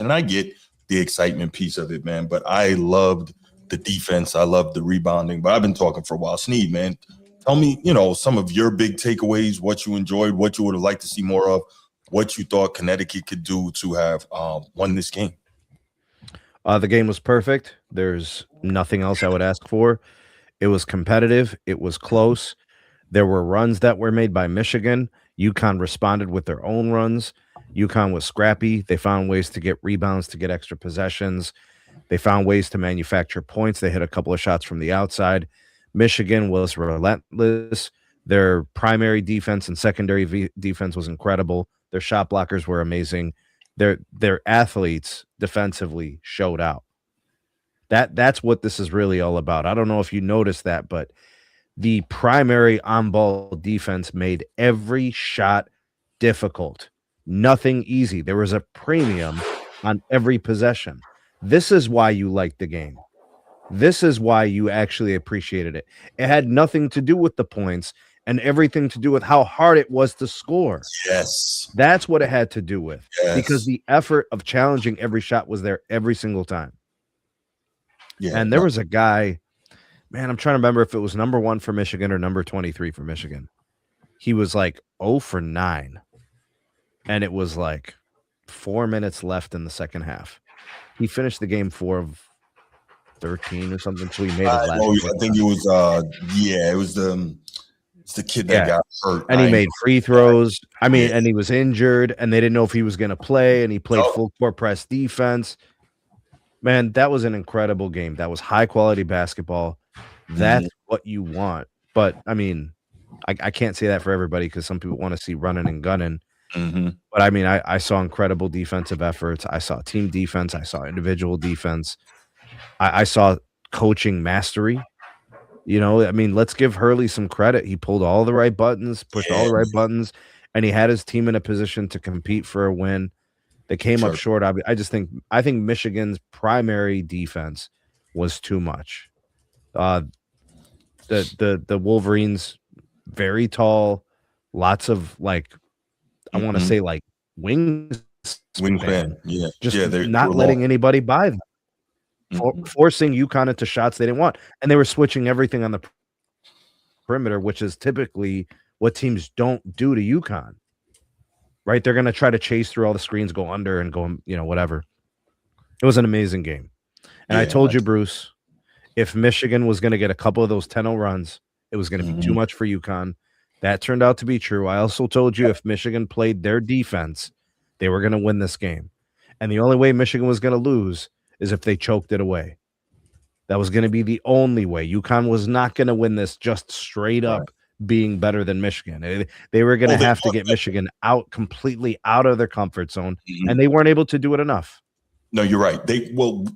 And I get the excitement piece of it, man. But I loved the defense. I loved the rebounding. But I've been talking for a while. Sneed, man, tell me, some of your big takeaways, what you enjoyed, what you would have liked to see more of, what you thought Connecticut could do to have won this game. The game was perfect. There's nothing else I would ask for. It was competitive. It was close. There were runs that were made by Michigan. UConn responded with their own runs. UConn was scrappy. They found ways to get rebounds, to get extra possessions. They found ways to manufacture points. They hit a couple of shots from the outside. Michigan was relentless. Their primary defense and secondary defense was incredible. Their shot blockers were amazing. Their athletes defensively showed out. That's what this is really all about. I don't know if you noticed that, but the primary on-ball defense made every shot difficult. Nothing easy. There was a premium on every possession. This is why you liked the game. This is why you actually appreciated it. It had nothing to do with the points and everything to do with how hard it was to score. Yes. That's what it had to do with. Yes. Because the effort of challenging every shot was there every single time. Yeah. And there was a guy, man, I'm trying to remember if it was number 1 for Michigan or number 23 for Michigan. He was like 0 for 9. And it was like 4 minutes left in the second half. He finished the game 4 of 13 or something, so he made his last. I think it was it was the kid that got hurt. And he made free throws. I mean, and he was injured, and they didn't know if he was going to play, and he played full court press defense. Man, that was an incredible game. That was high-quality basketball. That's what you want. But, I mean, I can't say that for everybody because some people want to see running and gunning. Mm-hmm. But, I mean, I saw incredible defensive efforts. I saw team defense. I saw individual defense. I saw coaching mastery. I mean, let's give Hurley some credit. He pulled all the right buttons, pushed all the right buttons, and he had his team in a position to compete for a win. They came up short. I think Michigan's primary defense was too much. The Wolverines, very tall, lots of I want to say wingspan. Yeah, they're not letting anybody by them. Forcing UConn into shots they didn't want. And they were switching everything on the perimeter, which is typically what teams don't do to UConn. Right? They're going to try to chase through all the screens, go under and go, whatever. It was an amazing game. And I told you, Bruce, if Michigan was going to get a couple of those 10-0 runs, it was going to be too much for UConn. That turned out to be true. I also told you if Michigan played their defense, they were going to win this game. And the only way Michigan was going to lose is if they choked it away. That was going to be the only way. UConn was not going to win this just straight up being better than Michigan. They were going to have to get Michigan completely out of their comfort zone, and they weren't able to do it enough. No, you're right.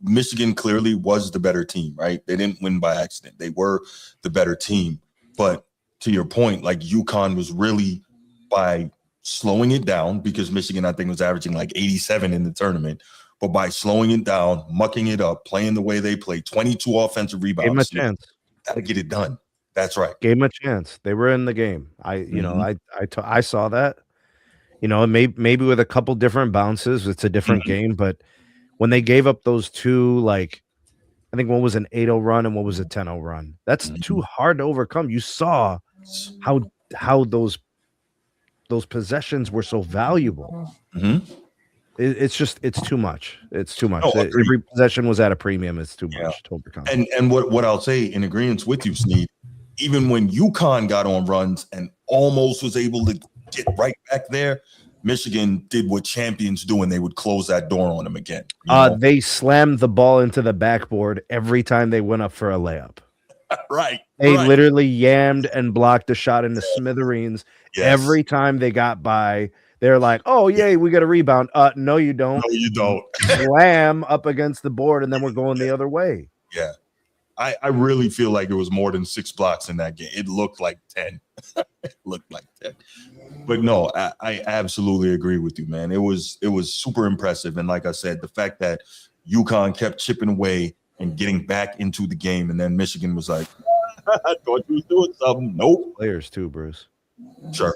Michigan clearly was the better team, right? They didn't win by accident. They were the better team. But to your point, UConn was really, by slowing it down, because Michigan, I think, was averaging 87 in the tournament, but by slowing it down, mucking it up, playing the way they play, 22 offensive rebounds. Gave them a chance. Got to get it done. That's right. Gave them a chance. They were in the game. I saw that. Maybe with a couple different bounces, it's a different game. But when they gave up those two, I think one was an 8-0 run and one was a 10-0 run. That's too hard to overcome. You saw how those possessions were so valuable. It's too much. It's too much. Every possession was at a premium. It's too much to overcome. And what I'll say in agreement with you, Sneed, even when UConn got on runs and almost was able to get right back there, Michigan did what champions do, and they would close that door on them again. They slammed the ball into the backboard every time they went up for a layup. Right. They literally yammed and blocked a shot into smithereens every time they got by. They're like, oh, yay, we got a rebound. No, you don't. No, you don't. Slam up against the board, and then we're going the other way. Yeah. I really feel like it was more than 6 blocks in that game. It looked like 10. It looked like 10. But no, I absolutely agree with you, man. It was super impressive. And like I said, the fact that UConn kept chipping away and getting back into the game, and then Michigan was like, I thought you was doing something. Nope. Players too, Bruce. Sure.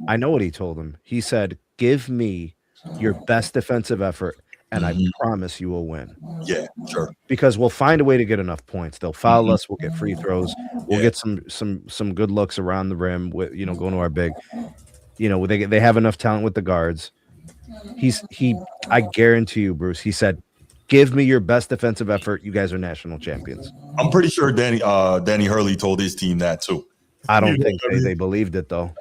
I know what he told him. He said, give me your best defensive effort, and I promise you will win. Yeah, sure. Because we'll find a way to get enough points. They'll foul us. We'll get free throws. We'll get some good looks around the rim with going to our big. They have enough talent with the guards. I guarantee you, Bruce. He said, "Give me your best defensive effort. You guys are national champions." I'm pretty sure Danny Hurley told his team that too. I don't think they believed it though.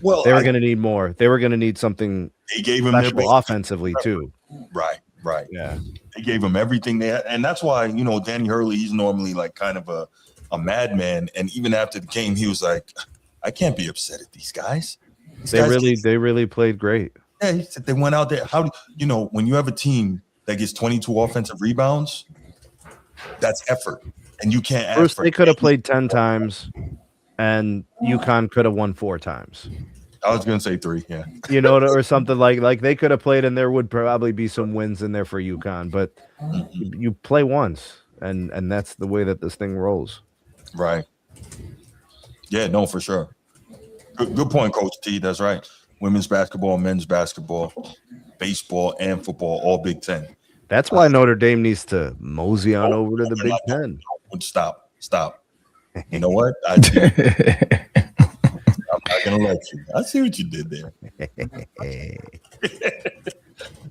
Well, they were going to need more. They were going to need something. They gave him special offensively too. Right. Yeah. They gave him everything they had, and that's why Danny Hurley. He's normally like kind of a madman, and even after the game, he was like, "I can't be upset at these guys." They really played great. Yeah, he said they went out there. How when you have a team that gets 22 offensive rebounds, that's effort, and you can't ask Bruce, for they could have played 10 times, and UConn could have won 4 times. I was gonna say 3, yeah. Or something like they could have played, and there would probably be some wins in there for UConn. But you play once, and that's the way that this thing rolls. Right. Yeah, no, for sure. Good point, Coach T. That's right. Women's basketball, men's basketball, baseball, and football, all Big Ten. That's why Notre Dame needs to mosey on over to the Big Ten. Stop. You know what? I'm not gonna let you. I see what you did there.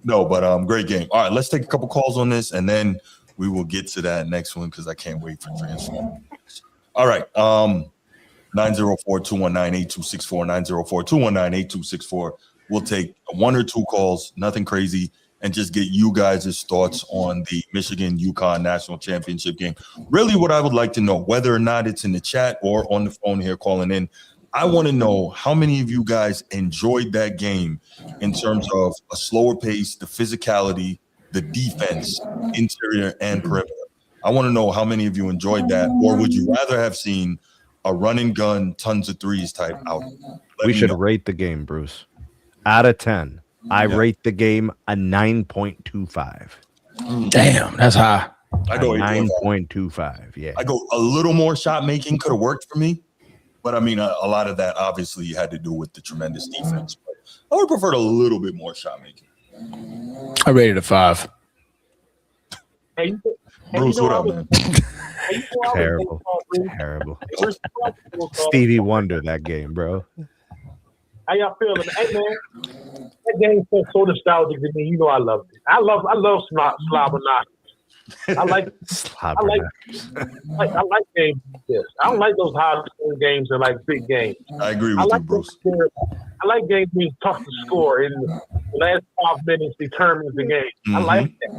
No, but great game. All right, let's take a couple calls on this, and then we will get to that next one because I can't wait for transfer. All right. 904-219-8264, 904-219-8264. We'll take 1 or 2 calls, nothing crazy, and just get you guys' thoughts on the Michigan-UConn National Championship game. Really what I would like to know, whether or not it's in the chat or on the phone here calling in, I want to know how many of you guys enjoyed that game in terms of a slower pace, the physicality, the defense, interior and perimeter. I want to know how many of you enjoyed that, or would you rather have seen a run and gun, tons of threes type out? We should rate the game, Bruce. Out of 10, I rate the game a 9.25. Damn, that's high. I go 9.25. Yeah, I go a little more shot making could have worked for me, but I mean a lot of that obviously had to do with the tremendous defense. But I would prefer a little bit more shot making. I rated a 5. Hey, Bruce, what up, man? terrible. Stevie Wonder that game, bro. How y'all feeling? Hey man, that game feels so nostalgic to me. I love it. I love Slobberknockers. I like games like this. I don't like those high scoring games or like big games. I agree with you, Bruce. I like games where it's tough to score and the last 5 minutes determines the game. I like that.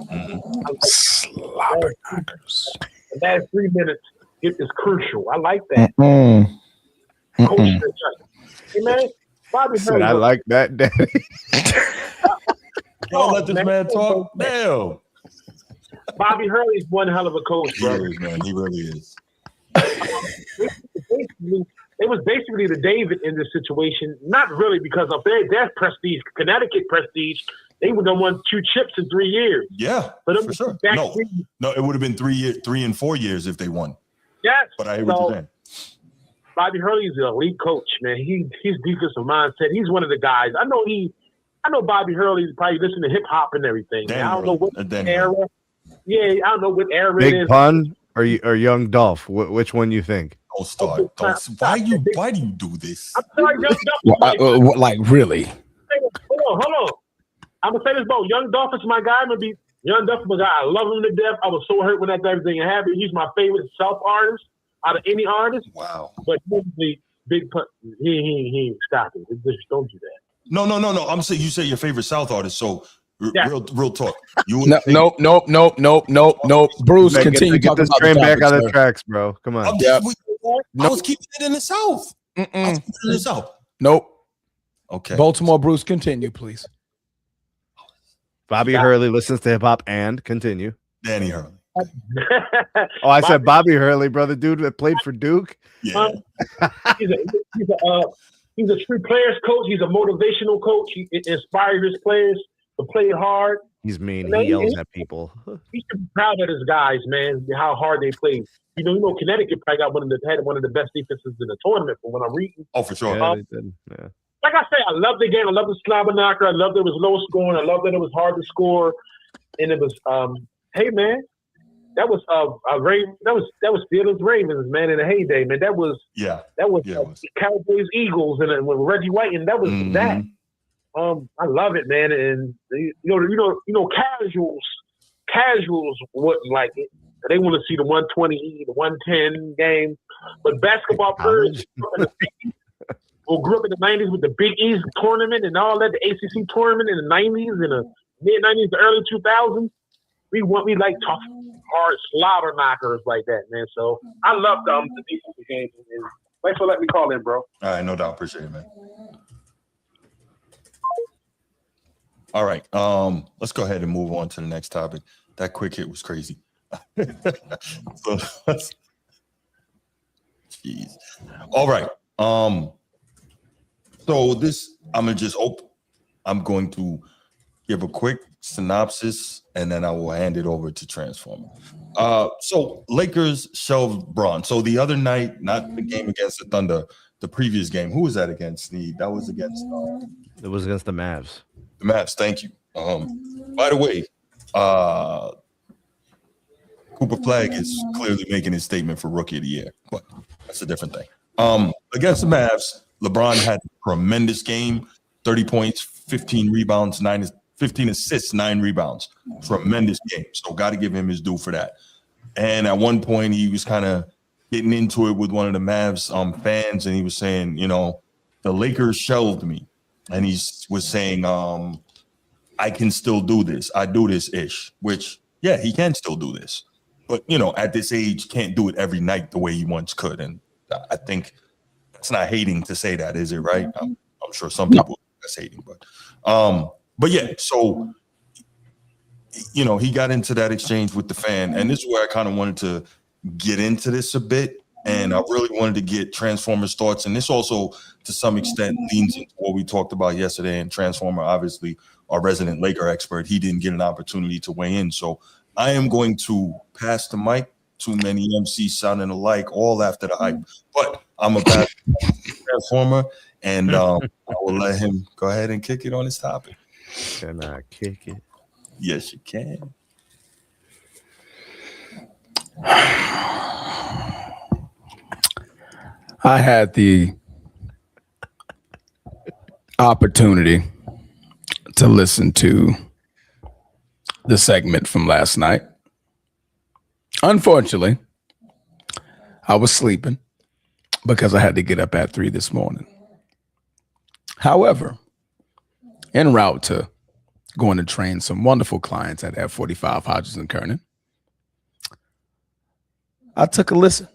Slobberknockers. The last 3 minutes is crucial. I like that. Coach, hey man, Bobby Said I like that, Daddy. Don't let this man talk. Damn. Bobby Hurley's one hell of a coach, bro. He is, man. He really is. It was basically the David in this situation. Not really because of their prestige, Connecticut prestige. They would have won 2 chips in 3 years. Yeah, but for sure. No, it would have been 3 and 4 years if they won. Yes. But I hear what you're saying. Bobby Hurley's an elite coach, man. His defensive mindset. He's one of the guys. I know Bobby Hurley's probably listening to hip hop and everything. I don't know what era. Yeah, I don't know what era it is. Big Pun or Young Dolph? Which one you think? Don't start. Why do you do this? I'm sorry, Young Dolph. Like really? Hold on. I'm gonna say this, bro. Young Dolph is my guy. Young Dolph is my guy. I love him to death. I was so hurt when that everything happened. He's my favorite South artist out of any artist. Wow. But the Big Pun, he ain't stopping. Just don't do that. No. I'm saying you say your favorite South artist. So real talk. Nope. Bruce, continue. Get this train back on the tracks, bro. Come on. I was keeping it in the South. Nope. Okay. Baltimore, Bruce, continue, please. Bobby Hurley listens to hip hop and continue. Danny Hurley. I said Bobby Hurley, brother, dude that played for Duke. Yeah. He's a true players coach. He's a motivational coach. He inspires his players to play hard. He's mean. He yells at people. He should be proud of his guys, man. How hard they play. Connecticut probably got one of the best defenses in the tournament. But when I'm reading, for sure. Yeah, they did. Yeah. Like I say, I love the game. I love the slobber knocker. I love that it was low scoring. I love that it was hard to score. and it was hey man, that was that was Steelers Ravens, man, in the heyday, man. That was Cowboys Eagles and with Reggie White, and that was that. I love it, man, and you know, casuals wouldn't like it. They want to see the 120, the 110 game, but basketball players who grew up in the 90s with the Big East tournament and all that, the ACC tournament in the 90s and the mid 90s, the early 2000s. We like tough, hard slaughter knockers like that, man. So I love the defensive games. Thanks for letting me call in, bro. All right, no doubt. Appreciate it, man. All right, let's go ahead and move on to the next topic. That quick hit was crazy. Jeez. All right. So this, I'm going to give a quick synopsis, and then I will hand it over to Transformer. So Lakers shelved Bron. So the other night, not the game against the Thunder, the previous game. Who was that against? That was against. It was against the Mavs. The Mavs. Thank you. By the way, Cooper Flag is clearly making his statement for Rookie of the Year, but that's a different thing. Against the Mavs, LeBron had a tremendous game: 30 points, 15 rebounds, 15 assists, 9 rebounds. Tremendous game. So got to give him his due for that. And at one point, he was kind of getting into it with one of the Mavs fans, and he was saying, you know, the Lakers shelved me. And he was saying, I can still do this. I do this-ish, which, yeah, he can still do this. But, you know, at this age, can't do it every night the way he once could. And I think it's not hating to say that, is it, right? I'm sure some people that's hating. But yeah, so, you know, he got into that exchange with the fan. And this is where I kind of wanted to get into this a bit. And I really wanted to get Transformer's thoughts. And this also, to some extent, leans into what we talked about yesterday. And Transformer, obviously, our resident Laker expert, he didn't get an opportunity to weigh in. So I am going to pass the mic. Too many MCs sounding alike, all after the hype. But I'm a pass Transformer, and I will let him go ahead and kick it on his topic. Can I kick it? Yes, you can. I had the opportunity to listen to the segment from last night. Unfortunately, I was sleeping because I had to get up at 3 this morning. However, en route to going to train some wonderful clients at F45 Hodges and Kernan, I took a listen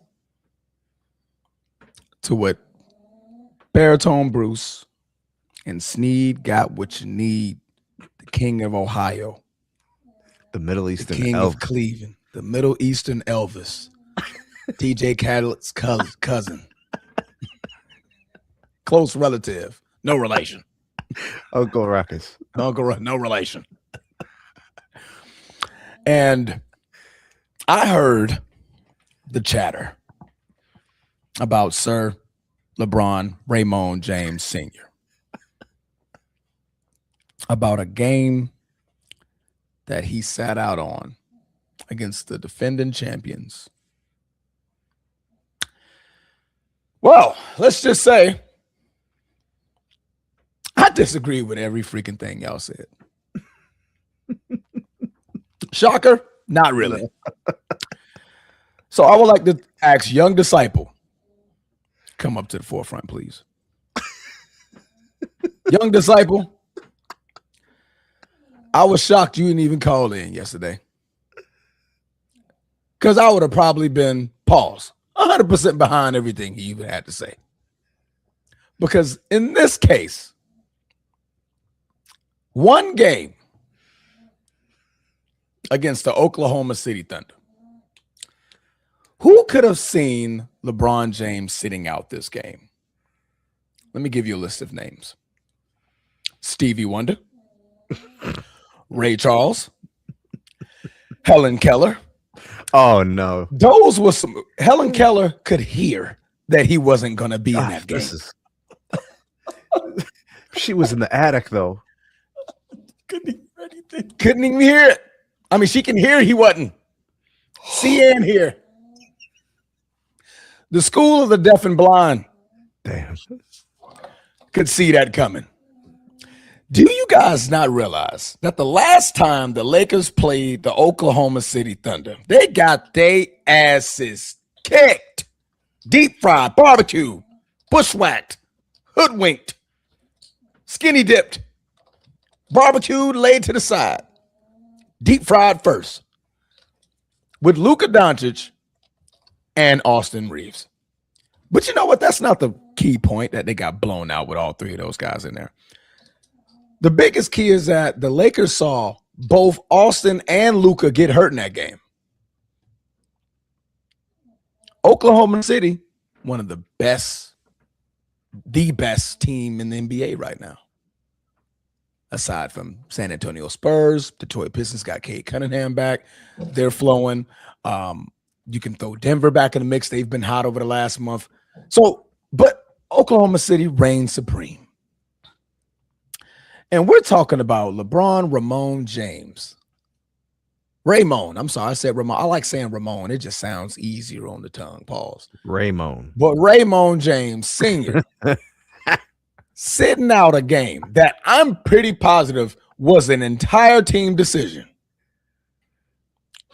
to what Baritone Bruce and Sneed got what you need, the king of Ohio, the Middle Eastern king Elvis. of Cleveland, the Middle Eastern Elvis, TJ Khaled's cousin, close relative, no relation. Uncle Ruckus. No relation. And I heard the chatter about Sir LeBron Raymond James Sr. about a game that he sat out on against the defending champions. Well, let's just say I disagree with every freaking thing y'all said. Shocker? Not really. So I would like to ask young disciple, come up to the forefront, please. Young disciple, I was shocked you didn't even call in yesterday. Because I would have probably been paused, 100% behind everything he even had to say. Because in this case, one game against the Oklahoma City Thunder, who could have seen LeBron James sitting out this game? Let me give you a list of names. Stevie Wonder, Ray Charles, Helen Keller. Oh, no. Those were some. Helen Keller could hear that he wasn't going to be in that game. She was in the attic, though. Couldn't even hear it. I mean, she can hear he wasn't. See and hear. The school of the deaf and blind. Damn. Could see that coming. Do you guys not realize that the last time the Lakers played the Oklahoma City Thunder, they got their asses kicked, deep fried, barbecued, bushwhacked, hoodwinked, skinny dipped, barbecued, laid to the side, deep fried first, with Luka Doncic and Austin Reeves. But you know what? That's not the key point, that they got blown out with all three of those guys in there. The biggest key is that the Lakers saw both Austin and Luka get hurt in that game. Oklahoma City, one of the best team in the NBA right now. Aside from San Antonio Spurs, Detroit Pistons got Cade Cunningham back. They're flowing. You can throw Denver back in the mix. They've been hot over the last month. So, but Oklahoma City reigns supreme. And we're talking about LeBron, Ramon James. Raymond. I'm sorry, I said Ramon. I like saying Ramon. It just sounds easier on the tongue. Pause. Raymond. But Raymond James Sr. sitting out a game that I'm pretty positive was an entire team decision.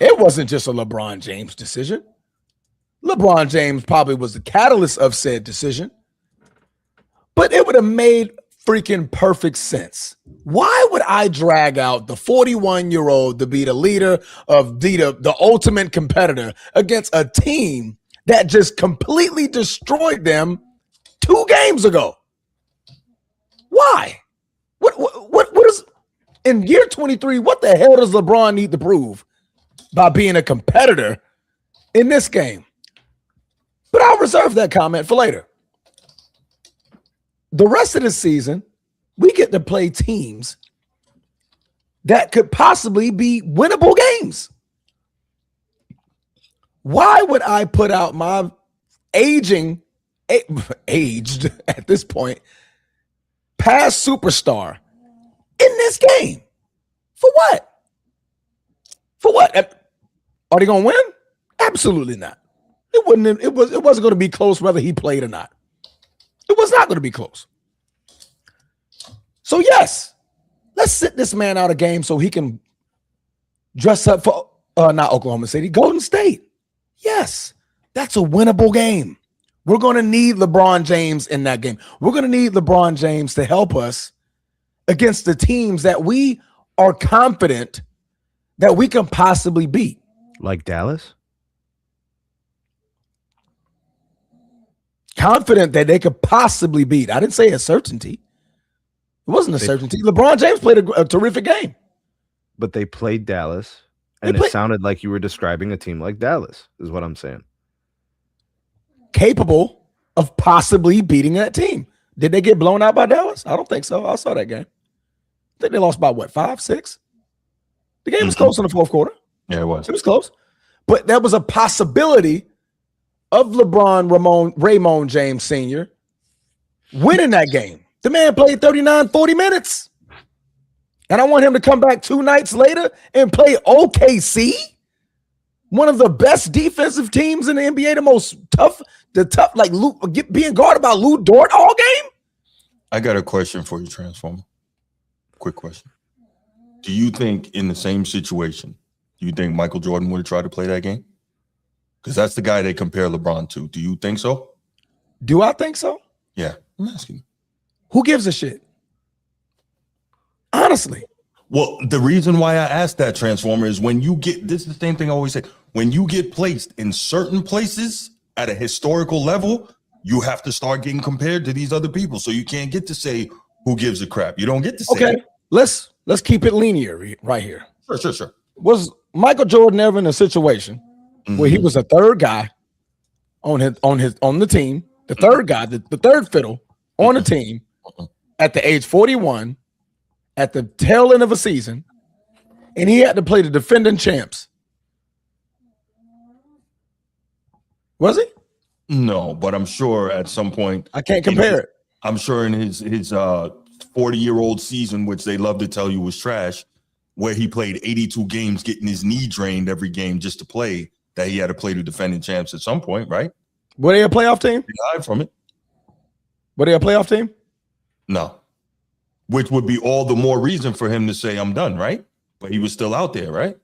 It wasn't just a LeBron James decision. LeBron James probably was the catalyst of said decision. But it would have made freaking perfect sense. Why would I drag out the 41-year-old to be the leader of the ultimate competitor against a team that just completely destroyed them 2 games ago? Why? What is in year 23? What the hell does LeBron need to prove by being a competitor in this game? But I'll reserve that comment for later. The rest of the season, we get to play teams that could possibly be winnable games. Why would I put out my aged at this point, past superstar in this game? For what? For what? Are they going to win? Absolutely not. It wasn't going to be close whether he played or not. It was not going to be close. So yes, let's sit this man out a game so he can dress up for not Oklahoma City, Golden State. Yes, that's a winnable game. We're going to need LeBron James in that game. We're going to need LeBron James to help us against the teams that we are confident that we can possibly beat. Like Dallas? Confident that they could possibly beat. I didn't say a certainty. It wasn't a certainty. LeBron James played a terrific game. But they played Dallas, and it sounded like you were describing a team like Dallas, is what I'm saying. Capable of possibly beating that team. Did they get blown out by Dallas? I don't think so. I saw that game. I think they lost by what, 5, 6? The game was close in the fourth quarter. Yeah, it was. It was close. But there was a possibility of LeBron Raymond James Sr. winning that game. The man played 39, 40 minutes. And I want him to come back 2 nights later and play OKC, one of the best defensive teams in the NBA, being guarded by Lou Dort all game. I got a question for you, Transformer. Quick question. Do you think in the same situation, do you think Michael Jordan would have tried to play that game? Because that's the guy they compare LeBron to. Do you think so? Do I think so? Yeah, I'm asking. Who gives a shit? Honestly. Well, the reason why I asked that, Transformer, is when you get, this is the same thing I always say, when you get placed in certain places at a historical level, you have to start getting compared to these other people. So you can't get to say who gives a crap. You don't get to say okay. it. Let's keep it linear right here. Sure. Was Michael Jordan ever in a situation where he was a third guy on the team, the third guy, the third fiddle on the team at the age 41, at the tail end of a season, and he had to play the defending champs? Was he? No, but I'm sure at some point I can't compare it. I'm sure in his 40-year-old season, which they love to tell you was trash, where he played 82 games, getting his knee drained every game just to play, that he had to play the defending champs at some point, right? Were they a playoff team? He died from it. Were they a playoff team? No. Which would be all the more reason for him to say, I'm done, right? But he was still out there, right?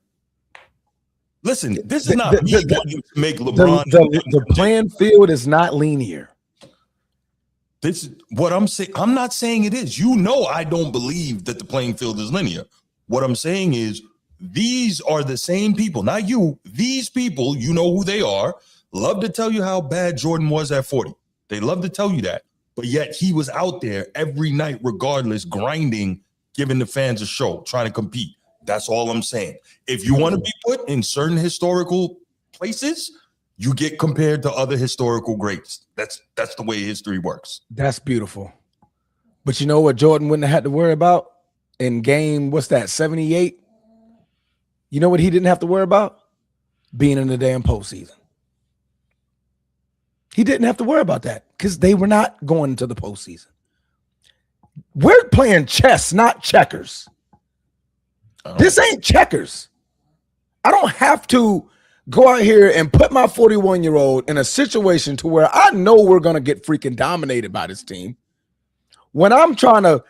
Listen, this is not me wanting to make LeBron. The playing field is not linear. This is what I'm saying. I'm not saying it is. You know, I don't believe that the playing field is linear. What I'm saying is these are the same people, not you. These people, you know who they are, love to tell you how bad Jordan was at 40. They love to tell you that. But yet he was out there every night, regardless, grinding, giving the fans a show, trying to compete. That's all I'm saying. If you want to be put in certain historical places, you get compared to other historical greats. That's the way history works. That's beautiful. But you know what Jordan wouldn't have had to worry about in game, 78? You know what he didn't have to worry about? Being in the damn postseason. He didn't have to worry about that because they were not going to the postseason. We're playing chess, not checkers. This ain't checkers. I don't have to go out here and put my 41-year-old in a situation to where I know we're going to get freaking dominated by this team when I'm trying to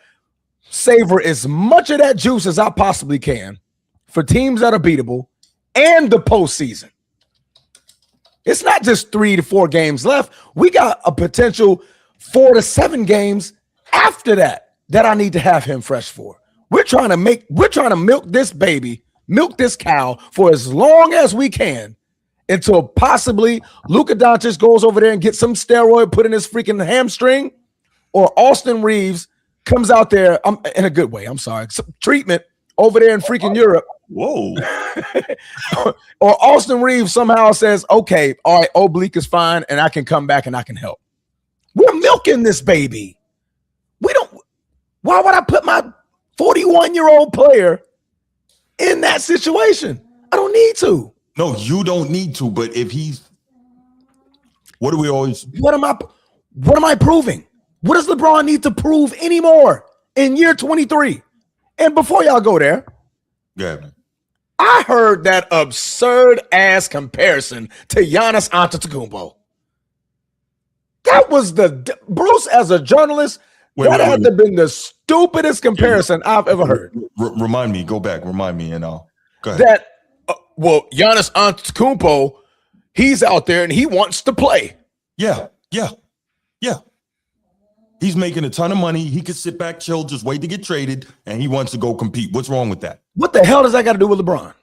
savor as much of that juice as I possibly can for teams that are beatable and the postseason. It's not just 3 to 4 games left. We got a potential 4 to 7 games after that I need to have him fresh for. We're trying to milk this baby, milk this cow for as long as we can until possibly Luka Doncic goes over there and gets some steroid put in his freaking hamstring, or Austin Reeves comes out there in a good way. I'm sorry, some treatment over there in freaking Europe. Whoa. Or Austin Reeves somehow says, okay, all right, oblique is fine, and I can come back and I can help. We're milking this baby. Why would I put my 41-year-old player in that situation? I don't need to. No, you don't need to, but if he's what am I proving? What does LeBron need to prove anymore in year 23? And before y'all go there, yeah, I heard that absurd ass comparison to Giannis Antetokounmpo. That was Bruce, as a journalist, that had to have been the stupidest comparison I've ever heard. Remind me, and I'll go ahead. That, Giannis Antetokounmpo, he's out there and he wants to play. Yeah. He's making a ton of money. He could sit back, chill, just wait to get traded, and he wants to go compete. What's wrong with that? What the hell does that got to do with LeBron?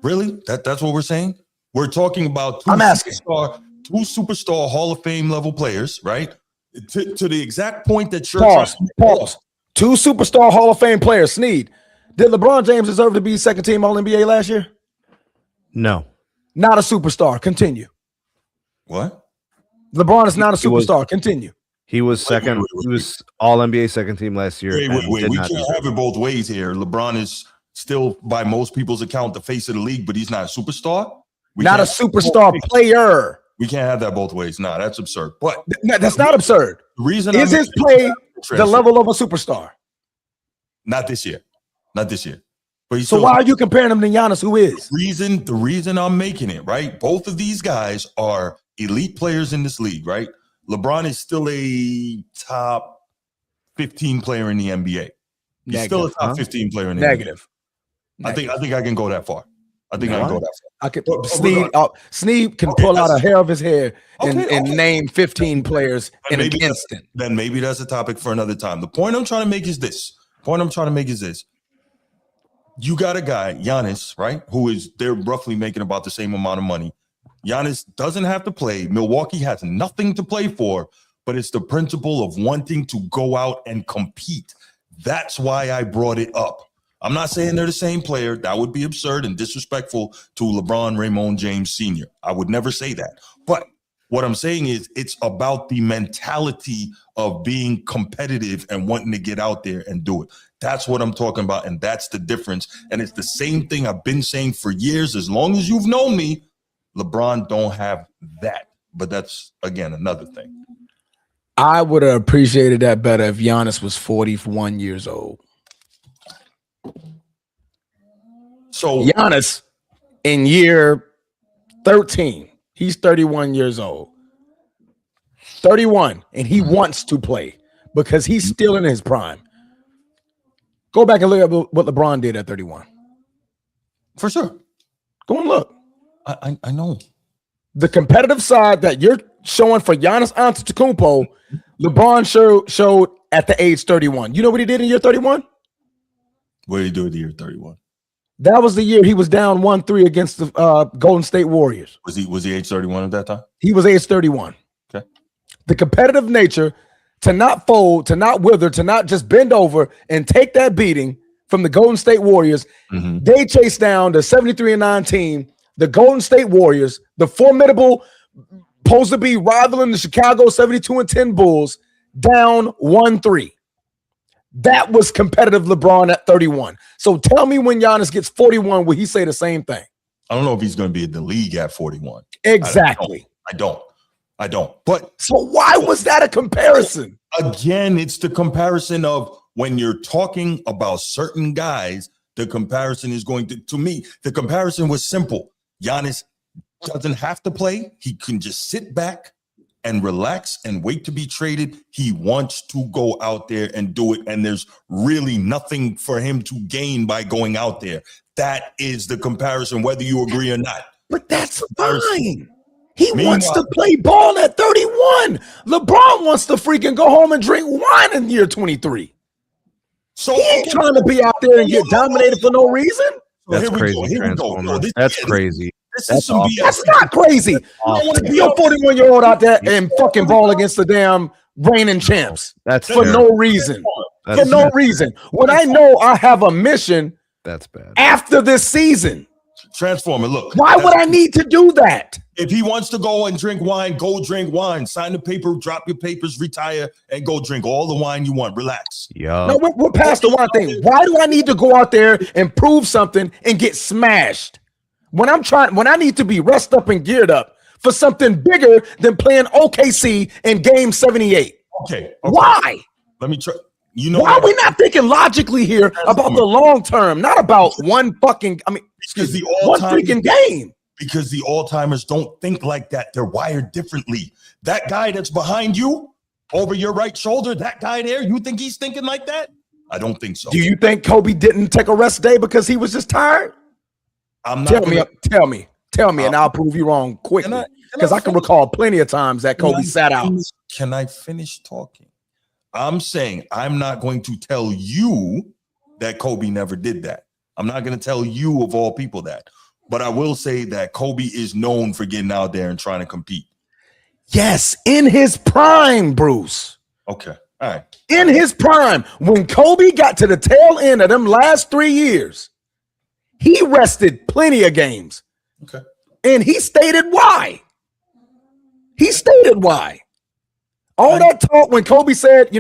Really? That's what we're saying? We're talking about two superstar Hall of Fame level players, right? To the exact point that you're Pause. 2 superstar Hall of Fame players. Sneed, did LeBron James deserve to be second team All-NBA last year? No. Not a superstar. Continue. What? LeBron is not a superstar. Continue. He was second. He was All-NBA second team last year. Wait. We can't have it both ways here. LeBron is still, by most people's account, the face of the league, but he's not a superstar. Not a superstar player. We can't have that both ways. No, that's absurd. But that's not absurd. The reason is his play the level of a superstar? Not this year. But so why are you comparing him to Giannis, who is? The reason I'm making it, right? Both of these guys are elite players in this league, right? LeBron is still a top 15 player in the NBA. He's still a top 15 player in the NBA. I think I can go that far. I can go that far. I could. Sneed can pull out a hair of his hair and name 15 players in an instant. Then maybe that's a topic for another time. The point I'm trying to make is this. You got a guy, Giannis, right? They're roughly making about the same amount of money. Giannis doesn't have to play. Milwaukee has nothing to play for, but it's the principle of wanting to go out and compete. That's why I brought it up. I'm not saying they're the same player. That would be absurd and disrespectful to LeBron Raymond James Sr. I would never say that. But what I'm saying is it's about the mentality of being competitive and wanting to get out there and do it. That's what I'm talking about, and that's the difference. And it's the same thing I've been saying for years. As long as you've known me, LeBron don't have that. But that's, again, another thing. I would have appreciated that better if Giannis was 41 years old. So Giannis in year 13, he's 31 years old. 31, and he wants to play because he's still in his prime. Go back and look at what LeBron did at 31. For sure. Go and look. I know. The competitive side that you're showing for Giannis Antetokounmpo, LeBron showed at the age 31. You know what he did in year 31? What did he do at the year 31? That was the year he was down 1-3 against the Golden State Warriors. Was he age 31 at that time? He was age 31. Okay. The competitive nature to not fold, to not wither, to not just bend over and take that beating from the Golden State Warriors. Mm-hmm. They chased down the 73-9 team, the Golden State Warriors, the formidable, supposed to be rivaling the Chicago 72-10 Bulls, down 1-3. That was competitive LeBron at 31. So tell me when Giannis gets 41, will he say the same thing? I don't know if he's going to be in the league at 41. Exactly. I don't. But so why was that a comparison? Again, it's the comparison of when you're talking about certain guys, the comparison is going to me, the comparison was simple. Giannis doesn't have to play. He can just sit back and relax and wait to be traded. He wants to go out there and do it. And there's really nothing for him to gain by going out there. That is the comparison, whether you agree or not. But that's fine. He wants to play ball at 31. LeBron wants to freaking go home and drink wine in year 23. So he ain't trying to be out there and get dominated for no reason. That's crazy. That's crazy. That's not crazy. I want to be a 41-year-old out there and fucking ball against the damn reigning champs. That's for no reason. For no reason. When I know I have a mission. That's bad. After this season. Transformer, look. Why would I need to do that? If he wants to go and drink wine, go drink wine. Sign the paper, drop your papers, retire, and go drink all the wine you want. Relax. Yeah. No, we're past the wine thing. Why do I need to go out there and prove something and get smashed? When I need to be rest up and geared up for something bigger than playing OKC in game 78. Okay. Why? Let me try. You know, why are we not thinking logically here about the long term, not about one fucking, because the one freaking game. Because the all-timers don't think like that. They're wired differently. That guy that's behind you, over your right shoulder, that guy there, you think he's thinking like that? I don't think so. Do you think Kobe didn't take a rest day because he was just tired? Tell me, and I'll prove you wrong quickly. Because I can recall plenty of times that Kobe sat out. Can I finish talking? I'm saying I'm not going to tell you that Kobe never did that. I'm not going to tell you of all people that. But I will say that Kobe is known for getting out there and trying to compete. Yes, in his prime, Bruce. Okay, all right. In his prime, when Kobe got to the tail end of them last 3 years, he rested plenty of games. Okay. And he stated why. All that talk when Kobe said,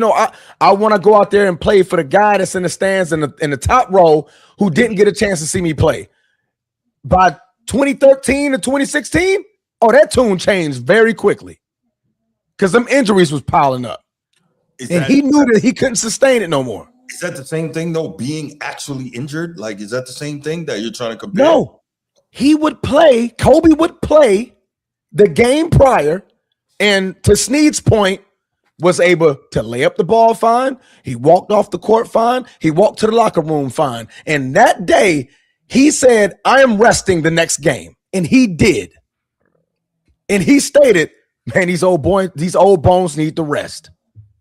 I want to go out there and play for the guy that's in the stands in the top row who didn't get a chance to see me play. By 2013 to 2016, that tune changed very quickly because them injuries was piling up. He knew that he couldn't sustain it no more. Is that the same thing, though, being actually injured? Like, is that the same thing that you're trying to compare? No. Kobe would play the game prior, and to Snead's point, was able to lay up the ball fine. He walked off the court fine. He walked to the locker room fine. And that day, he said, I am resting the next game. And he did. And he stated, man, these old bones need to rest.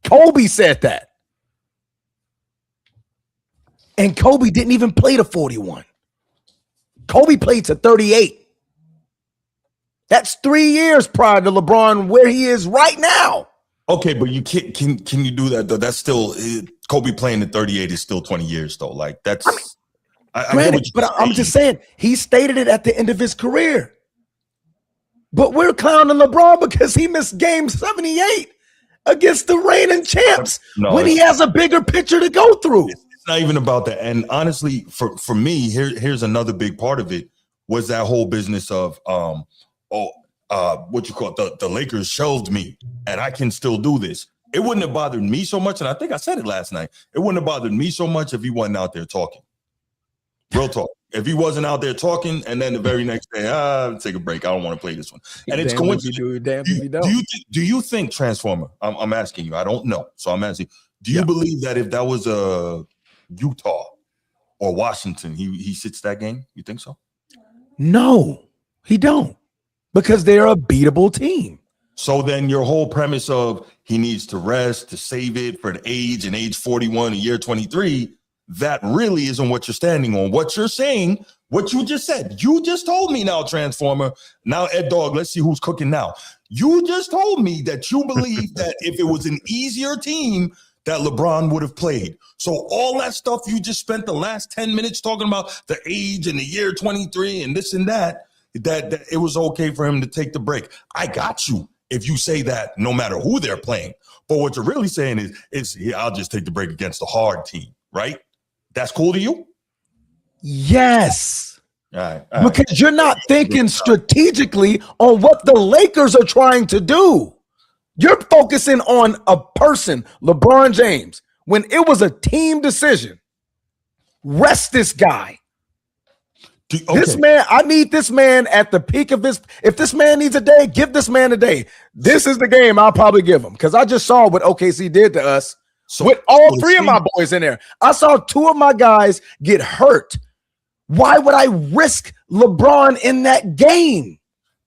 Kobe said that. And Kobe didn't even play to 41. Kobe played to 38. That's 3 years prior to LeBron where he is right now. Okay, but you can't. Can you do that though? That's still Kobe playing to 38 is still 20 years though. Like that's. I'm just saying he stated it at the end of his career. But we're clowning LeBron because he missed game 78 against the reigning champs when he has a bigger picture to go through. It's not even about that. And honestly, for me, here's another big part of it was that whole business of what you call it, the Lakers shelved me and I can still do this. It wouldn't have bothered me so much, and I think I said it last night. It wouldn't have bothered me so much if he wasn't out there talking. Real talk. If he wasn't out there talking, and then the very next day, take a break. I don't want to play this one. And it's coincidence. Do you think, Transformer? I'm asking you. I don't know, so I'm asking. Do you believe that if that was a Utah or Washington, he sits that game? You think so? No, he don't, because they're a beatable team. So then your whole premise of he needs to rest to save it for the age and age 41, a year 23. That really isn't what you're standing on. What you're saying, what you just said, you just told me now, Transformer. Now, Ed Dog, let's see who's cooking now. You just told me that you believe that if it was an easier team, that LeBron would have played. So all that stuff you just spent the last 10 minutes talking about, the age and the year 23 and this and that it was okay for him to take the break. I got you if you say that no matter who they're playing. But what you're really saying is I'll just take the break against the hard team, right? That's cool to you? Yes. All right. Because you're not thinking strategically on what the Lakers are trying to do. You're focusing on a person, LeBron James, when it was a team decision. Rest this guy. This man, I need this man at the peak of his. If this man needs a day, give this man a day. This is the game I'll probably give him, because I just saw what OKC did to us. So with all three of my boys in there, I saw two of my guys get hurt. Why would I risk LeBron in that game?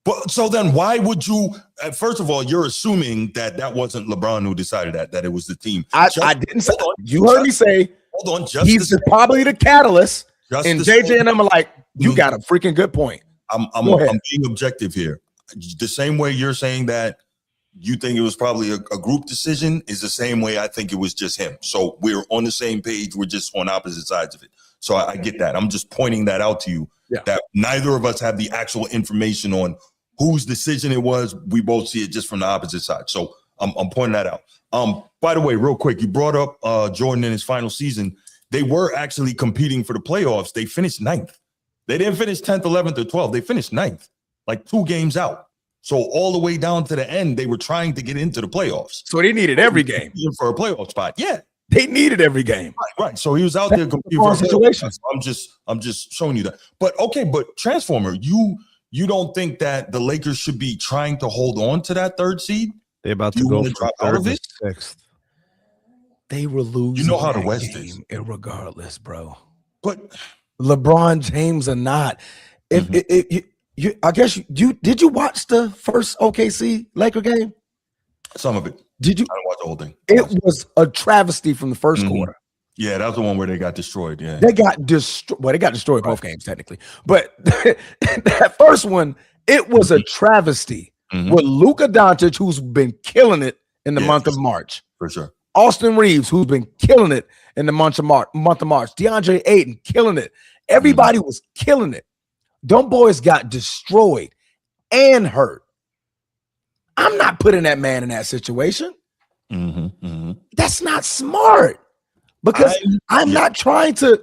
But so then why would you, first of all, you're assuming that wasn't LeBron who decided that it was the team. I didn't say, you heard me say, hold on, he's probably the catalyst. And JJ and them are like, you got a freaking good point. I'm being objective here. The same way you're saying that you think it was probably a group decision is the same way I think it was just him. So we're on the same page. We're just on opposite sides of it. So I get that. I'm just pointing that out to you, that neither of us have the actual information on whose decision it was. We both see it just from the opposite side. So I'm pointing that out. By the way, real quick, you brought up Jordan in his final season. They were actually competing for the playoffs. They finished 9th. They didn't finish 10th, 11th, or 12th. They finished 9th, like 2 games out. So all the way down to the end, they were trying to get into the playoffs. So they needed every game for a playoff spot. Yeah, they needed every game. Right. So he was out there competing for a situation. I'm just showing you that. But okay, but Transformer, you don't think that the Lakers should be trying to hold on to that 3rd seed? They're about to go drop out of it. 6th. They were losing. You know how the West is, regardless, bro. But LeBron James or not, I guess did you watch the first OKC Laker game? Some of it. Did you? I didn't watch the whole thing. It was a travesty from the first quarter. Yeah, that was the one where they got destroyed. Yeah, they got destroyed. Well, they got destroyed both games technically, but that first one, it was a travesty with Luka Doncic, who's been killing it in the month of March. For sure. Austin Reeves, who's been killing it in the month of March. DeAndre Ayton, killing it. Everybody was killing it. Them boys got destroyed and hurt. I'm not putting that man in that situation. That's not smart, because I'm not trying to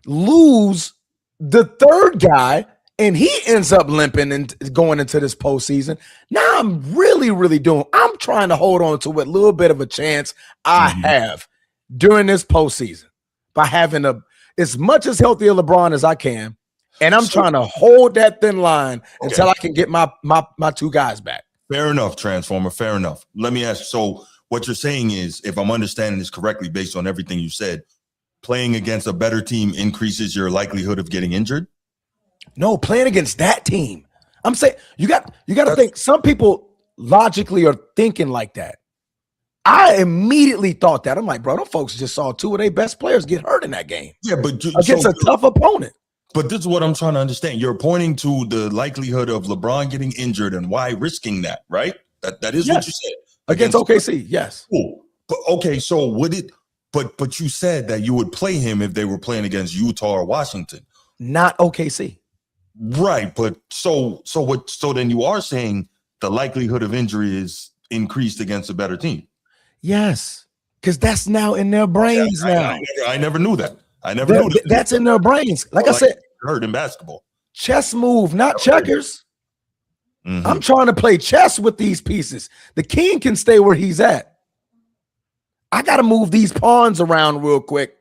lose the 3rd guy and he ends up limping and going into this postseason. Now I'm really I'm trying to hold on to what little bit of a chance I have during this postseason by having as much as healthy a LeBron as I can. And I'm trying to hold that thin line until I can get my 2 guys back. Fair enough, Transformer. Fair enough. Let me ask. So what you're saying is, if I'm understanding this correctly, based on everything you said, playing against a better team increases your likelihood of getting injured? No, playing against that team. I'm saying you got to think. Some people logically are thinking like that. I immediately thought that. I'm like, bro, them folks just saw 2 of their best players get hurt in that game. Yeah, but against a tough opponent. But this is what I'm trying to understand. You're pointing to the likelihood of LeBron getting injured and why risking that, right? That is what you said. Against OKC, yes. Cool. But okay, so but you said that you would play him if they were playing against Utah or Washington. Not OKC. Right, but so then you are saying the likelihood of injury is increased against a better team. Yes, because that's now in their brains now. I never knew that. I never knew that. That's in their brains. Like I said, hurt in basketball. Chess move, not checkers. I'm trying to play chess with these pieces. The king can stay where he's at. I got to move these pawns around real quick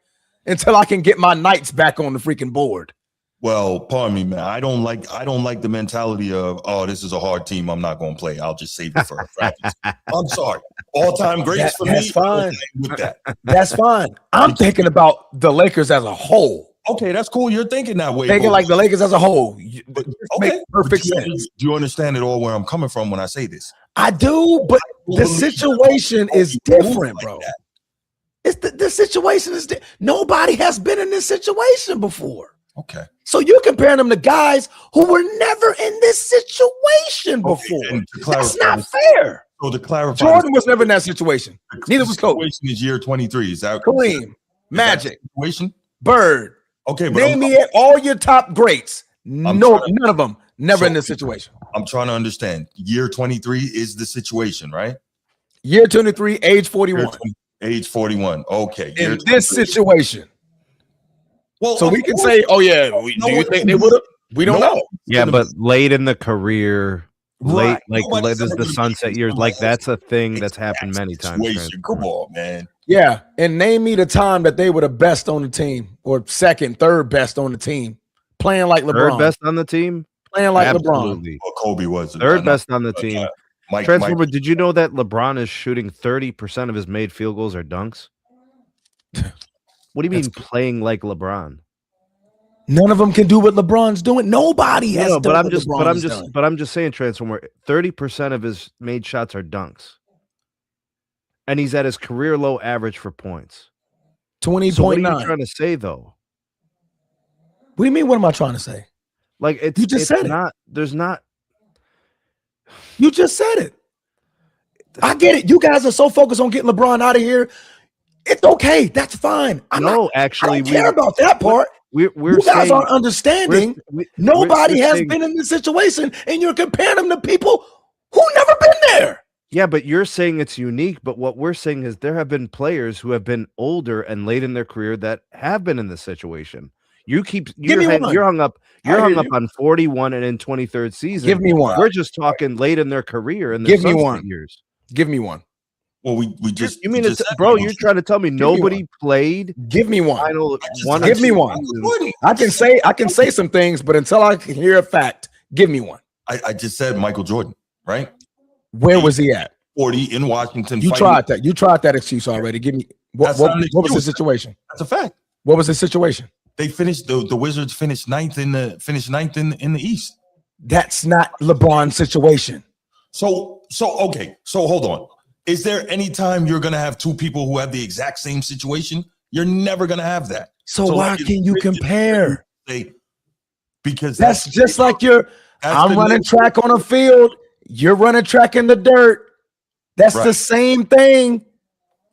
until I can get my Knights back on the freaking board. Well, pardon me, man. I don't like the mentality of, oh, this is a hard team, I'm not going to play. I'll just save it for practice. I'm sorry. All-time greats for that's me. fine. With that. That's fine. I'm thinking about the Lakers as a whole. Okay, that's cool. You're thinking that way. Thinking like the Lakers as a whole. But, Make perfect sense. Do you understand it all where I'm coming from when I say this? I do, but the situation is different, bro. It's the situation is nobody has been in this situation before. Okay. So you're comparing them to guys who were never in this situation before. That's not fair. So to clarify, Jordan was never in that situation. Neither was Kobe. Situation is year 23. Is that Kareem, Magic, situation? Bird. Okay, but name me all your top greats. None of them never in this situation. I'm trying to understand. Year 23 is the situation, right? Year 23, age 41. Age 41. Okay. In this situation. Well, so we can say, oh yeah, do you think they would have? We don't know. Yeah, but late in the career, Right. late as the sunset years, like that's a thing that's happened many times. Come on, man. Yeah, and name me the time that they were the best on the team, or second, third best on the team, playing like LeBron. Third best on the team, playing like Absolutely. LeBron. Well, Kobe was third best on the team. Transformer, Mike. did you know that LeBron is shooting 30% of his made field goals are dunks? What do you mean playing like LeBron? None of them can do what LeBron's doing. Nobody has. But I'm just saying, Transformer. 30% of his made shots are dunks, and he's at his career low average for points. 20.9. So what are you trying to say, though? What do you mean? What am I trying to say? Like you just said not. it. There's not. You just said it. I get it. You guys are so focused on getting LeBron out of here. It's okay. That's fine. I don't care about that part. You guys aren't understanding. Nobody has been in this situation, and you're comparing them to people who never been there. Yeah, but you're saying it's unique. But what we're saying is there have been players who have been older and late in their career that have been in this situation. You're hung up on 41 and in 23rd season. Give me one. We're just talking late in their career and give me one years. Give me one. Well, we just. You mean it's bro? You're trying to tell me nobody played? Give me one. Give me one. I can say some things, but until I can hear a fact, give me one. I just said Michael Jordan, right? Where was he at? 40 in Washington. You tried that. You tried that excuse already. Give me what was the situation? That's a fact. What was the situation? They finished the Wizards finished ninth in the East. That's not LeBron's situation. So okay. So hold on. Is there any time you're gonna have two people who have the exact same situation? You're never gonna have that. So why can you compare? Because that's just like I'm running track on a field. You're running track in the dirt. That's the same thing.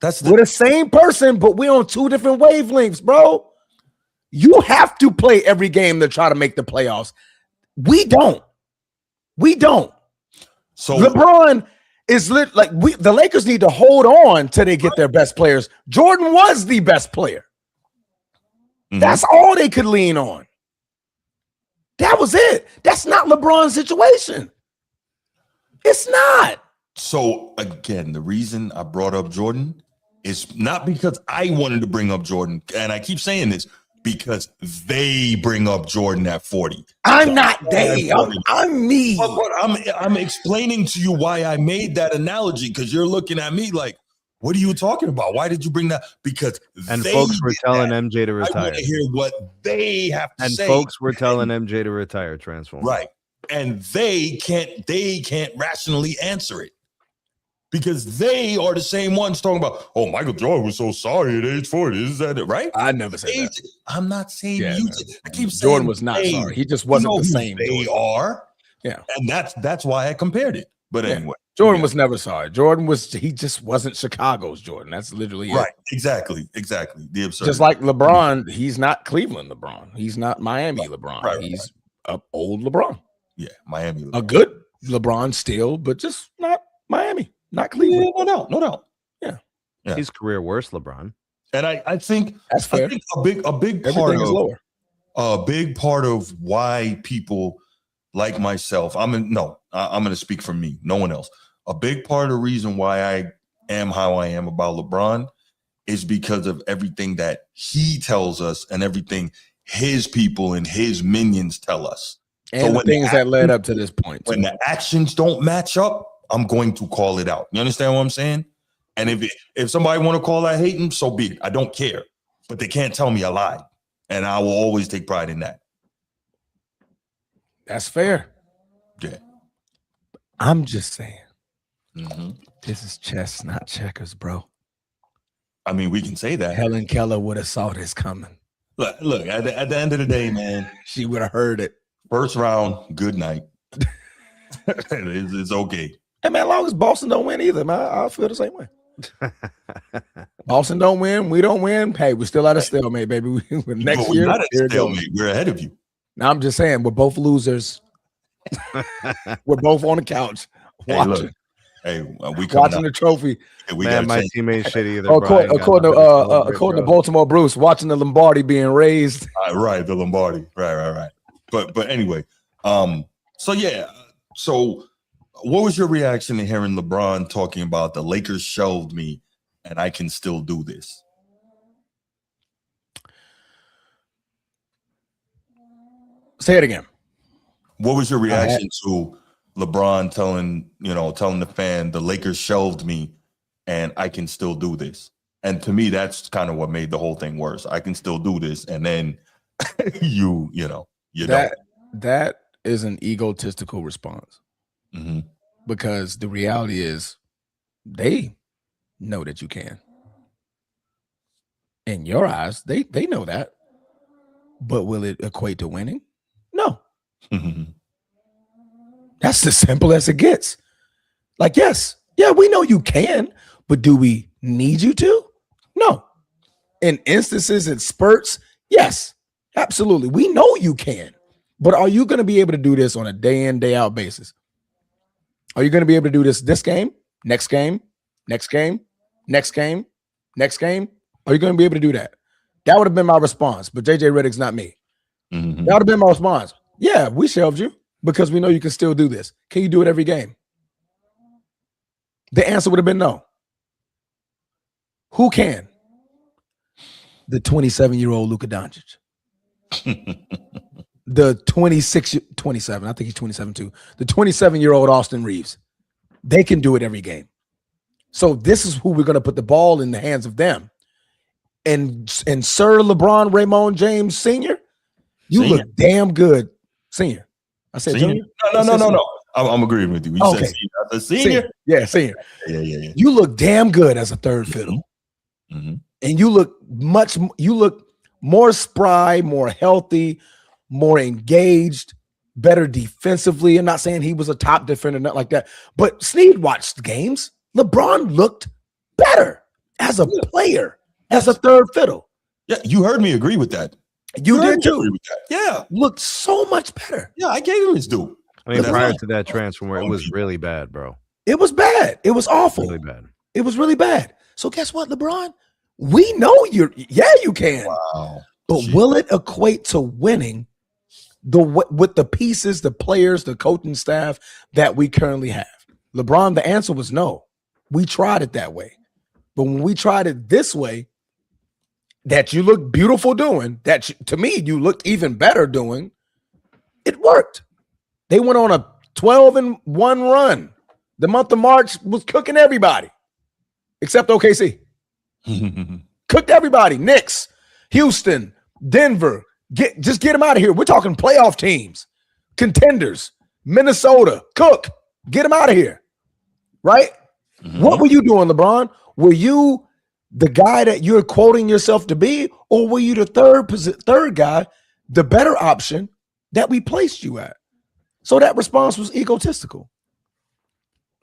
We're the same person, but we're on two different wavelengths, bro. You have to play every game to try to make the playoffs. We don't. So LeBron is the Lakers need to hold on till they get their best players. Jordan was the best player. Mm-hmm. That's all they could lean on. That was it. That's not LeBron's situation. It's not. So again, the reason I brought up Jordan is not because I wanted to bring up Jordan, and I keep saying this, because they bring up Jordan at 40. I'm not they. I'm me. But I'm explaining to you why I made that analogy, because you're looking at me like, what are you talking about? Why did you bring that? Because folks were telling MJ to retire. I want to hear what they have to say. And folks were telling MJ to retire. Transform. Right. And they can't rationally answer it. Because they are the same ones talking about, oh, Michael Jordan was so sorry at age 40. Is that it, right? I never said that. I'm not saying you. I keep saying Jordan was not sorry. He just wasn't the same. They are. Yeah. And that's why I compared it. But anyway. Jordan was never sorry. He just wasn't Chicago's Jordan. That's literally right. Exactly. The absurd. Just like LeBron, he's not Cleveland LeBron. He's not Miami LeBron. Right, he's an old LeBron. Yeah, Miami LeBron. A good LeBron still, but just not Miami. Not Cleveland. Yeah, no doubt. Yeah. His career worse, LeBron. And I think that's fair. I think a big part of why people like myself, I'm going to speak for me, no one else. A big part of the reason why I am how I am about LeBron is because of everything that he tells us and everything his people and his minions tell us. And the things that led up to this point. When the actions don't match up, I'm going to call it out. You understand what I'm saying? And if somebody want to call that hating, so be it. I don't care. But they can't tell me I lied. And I will always take pride in that. That's fair. Yeah. I'm just saying. This is chess, not checkers, bro. I mean, we can say that. Helen Keller would have saw this coming. Look, at the end of the day, man. She would have heard it. First round, good night. It's okay. Hey, man, as long as Boston don't win either, man, I feel the same way. Boston don't win, we don't win. Hey, we're still at a stalemate, baby. Next year, not at a stalemate. We're ahead of you. Now, I'm just saying, we're both losers. We're both on the couch watching. We watching the trophy. Man, my team ain't shit either. According to Baltimore Bruce, watching the Lombardi being raised. Right, the Lombardi. Right. But anyway, so what was your reaction to hearing LeBron talking about the Lakers shelved me and I can still do this? Say it again. What was your reaction to LeBron telling the fan the Lakers shelved me and I can still do this? And to me, that's kind of what made the whole thing worse. I can still do this, and then you don't. That is an egotistical response. Because the reality is they know that you can. In your eyes, they know that. But will it equate to winning? No. That's as simple as it gets. Like, yes, we know you can, but do we need you to? No. In instances, in spurts, yes, absolutely. We know you can. But are you going to be able to do this on a day in, day out basis? Are you going to be able to do this game, next game, next game, next game, next game? Are you going to be able to do that? That would have been my response, but JJ Redick's not me. That would have been my response. Yeah, we shelved you because we know you can still do this. Can you do it every game? The answer would have been no. Who can? The 27-year-old Luka Doncic. The 27, I think he's 27 too. The 27-year-old Austin Reeves. They can do it every game. So this is who we're going to put the ball in the hands of them. And Sir LeBron Raymond James Sr., you look damn good. Senior. I said senior? Junior? No. I'm agreeing with you. You said senior. Yeah, senior. Yeah. You look damn good as a third fiddle. And you look more spry, more healthy, more engaged, better defensively. I'm not saying he was a top defender, not like that. But Snead watched the games. LeBron looked better as a player, as a third fiddle. Yeah, you heard me agree with that. You did too. Agree with that. Yeah. Looked so much better. Yeah, I gave him his due. I mean, prior to that transfer, it was really bad, bro. It was bad. It was awful. Really bad. It was really bad. So guess what, LeBron? We know you can. Wow. But will it equate to winning with the pieces, the players, the coaching staff that we currently have? LeBron, the answer was no. We tried it that way. But when we tried it this way, that you look beautiful doing, to me, you looked even better doing, it worked. They went on a 12-1 run. The month of March was cooking everybody, except OKC. Cooked everybody. Knicks, Houston, Denver. Get them out of here. We're talking playoff teams, contenders, Minnesota. Cook. Get them out of here. Right? What were you doing, LeBron? Were you the guy that you're quoting yourself to be, or were you the third guy, the better option that we placed you at? So that response was egotistical.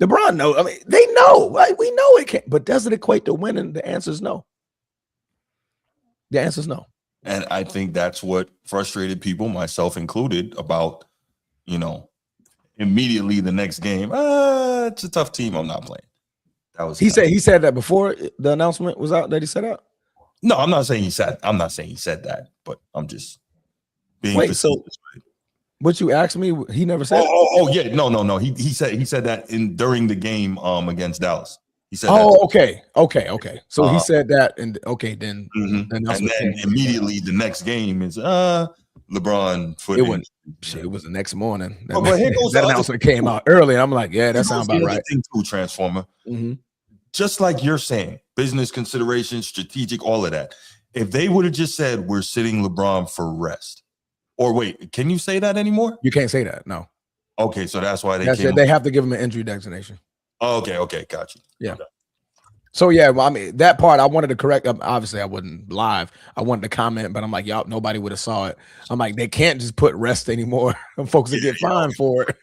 LeBron knows. I mean, they know, right? We know it can't, but does it equate to winning? The answer is no. The answer is no. And I think that's what frustrated people, myself included, about, immediately the next game. It's a tough team. I'm not playing. That was he said that before the announcement was out that he set out. No, I'm not saying he said that, but I'm just being facetious. What you asked me, he never said. Oh yeah, no. He said that during the game against Dallas. He said, "Oh, okay. So he said that, and then, and then immediately the next game is LeBron foot. It was the next morning. But here goes that announcement came out early. And I'm like, yeah, that sounds about right. Thing too, Transformer. Mm-hmm. Just like you're saying, business considerations, strategic, all of that. If they would have just said we're sitting LeBron for rest, or wait, can you say that anymore? You can't say that. No. Okay, so that's why they have to give him an injury designation. Okay, got you. Yeah. Okay. So yeah, well, I mean that part I wanted to correct. Obviously, I wasn't live. I wanted to comment, but I'm like, y'all, nobody would have saw it. I'm like, they can't just put rest anymore. Folks will get fined for it.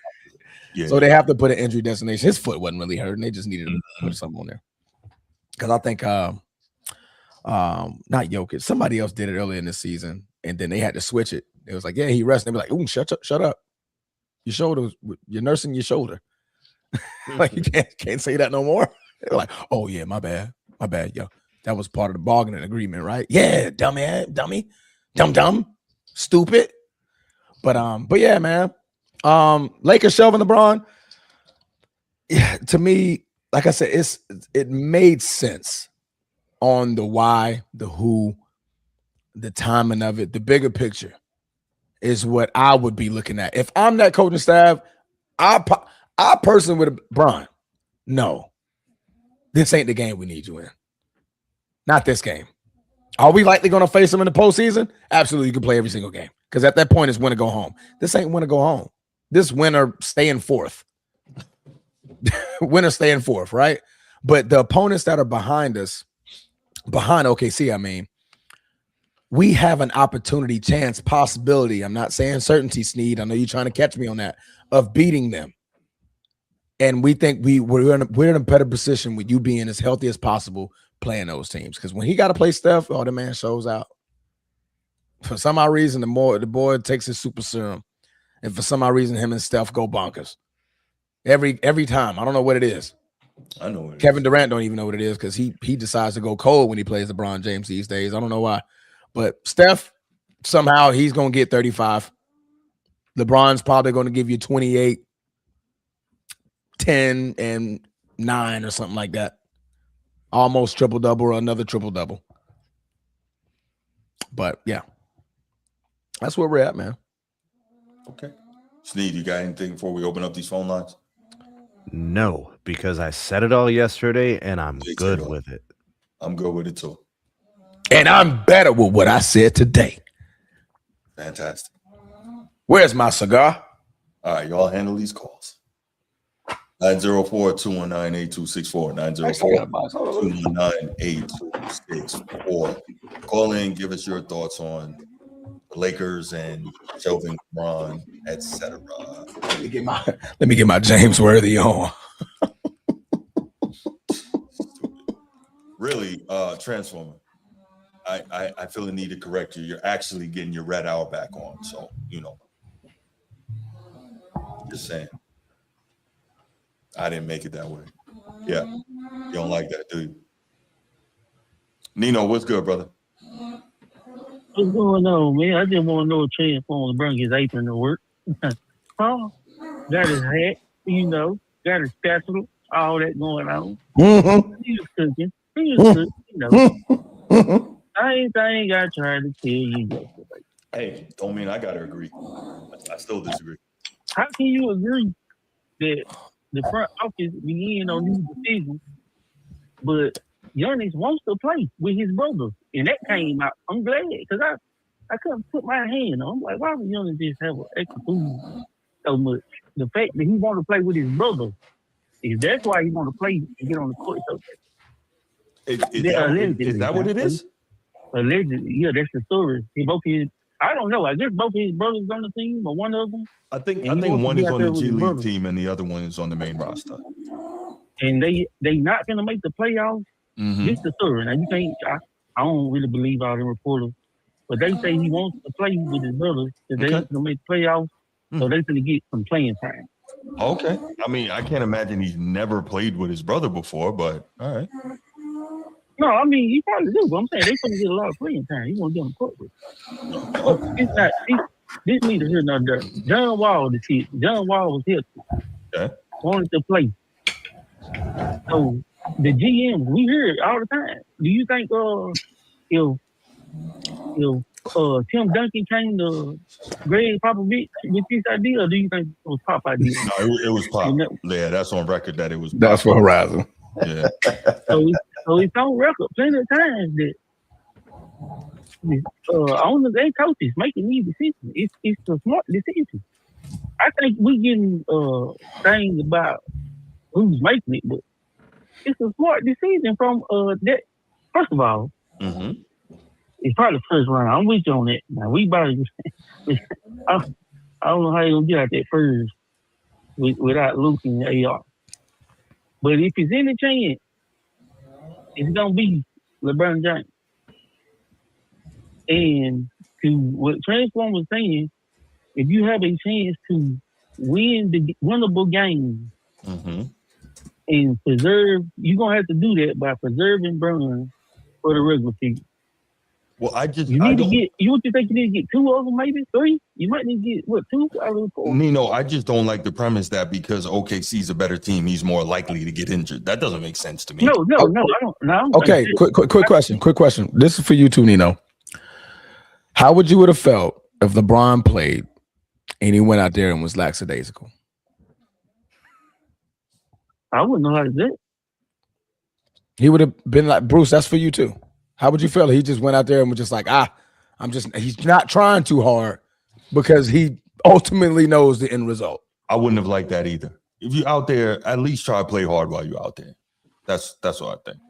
Yeah, so they have to put an injury destination. His foot wasn't really hurting. They just needed to put something on there. Because I think not Jokic, somebody else did it earlier in the season, and then they had to switch it. It was like, yeah, he rested. They were like, ooh, shut up. Your shoulder, you're nursing your shoulder. Like you can't say that no more. They're like, oh yeah, my bad, yo. That was part of the bargaining agreement, right? Yeah, dummy, dumb, stupid. But yeah, man. Lakers shelving LeBron. Yeah, to me, like I said, it made sense on the why, the who, the timing of it, the bigger picture is what I would be looking at. If I'm that coaching staff, I personally would have Bron. No, this ain't the game we need you in. Not this game. Are we likely going to face them in the postseason? Absolutely, you can play every single game because at that point it's win or go home. This ain't win or go home. This winner staying fourth. Winner staying fourth, right? But the opponents that are behind us, behind OKC, I mean, we have an opportunity, chance, possibility. I'm not saying certainty, Sneed. I know you're trying to catch me on that, of beating them. And we think we're in a better position with you being as healthy as possible playing those teams. Because when he got to play Steph, the man shows out. For some odd reason, the boy takes his super serum. And for some odd reason, him and Steph go bonkers. Every time. I don't know what it is. I know what it Kevin is. Durant don't even know what it is because he decides to go cold when he plays LeBron James these days. I don't know why. But Steph, somehow he's going to get 35. LeBron's probably going to give you 28, 10, and 9 or something like that. Almost triple-double or another triple-double. But, yeah. That's where we're at, man. Okay. Sneed, you got anything before we open up these phone lines? No, because I said it all yesterday, and I'm good with it. I'm good with it, too. And I'm better with what I said today. Fantastic. Where's my cigar? All right, y'all handle these calls. 904-219-8264. 904-219-8264. Call in, give us your thoughts on the Lakers and shelving LeBron, etc. Let me get my James Worthy on. Really, Transformer. I feel the need to correct you. You're actually getting your red hour back on. So, just saying. I didn't make it that way. Yeah. You don't like that, do you? Nino, what's good, brother? What's going on, man? I just want to know if Transformer to bring his apron to work. Got his hat, got his spatula, all that going on. Mm-hmm. He was cooking. Mm-hmm. I ain't got to try to tell you yesterday. Hey, don't mean I got to agree. I still disagree. How can you agree that the front office begin on these decisions, but Giannis wants to play with his brothers? And that came out. I'm glad because I couldn't put my hand on. I'm like, why would Giannis just have an extra food so much? The fact that he want to play with his brothers, that's why he want to play and get on the court so bad. Is that what it is? Allegedly, yeah, that's the story. I don't know. I guess both of his brothers on the team or one of them. I think one is on the G League team and the other one is on the main roster. And they not gonna make the playoffs. Mm-hmm. This is the story. Now you can't. I don't really believe all the reporters, but they say he wants to play with his brothers. That they gonna make the playoffs, so they're gonna get some playing time. Okay. I mean, I can't imagine he's never played with his brother before, but all right. No, I mean, he probably do, but I'm saying they're going to get a lot of playing time. He's going to get on the court with. It's not, this neither here nor there. John Wall was here. Wanted to play. So the GM, we hear it all the time. Do you think if Tim Duncan came to Greg Popovich with this idea, or do you think it was Pop idea? No, it was Pop. Yeah, that's on record that it was Pop. That's for Horizon. Yeah. So it's on record plenty of times that owners and coaches making these decisions. It's a smart decision. I think we getting things about who's making it, but it's a smart decision from that. First of all, it's probably the first round. I'm with you on that. Now we about to. I don't know how you're gonna get out that first without Luke and AR. But if it's any chance, it's gonna be LeBron James. And to what Transform was saying, if you have a chance to win the winnable game and preserve, you're gonna have to do that by preserving Bron for the regular season. Well, what you think you need to get 2 of them, maybe 3? You might need to get 2 out of 4. Nino, I just don't like the premise that because OKC's a better team, he's more likely to get injured. That doesn't make sense to me. No, I don't. No, okay, quick question. This is for you too, Nino. How would you have felt if LeBron played and he went out there and was lackadaisical? I wouldn't know how to do it. He would have been like, Bruce, that's for you too. How would you feel if he just went out there and was just like, he's not trying too hard because he ultimately knows the end result? I wouldn't have liked that either. If you're out there, at least try to play hard while you're out there. That's what I think.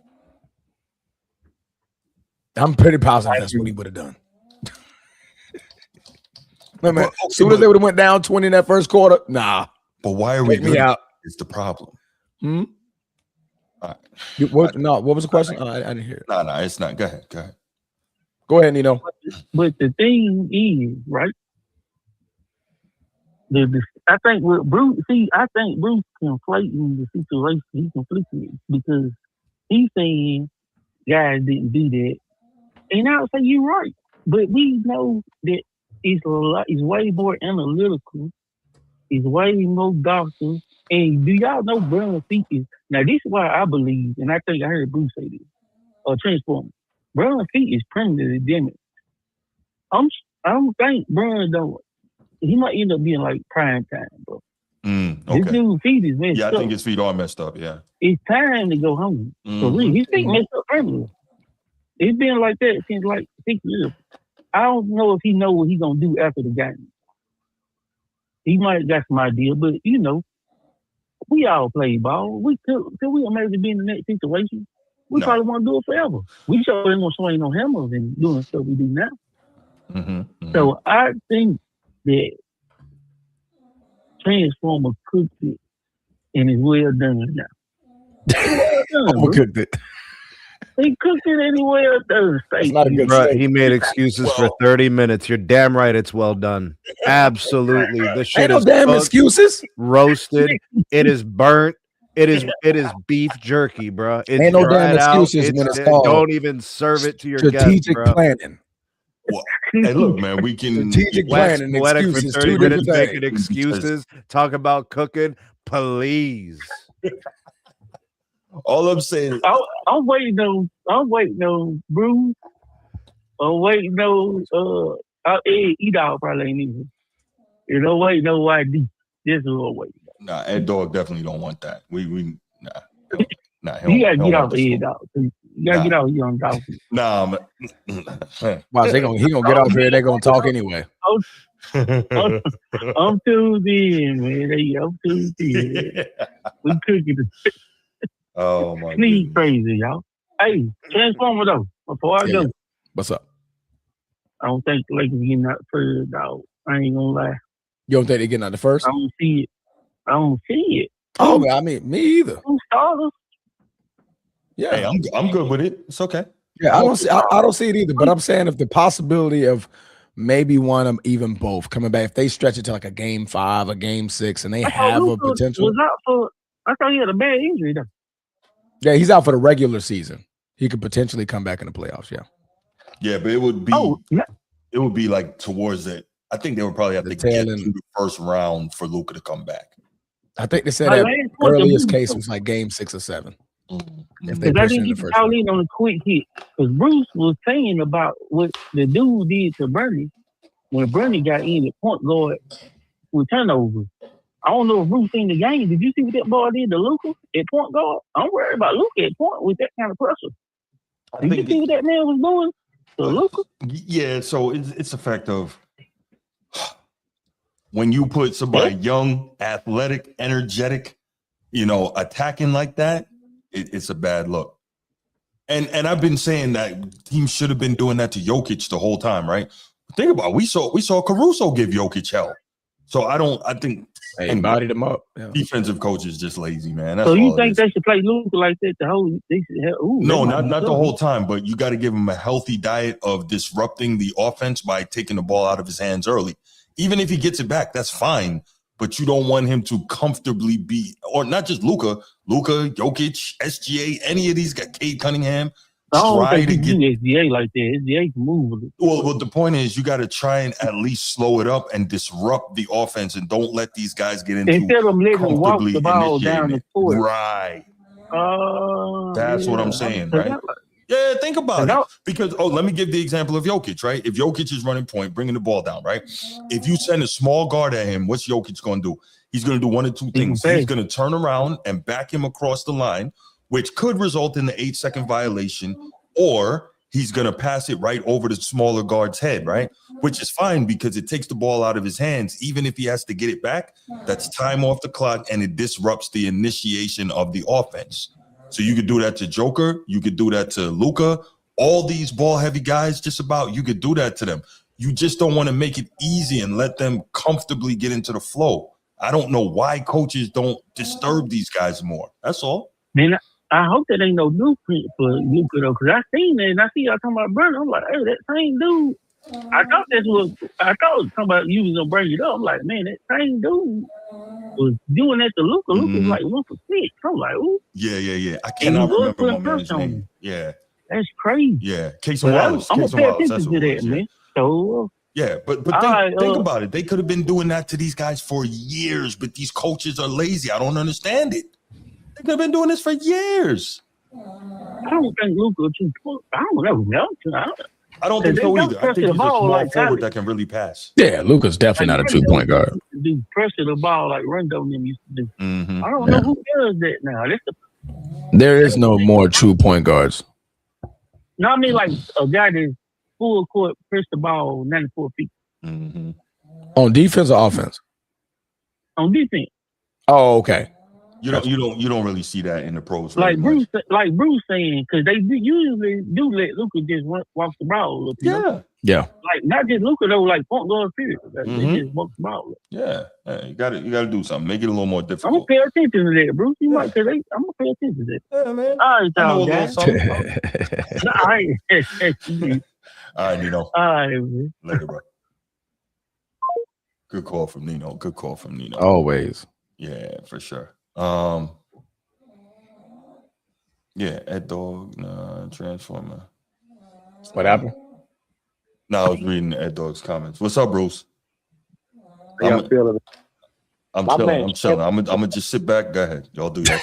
I'm pretty positive that's what he would have done. As soon as they would have went down 20 in that first quarter, nah. But why are we me out? It's the problem. What was the question? I didn't hear it. No, it's not. Go ahead. Go ahead, Nino. But the thing is, right? I think with Bruce, conflating the situation. He's conflicting it because he's saying guys didn't do that, and I would say you're right. But we know that it's way more analytical. It's way more doctors. And do y'all know Bron feet is now? This is why I believe, and I think I heard Bruce say this, or Transformer. Bron feet is permanently damaged. I don't think Bron don't. He might end up being like prime time, bro. Okay. This dude's feet is messed up. Yeah, I think his feet are messed up. Yeah, it's time to go home. For real, his feet messed up permanently. It's been like that since like 6 years. I don't know if he know what he's gonna do after the game. He might have got some idea, but we all play ball. Could we imagine being in that situation? We probably want to do it forever. We sure ain't gonna swing no hammers and doing stuff we do now. So I think that Transformer cooked it and it's well done now. Overcooked it. He cooked it anywhere Thursday. He made excuses for 30 minutes. You're damn right it's well done. Absolutely. The shit is damn excuses. Roasted. It is burnt. It is beef jerky, bro. It's ain't no damn excuses when it's called. Don't even serve it to your strategic guests, planning. Well, hey, look, man, we can strategic planning excuses. For 30 minutes making excuses. Talk about cooking, please. All I'm saying, I'm waiting on Bruce. I'm waiting on E-Dog probably ain't even. I'm waiting on YD. This is what I'm waiting on. Nah, Ed Dog definitely don't want that. You gotta get off E-Dog. You gotta get off Young Dog. Nah, man. Watch, he gonna get off here. They're gonna talk anyway. I'm tuned in, man. I'm tuned in. We cooking it. Oh my! Sneeze crazy, y'all. Hey, Transformer though. Before I go, what's up? I don't think the Lakers getting out first, dog. I ain't gonna lie. You don't think they're getting out the first? I don't see it. Oh, man, I mean, me either. Starters. Yeah, hey, I'm good with it. It's okay. Yeah, I don't see it either. But I'm saying if the possibility of maybe one of them, even both, coming back, if they stretch it to like a game 5, a game 6, and they have a potential. I thought he had a bad injury though. Yeah, he's out for the regular season. He could potentially come back in the playoffs. Yeah, but it would be it would be like towards it. I think they would probably have to get to the first round for Luka to come back. I think they said that earliest case was like game 6 or 7. If they Because I push didn't in the get to first call one. in on a quick hit. Because Bruce was saying about what the dude did to Bernie when Bernie got in at point guard with turnovers. I don't know if Bruce seen the game. Did you see what that boy did to Luka at point guard? I'm worried about Luka at point with that kind of pressure. Did you see what that man was doing to Luka? Yeah, so it's a fact of when you put somebody young, athletic, energetic, attacking like that, it's a bad look. And I've been saying that teams should have been doing that to Jokic the whole time, right? Think about it. We saw Caruso give Jokic hell. So I think Hey, bodied him up. Yeah. Defensive coach is just lazy, man. That's So you all think they should play Luka like that the whole? No, not the whole time, but you got to give him a healthy diet of disrupting the offense by taking the ball out of his hands early. Even if he gets it back, that's fine. But you don't want him to comfortably be, or not just Luka, Jokic, SGA, any of these guys, Cade Cunningham. I don't think you do SGA like that. SGA can move. Well, the point is you got to try and at least slow it up and disrupt the offense, and don't let these guys get into instead of letting them walk the ball down the court. Right. That's what I'm saying, right? Yeah, think about it. Because, let me give the example of Jokic, right? If Jokic is running point, bringing the ball down, right? If you send a small guard at him, what's Jokic going to do? He's going to do one of two things. He's going to turn around and back him across the line, which could result in the 8-second violation, or he's going to pass it right over the smaller guard's head, right? Which is fine because it takes the ball out of his hands. Even if he has to get it back, that's time off the clock, and it disrupts the initiation of the offense. So you could do that to Joker. You could do that to Luka. All these ball-heavy guys, just about, you could do that to them. You just don't want to make it easy and let them comfortably get into the flow. I don't know why coaches don't disturb these guys more. That's all. Man, I hope that ain't no blueprint for Luka, though, because I seen that and I see y'all talking about Brandon. I'm like, hey, that same dude. I thought talking about you was going to bring it up. I'm like, man, that same dude was doing that to Luka. Luka was like 1 for 6. I'm like, ooh. Yeah. I cannot remember my man's name. Yeah. That's crazy. Yeah. Casey Wallace. I'm going to pay attention to that, man. So, yeah, but think about it. They could have been doing that to these guys for years, but these coaches are lazy. I don't understand it. They could have been doing this for years. I don't think Luka I don't know. I don't think so either. I think he's a small forward that can really pass. Yeah, Luka's definitely not a 2-point guard. Do pressure the ball like Rondo and them used to do. Mm-hmm. I don't know who does that now. There is no more 2-point guards. No, I mean like a guy that's full court, press the ball 94 feet. Mm-hmm. On defense or offense? On defense. Oh, okay. You don't really see that in the pros. Like Bruce saying, because they usually do let Luka just walk the ball up. Yeah. Like not just Luka though, like point guard period. They just walk the ball up. Yeah. You got to do something. Make it a little more difficult. I'm gonna pay attention to that, Bruce. I'm gonna pay attention to that. Yeah, man. All right, y'all guys. All right. All right, Nino. All right, man. Later, bro. Good call from Nino. Always. Yeah, for sure. Yeah, Ed Dog, Transformer. What happened? No, I was reading Ed Dog's comments. What's up, Bruce? I'm chilling. I'm chilling. I'm gonna just sit back. Go ahead. Y'all do that.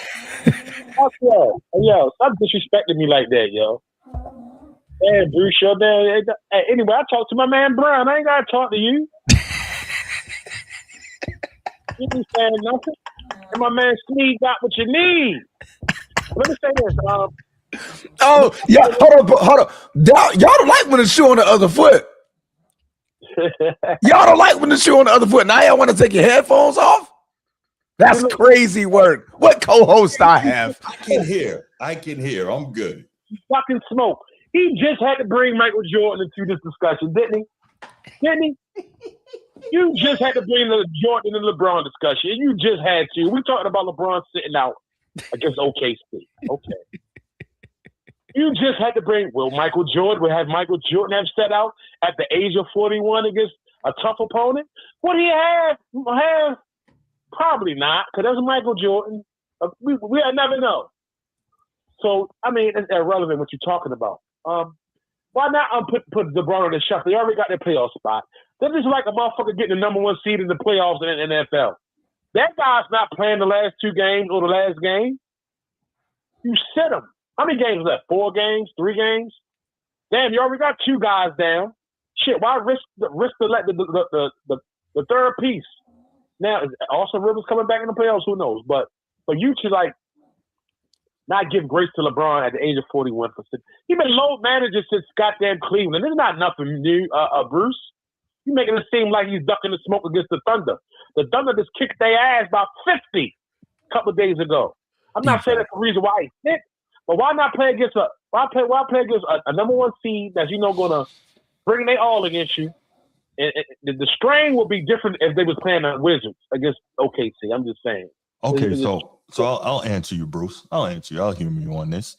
Yo, stop disrespecting me like that, yo. Hey, Bruce, Shutdown. Hey, anyway, I talked to my man Brian. I ain't gotta talk to you. You ain't saying nothing. And my man Steve got what you need. Let me say this. Oh, yeah. Hold on. Y'all don't like when the shoe on the other foot. Y'all don't like when the shoe on the other foot. Now y'all want to take your headphones off? That's crazy work. What co-host I have? I can hear. I'm good. Fucking smoke. He just had to bring Michael Jordan into this discussion, didn't he? You just had to bring the Jordan and LeBron discussion. You just had to. We're talking about LeBron sitting out against OKC. Okay. You just had to bring, Michael Jordan have set out at the age of 41 against a tough opponent? Would he have? Probably not, because that's Michael Jordan. We'll never know. So, I mean, it's irrelevant what you're talking about. Why not put LeBron on the shuffle? They already got their playoff spot. They're just like a motherfucker getting the number 1 seed in the playoffs in the NFL. That guy's not playing the last 2 games or the last game. You sit him. How many games was that? 4 games? 3 games? Damn, you already got 2 guys down. Shit, why risk the third piece? Now, is Austin Rivers coming back in the playoffs? Who knows? But for you to like not give grace to LeBron at the age of 41 for he's been low manager since goddamn Cleveland. This is not nothing new, Bruce. You making it seem like he's ducking the smoke against the Thunder. The Thunder just kicked their ass about 50 a couple of days ago. I'm not saying that's the reason why he's sick, but why not play against a number 1 seed that's gonna bring their all against you? And the strain would be different if they was playing the Wizards against OKC. I'm just saying. Okay, so I'll answer you, Bruce. I'll answer you. I'll humor you on this.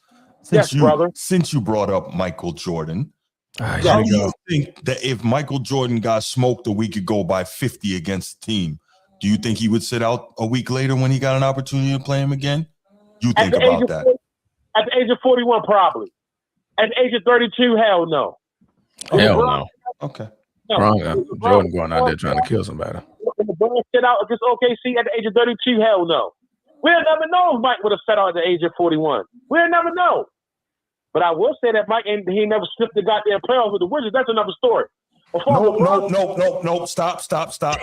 Brother. Since you brought up Michael Jordan, How do you think that if Michael Jordan got smoked a week ago by 50 against the team, do you think he would sit out a week later when he got an opportunity to play him again? You think about that? At the age of 41, probably. At the age of 32, hell no. Hell no. Okay. Jordan going out there trying to kill somebody. When LeBron sit out against OKC at the age of 32, hell no. We'll never know if Mike would have sat out at the age of 41. We'll never know. But I will say that Mike, he never slipped the goddamn playoffs with the Wizards. That's another story. No. Stop.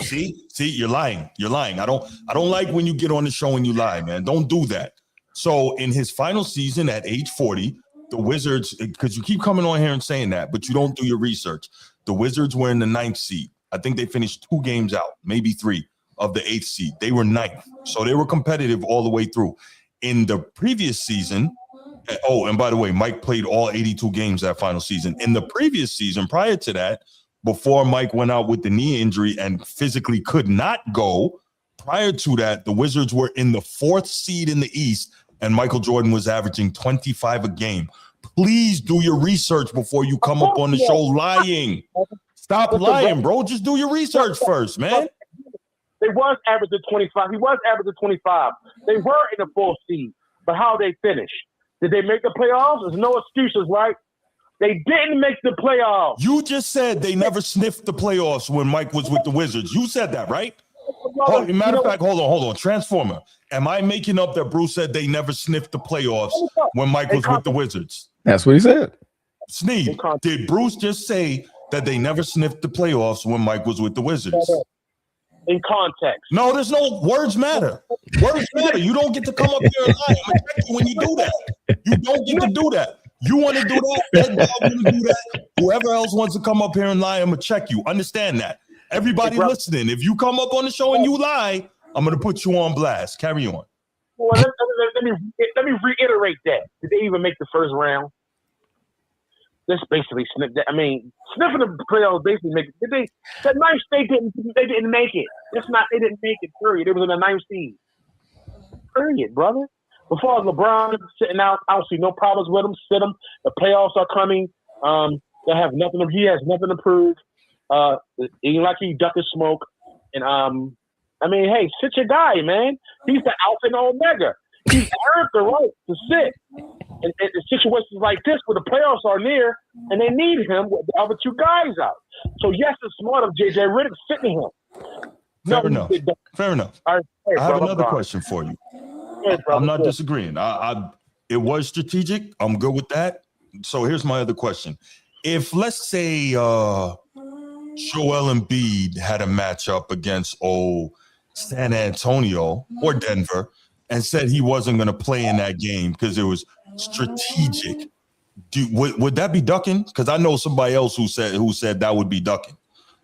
See, you're lying. I don't like when you get on the show and you lie, man. Don't do that. So in his final season at age 40, the Wizards, because you keep coming on here and saying that, but you don't do your research. The Wizards were in the 9th seed. I think they finished 2 games out, maybe 3 of the 8th seed. They were 9th. So they were competitive all the way through. In the previous season, and by the way, Mike played all 82 games that final season. In the previous season, prior to that, before Mike went out with the knee injury and physically could not go, prior to that, the Wizards were in the 4th seed in the East, and Michael Jordan was averaging 25 a game. Please do your research before you come up on the show lying. Stop lying, bro. Just do your research first, man. They was averaging 25. He was averaging 25. They were in the 4th seed, but how they finished? Did they make the playoffs? There's no excuses, right? They didn't make the playoffs. You just said they never sniffed the playoffs when Mike was with the Wizards. You said that, right? Matter of fact, hold on. Transformer. Am I making up that Bruce said they never sniffed the playoffs when Mike was with the Wizards? That's what he said. Sneed, did Bruce just say that they never sniffed the playoffs when Mike was with the Wizards? In context. No, there's no words matter. Words matter. You don't get to come up here and lie. I'm gonna check you when you do that. You don't get to do that. You want to do that? Ed Dog want to do that. Whoever else wants to come up here and lie, I'm gonna check you. Understand that. Everybody listening, if you come up on the show and you lie, I'm gonna put you on blast. Carry on. Well, let me reiterate that. Did they even make the first round? That's basically sniff. I mean, sniffing the playoffs basically make it. Did they? That 9th state they didn't make it. It's not. They didn't make it. Period. It was in the 9th seed. Period, brother. Before LeBron sitting out, I don't see no problems with him. Sit him. The playoffs are coming. They have nothing. He has nothing to prove. Ain't like he ducking smoke. And I mean, hey, sit your guy, man. He's the alpha and omega. He's earned the right to sit. And in situations like this where the playoffs are near and they need him with the other 2 guys out. So, yes, it's smart of J.J. Redick sitting him. Fair enough. Right, I have another question for you. I'm not disagreeing. It was strategic. I'm good with that. So here's my other question. If, let's say, Joel Embiid had a matchup against San Antonio or Denver and said he wasn't going to play in that game because it was strategic, would that be ducking? Because I know somebody else who said that would be ducking.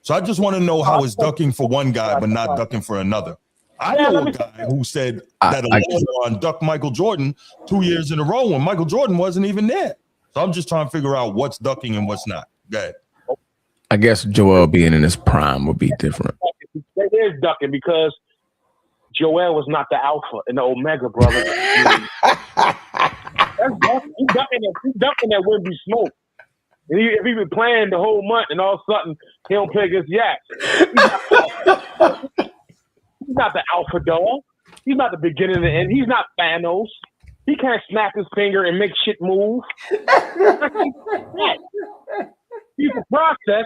So I just want to know how it's ducking for one guy but not ducking for another. I know a guy who said that LeBron ducked Michael Jordan 2 years in a row when Michael Jordan wasn't even there. So I'm just trying to figure out what's ducking and what's not. Go ahead. I guess Joel being in his prime would be different. It is ducking because Joel was not the alpha and the omega, brother. He's ducking that wouldn't be smoke. If he been playing the whole month and all of a sudden he don't play against Yaks, he's not the alpha dog. He's not the beginning and the end. He's not Thanos. He can't snap his finger and make shit move. He's a process.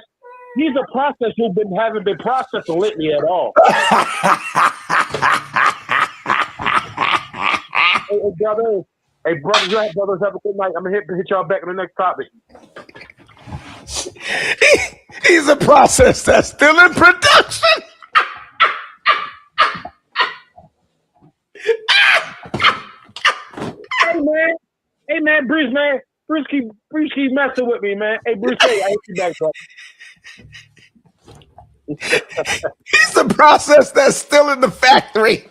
He's a process who haven't been processed lately at all. Brother, Hey, brothers, have a good night. I'm going to hit y'all back on the next topic. He's a process that's still in production. Hey, man, Bruce, man. Bruce keep messing with me, man. Hey, Bruce, hey, I hit you back, bro. He's the process that's still in the factory.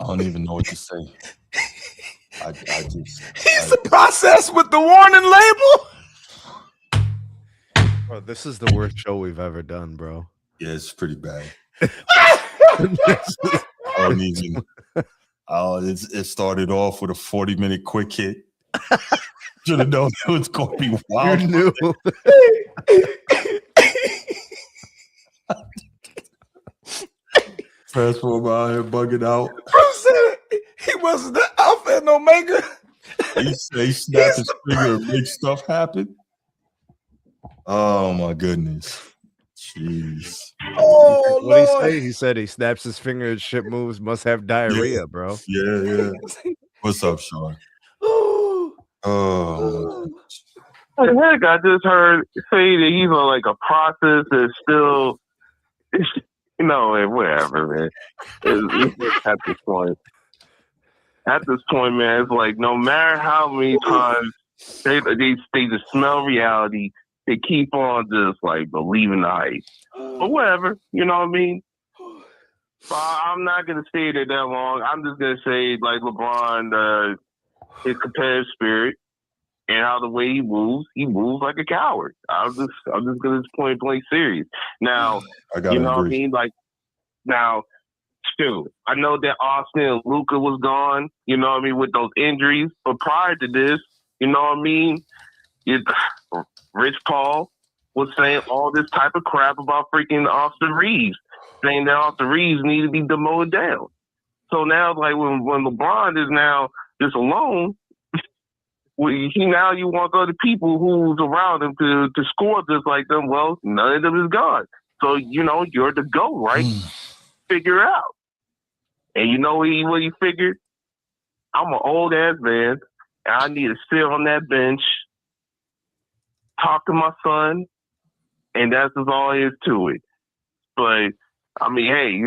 I don't even know what to say. He's the process with the warning label. Bro, this is the worst show we've ever done, bro. Yeah, it's pretty bad. I don't even. It started off with a 40-minute quick hit. Should have known it was going to be wild. You knew. Transformer out here bugging out. Bruce said he was the Alpha and Omega. He snapped his finger and make stuff happen. Oh my goodness. Jeez. Oh, what did Lord. he say? He said he snaps his finger and shit moves, must have diarrhea, bro. Yeah. What's up, Sean? Oh. Heck, I just heard say that he's on like a process that's still, whatever, man. It's at this point. At this point, man, it's like no matter how many times they just smell reality, they keep on just like believing the hype. But whatever, you know what I mean? So I'm not gonna stay there that long. I'm just gonna say like LeBron, his competitive spirit and how the way he moves like a coward. I'm just gonna point blank serious. Now, you know what I mean? Like now, Stu, I know that Austin and Luka was gone, you know what I mean, with those injuries. But prior to this, you know what I mean? Rich Paul was saying all this type of crap about freaking Austin Reeves, saying that Austin Reeves needed to be demoted down. So now, like when LeBron is now just alone, now you want other people who's around him to score just like them. Well, none of them is gone. So you're the GOAT, right? Figure it out. And you know what he figured? I'm an old ass man, and I need to sit on that bench, talk to my son, and that's just all there is to it. But I mean, hey,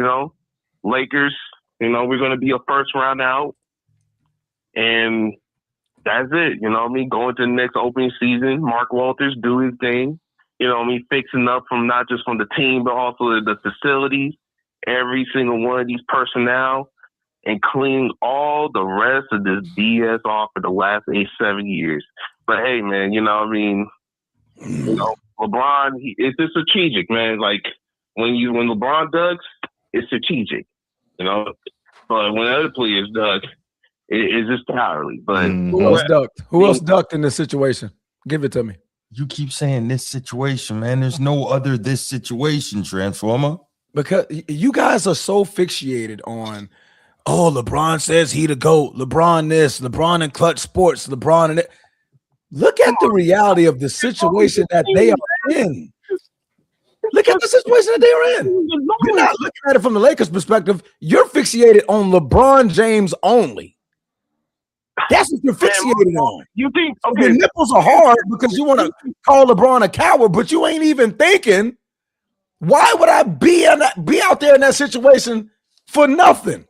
Lakers, we're gonna be a first round out, and that's it. You know what I mean? Going to the next opening season, Mark Walters do his thing. You know what I mean? Fixing up from not just from the team, but also the facilities, every single one of these personnel, and cleaning all the rest of this BS off for the last 7 years. But hey, man, you know what I mean? LeBron, it's just strategic, man. Like when LeBron ducks, it's strategic, But when other players duck, it's just cowardly. But who else ducked? Who else ducked in this situation? Give it to me. You keep saying this situation, man. There's no other this situation, Transformer. Because you guys are so fixated on, LeBron says he the GOAT. LeBron this, LeBron in clutch sports, LeBron in it. Look at the reality of the situation that they are in. Look at the situation that they are in. You're not looking at it from the Lakers' perspective. You're fixated on LeBron James only. That's what you're fixated on. You think your nipples are hard because you want to call LeBron a coward, but you ain't even thinking, why would I be out there in that situation for nothing?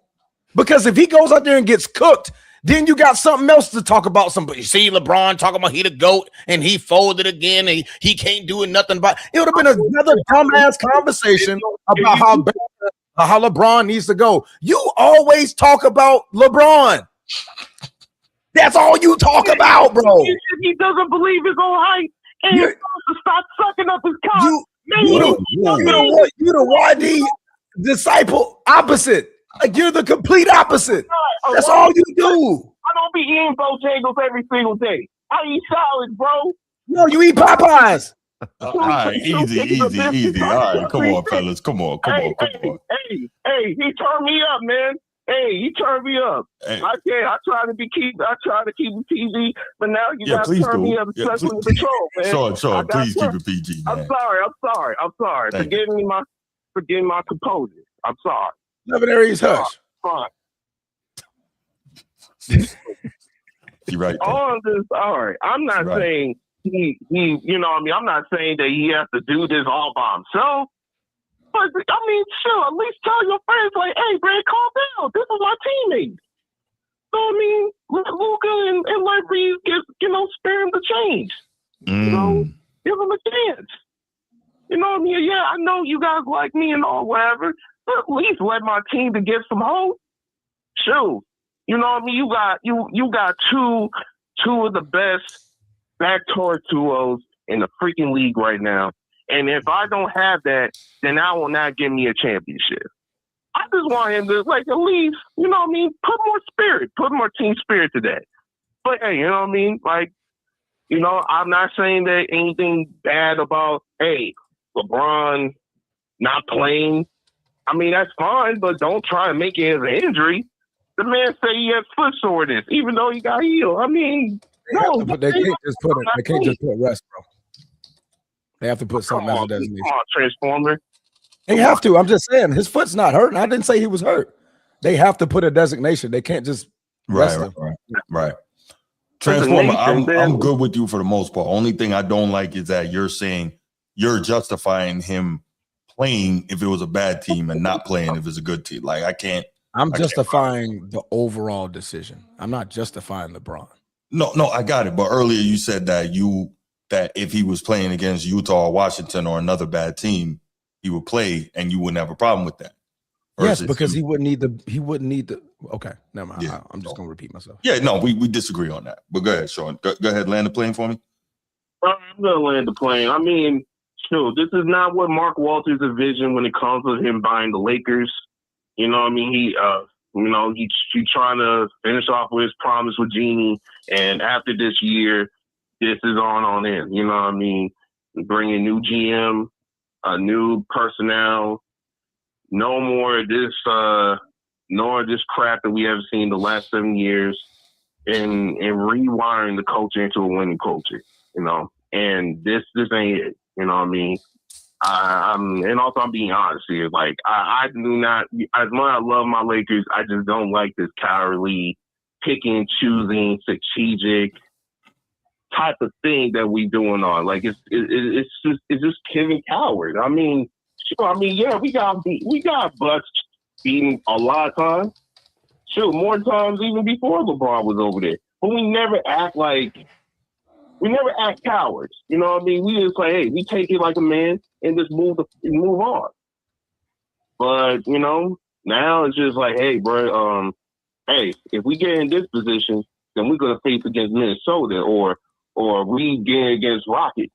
Because if he goes out there and gets cooked, then you got something else to talk about. You see LeBron talking about he the GOAT and he folded again and he can't do nothing about it. Would have been another dumbass conversation about how LeBron needs to go. You always talk about LeBron. That's all you talk about, bro. He doesn't believe his own hype and he's supposed to stop sucking up his cock. You the YD disciple opposite. Like you're the complete opposite. That's all you do. I don't be eating Bojangles every single day. I eat salads, bro. No, you eat Popeyes. All right, easy. All right, come on, fellas. Come on. Hey, he turned me up, man. Hey, you turn me up. Hey. I try to keep it PG, but now you got to turn me up, especially with the troll, man. Sean, please keep it PG, man. I'm sorry. Forgive my composure. I'm sorry. Never Aries hush. Fine. You're right. All right. I'm not saying he, you know what I mean? I'm not saying that he has to do this all by himself. But, I mean, sure, at least tell your friends, like, hey, man, calm down. This is my teammate. So, I mean, let Luka and Larry spare him the change. You know, give him a chance. You know what I mean? Yeah, I know you guys like me and all, whatever, but at least let my team to get some hope. Shoot. You know what I mean? You got two of the best backdoor duos in the freaking league right now. And if I don't have that, then I will not give me a championship. I just want him to, like, at least, you know what I mean, put more team spirit to that. But, hey, you know what I mean? Like, you know, I'm not saying that anything bad about, hey, LeBron not playing. I mean, that's fine, but don't try to make it as an injury. The man said he has foot soreness, even though he got healed. I mean, they can't just put rest, bro. They have to put something as a designation. Come on, Transformer. They have to. I'm just saying his foot's not hurting. I didn't say he was hurt. They have to put a designation. They can't just rest him. Right. Transformer, I'm good with you for the most part. Only thing I don't like is that you're saying you're justifying him playing if it was a bad team and not playing if it's a good team. Like, I can't. I'm justifying the overall decision. I'm not justifying LeBron. No, I got it. But earlier you said that if he was playing against Utah or Washington or another bad team, he would play and you wouldn't have a problem with that. Yes, because he wouldn't need the okay, never mind. Yeah. I'm just gonna repeat myself. Yeah, no, we disagree on that. But go ahead, Sean. Go ahead, land the plane for me. I'm gonna land the plane. I mean, sure, this is not what Mark Walters envisioned when it comes to him buying the Lakers. You know what I mean? He's trying to finish off with his promise with Jeannie, and after this year, this is on in. You know what I mean? Bring a new GM, a new personnel, no more this crap that we have seen the last 7 years, and rewiring the culture into a winning culture. You know, and this ain't it. You know what I mean? And also I'm being honest here. Like, I do not, as much as I love my Lakers, I just don't like this cowardly picking, choosing, strategic type of thing that we doing on. Like, it's just giving coward. I mean, sure. I mean, yeah, we got butts beaten a lot of times. Sure, more times even before LeBron was over there. But we never act cowards. You know what I mean? We just like, hey, we take it like a man and just move on. But, you know, now it's just like, hey, bro, hey, if we get in this position, then we're going to face against Minnesota or we get against Rockets.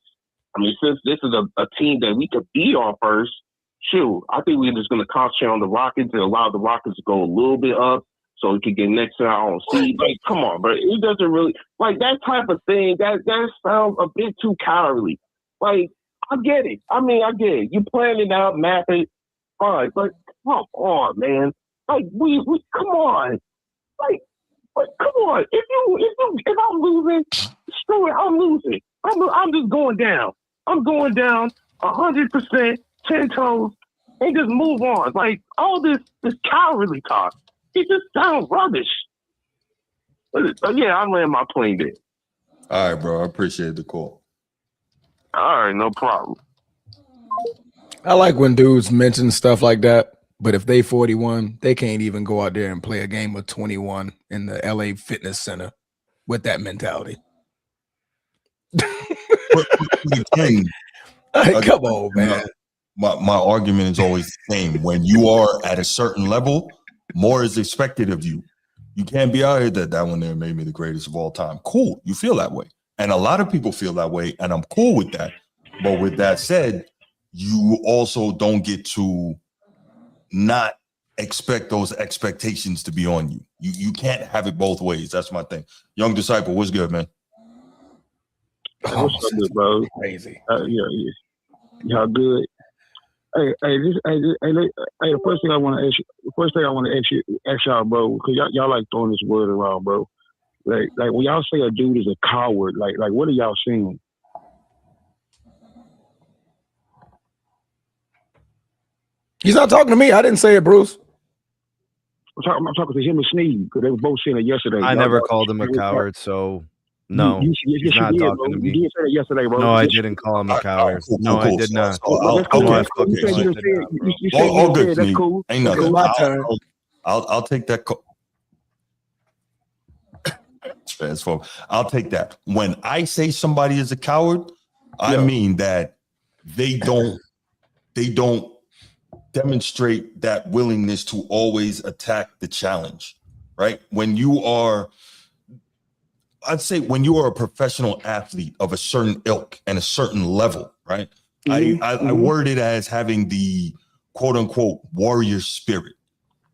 I mean, since this is a team that we could beat on first, shoot, I think we're just going to concentrate on the Rockets and allow the Rockets to go a little bit up so we could get next to our own seed. Like, come on, bro. It doesn't really, like, that type of thing, that sounds a bit too cowardly. Like, I get it. I mean, I get it. You plan it out, map it, fine. But come on, man. Like, we come on. Like, come on. If I'm losing, screw it, I'm losing. I'm just going down. I'm going down 100%, 10 toes, and just move on. Like, all this cowardly talk, it just sounds rubbish. But yeah, I land my plane there. All right, bro. I appreciate the call. All right, no problem. I like when dudes mention stuff like that, but if they 41, they can't even go out there and play a game of 21 in the LA Fitness Center with that mentality. Come on, man. My argument is always the same. When you are at a certain level, more is expected of you. You can't be out here that one there made me the greatest of all time. Cool. You feel that way. And a lot of people feel that way, and I'm cool with that. But with that said, you also don't get to not expect those expectations to be on you. You can't have it both ways. That's my thing. Young Disciple, what's good, man? What's up, bro? Crazy. Yeah. Y'all good? The first thing I want to ask y'all, bro, because y'all like throwing this word around, bro. Like when y'all say a dude is a coward, like what are y'all saying? He's not talking to me. I didn't say it, Bruce. I'm talking to him and Sneed because they were both saying it yesterday. I never called him a coward, so no, he's not talking to me. You did say it yesterday, bro. No, I didn't call him a coward. No, I did not. All good, that's cool. Ain't nothing. My turn. I'll take that. I'll take that. When I say somebody is a coward, I mean that they don't demonstrate that willingness to always attack the challenge, right? When you are a professional athlete of a certain ilk and a certain level, right? I word it as having the quote unquote warrior spirit.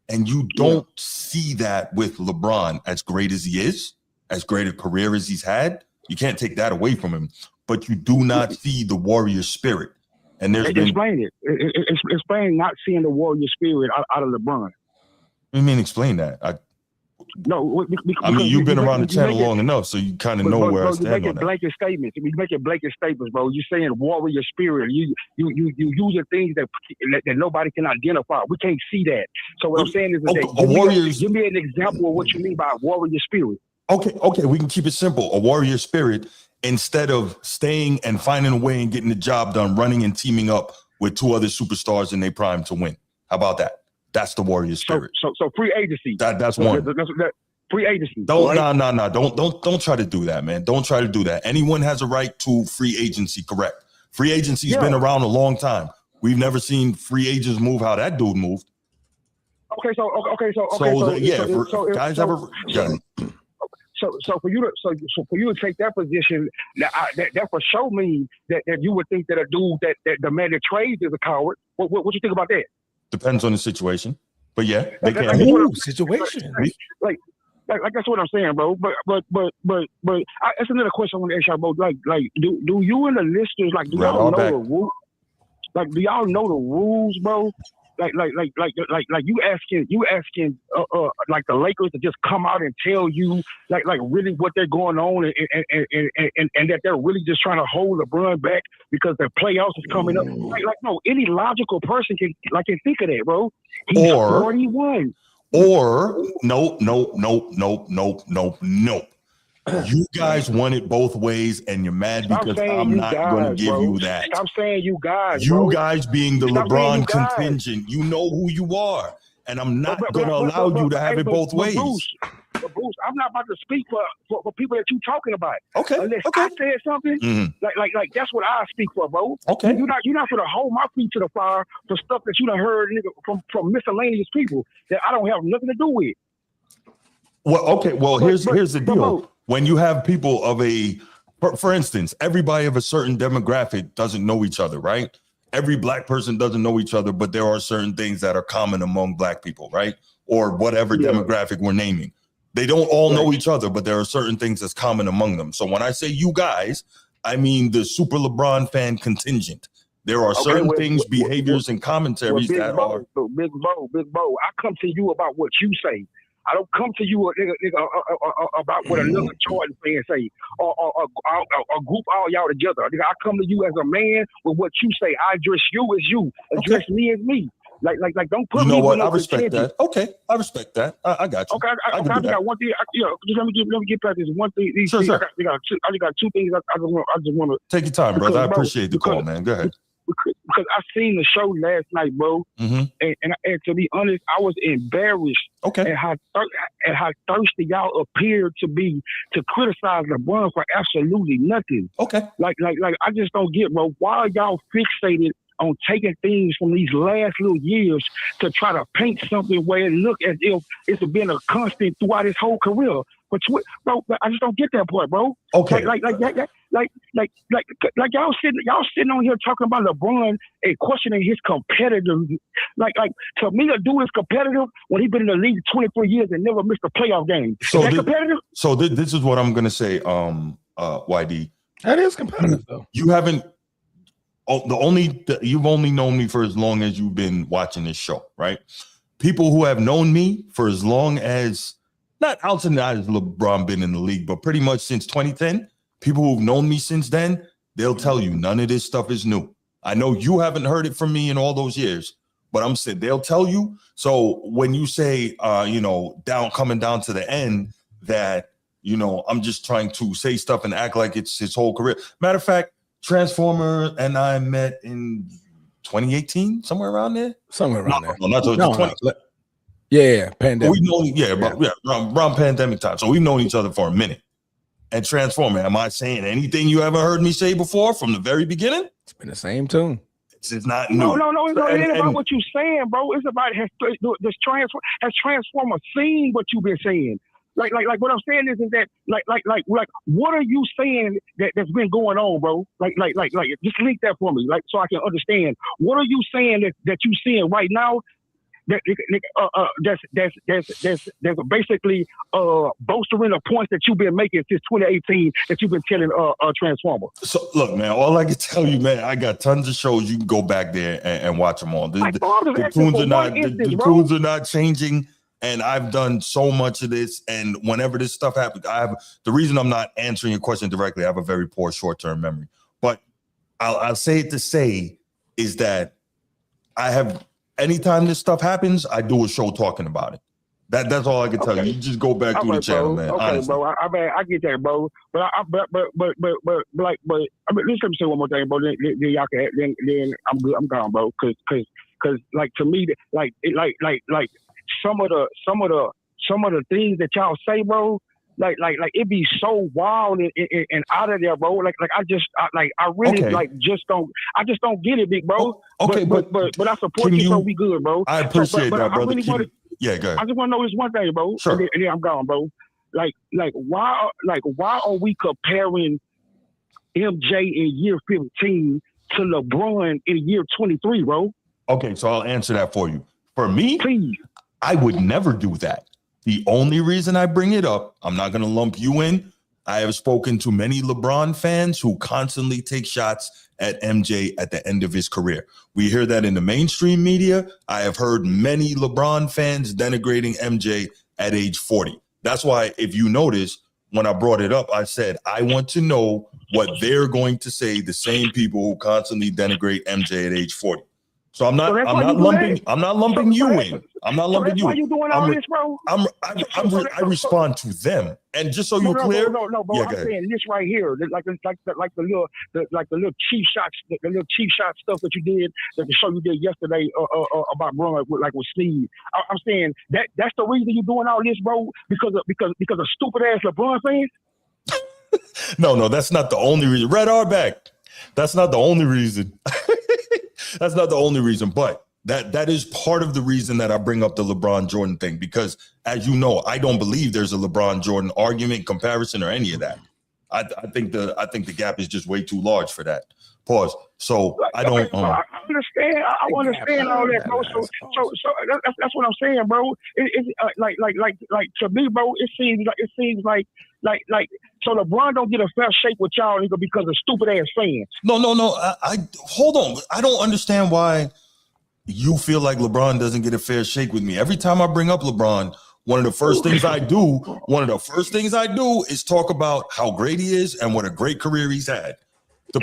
And you don't see that with LeBron, as great as he is, as great a career as he's had. You can't take that away from him, but you do not see the warrior spirit. And there's explain it. Explain not seeing the warrior spirit out of LeBron. What do you mean explain that? I mean, you've been around the channel long enough, so you kind of know where I stand on that. Blanket statements. We make it blanket statements, bro. You're saying warrior spirit. You using things that nobody can identify. We can't see that. So what I'm saying is give me an example of what you mean by warrior spirit. Okay, we can keep it simple. A warrior spirit, instead of staying and finding a way and getting the job done, running and teaming up with two other superstars in their prime to win. How about that? That's the warrior spirit. So free agency. That's one. Free agency. No. Don't try to do that, man. Don't try to do that. Anyone has a right to free agency, correct? Free agency's been around a long time. We've never seen free agents move how that dude moved. So for you to take that position, that for sure means that you would think that a dude that demanded trades is a coward. What you think about that? Depends on the situation, but yeah, they can. Situation. Like that's what I'm saying, bro. But that's another question I want to ask y'all about. Like, do you and the listeners do y'all know the rules? Like, do y'all know the rules, bro? Like you asking like the Lakers to just come out and tell you like really what they're going on and that they're really just trying to hold LeBron back because the playoffs is coming up. Like no, any logical person can think of that, bro. He's 41. Or no. You guys want it both ways, and you're mad because I'm not going to give you that. Stop saying you guys. You guys being the LeBron contingent, you know who you are, and I'm not going to allow you to have it both ways. Bruce, I'm not about to speak for people that you talking about. Okay. Unless I said something, like that's what I speak for, bro. Okay. You're not gonna hold my feet to the fire for stuff that you done heard from miscellaneous people that I don't have nothing to do with. Well, okay. Well, here's the deal. When you have people for instance, everybody of a certain demographic doesn't know each other, right? Every black person doesn't know each other, but there are certain things that are common among black people, right? Or whatever demographic we're naming. They don't all know each other, but there are certain things that's common among them. So when I say you guys, I mean the super LeBron fan contingent. There are certain things, behaviors, and commentaries that are. Big Bo. I come to you about what you say. I don't come to you about what another Jordan fan say or group all y'all together. I come to you as a man with what you say. I address you as you. Address me as me. Like don't put me. You know what? I respect that. Okay, I respect that. I got you. Okay, I got one thing. Just let me get past this one thing. Sure. I just got two things. I just want to take your time, brother. I appreciate the call, man. Go ahead. Because I seen the show last night, bro, and to be honest, I was embarrassed at how thirsty y'all appeared to be to criticize LeBron for absolutely nothing. Okay, like I just don't get, bro. Why are y'all fixated on taking things from these last little years to try to paint something where it look as if it's been a constant throughout his whole career? But bro, I just don't get that part, bro. Okay, like y'all sitting on here talking about LeBron and questioning his competitive. Like to me, a dude is competitive when he's been in the league 23 years and never missed a playoff game. Is that competitive? So this is what I'm gonna say, YD. That is competitive, though. You haven't. you've only known me for as long as you've been watching this show, right? People who have known me for as long as, not outside as LeBron been in the league, but pretty much since 2010, people who've known me since then, they'll tell you none of this stuff is new. I know you haven't heard it from me in all those years, but I'm saying they'll tell you. So when you say, coming down to the end that, I'm just trying to say stuff and act like it's his whole career. Matter of fact, Transformer and I met in 2018, somewhere around there. Somewhere around there. No, not 2020. Yeah, pandemic. Around pandemic time. So we've known each other for a minute. And Transformer, am I saying anything you ever heard me say before from the very beginning? It's been the same tune. It's not new. No. It ain't about what you saying, bro. It's about has Transformer seen what you've been saying. Like what I'm saying is that like what are you saying that's been going on, bro? Like just link that for me, like so I can understand. What are you saying that you seeing right now? That's basically bolstering the points that you've been making since 2018 that you've been telling Transformer. So look, man, all I can tell you, man, I got tons of shows. You can go back there and watch them all. The tunes are not changing. And I've done so much of this. And whenever this stuff happens, the reason I'm not answering your question directly, I have a very poor short-term memory. But I'll say it to say is that anytime this stuff happens, I do a show talking about it. That's all I can tell you. You just go back through the channel, man. Okay, honestly. Bro. I get that, bro. But let me say one more thing, bro. Then y'all can. Then I'm good. I'm gone, bro. Because like to me, like some of the things that y'all say, bro. Like it be so wild and out of there, bro. I just don't get it, big bro. Okay, but I support you, so we good, bro. I appreciate that, brother. Go ahead. I just want to know this one thing, bro. Sure. And then I'm gone, bro. Why are we comparing MJ in year 15 to LeBron in year 23, bro? Okay, so I'll answer that for you. For me, please, I would never do that. The only reason I bring it up, I'm not going to lump you in. I have spoken to many LeBron fans who constantly take shots at MJ at the end of his career. We hear that in the mainstream media. I have heard many LeBron fans denigrating MJ at age 40. That's why, if you notice, when I brought it up, I said, I want to know what they're going to say, the same people who constantly denigrate MJ at age 40. So I'm not lumping you in. I'm not lumping you in. Why you doing all this, bro? I respond to them. And just so you're clear. No, bro. I'm saying this right here, like the little cheap shots, the little cheap shot stuff that you did, the show you did yesterday about Bron with Steve. I'm saying that's the reason you're doing all this, bro, because of stupid ass LeBron fans. No, that's not the only reason. Red Auerbach. That's not the only reason. That's not the only reason, but that is part of the reason that I bring up the LeBron Jordan thing, because as you know, I don't believe there's a LeBron Jordan argument, comparison, or any of that. I think the gap is just way too large for that. Pause. So I don't. I understand. I understand all that, bro. So that's what I'm saying, bro. It's like to me, bro. It seems like so LeBron don't get a fair shake with y'all nigga because of stupid ass fans. No. I hold on. I don't understand why you feel like LeBron doesn't get a fair shake with me. Every time I bring up LeBron, one of the first things I do is talk about how great he is and what a great career he's had. The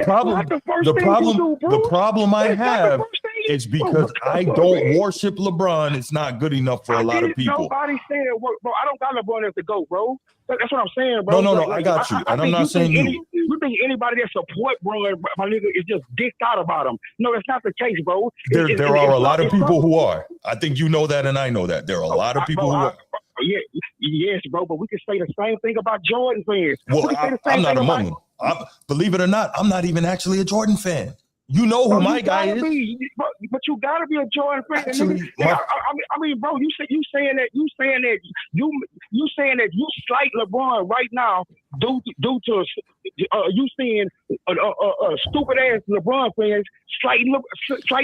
problem I have is because I don't worship LeBron. It's not good enough for a lot of people. Nobody said, bro, I don't got LeBron as the GOAT, bro. That's what I'm saying, bro. No, I got you. And I'm not saying you. You think anybody that support Bron, my nigga, is just dicked out about him. No, that's not the case, bro. There are a lot of people who are. I think you know that and I know that. There are a lot of people who are. Yes, bro, but we can say the same thing about Jordan fans. Well, I'm not among them. Believe it or not, I'm not even actually a Jordan fan. You know who my guy is. But you gotta be a Jordan fan. Actually, I mean, bro, you saying that you slight LeBron right now due to you seeing stupid ass LeBron fans slight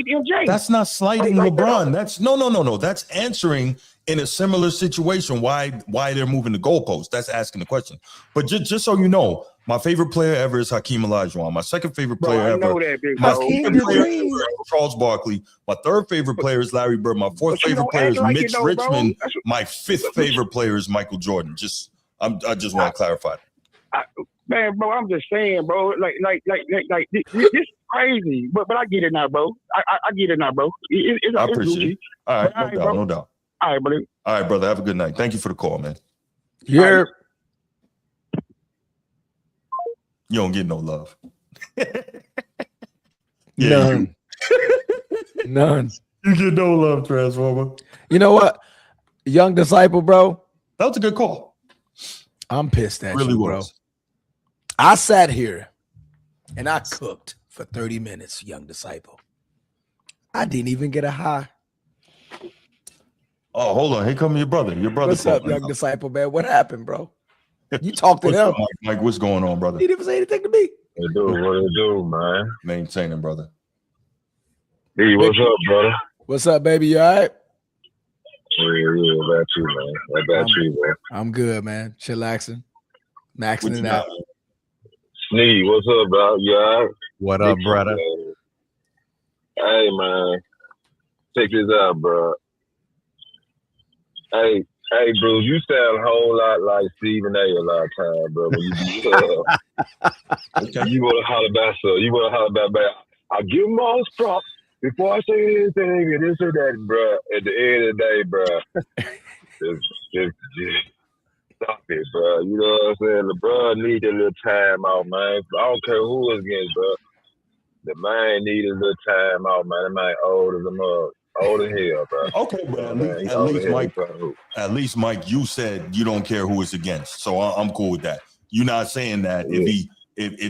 MJ. That's not slighting LeBron. That's no. That's answering in a similar situation why they're moving the goalposts. That's asking the question. But just so you know, My favorite player ever is Hakeem Olajuwon. My second favorite player I ever. know that, big My bro. second player ever is Charles Barkley. My third favorite player is Larry Bird. My fourth favorite player is Mitch Richmond. My fifth favorite player is Michael Jordan. I just want to clarify that. Man, bro, I'm just saying, bro. Like this is crazy. But I get it now, bro. I get it now, bro. I appreciate it. All right, no doubt. All right, brother. All right, brother. Have a good night. Thank you for the call, man. Yeah. You don't get no love. None. None. You get no love, Transformer. You know what? Young disciple, bro. That was a good call. I'm pissed at Really you, bro. was. I sat here and I cooked for 30 minutes, young disciple. I didn't even get a high. Oh, hold on. Here come your brother. Your brother. What's up, young disciple, man? What happened, bro? You talked to them. Mike, what's going on, brother? He didn't even say anything to me. What it do, man? Maintaining, brother. Hey, what's up, brother? What's up, baby? You all right? Yeah, about you, man. About you, man. I'm good, man. Chillaxing. Maxing it out. Sneed, what's up, bro? You all right? What up, brother? Hey, man. Check this out, bro. Hey, bro, you sound a whole lot like Stephen A. a lot of time, bro. When you want to holler about stuff. You want to holler about, I give them all props before I say anything and this or that, bro. At the end of the day, bro, just stop it, bro. You know what I'm saying? LeBron need a little time out, man. I don't care who it's against, bro. The man need a little time out, man. The man old as a mug. Old as hell, bro. Okay, bro. At least, Mike, you said you don't care who it's against, so I'm cool with that. You're not saying that if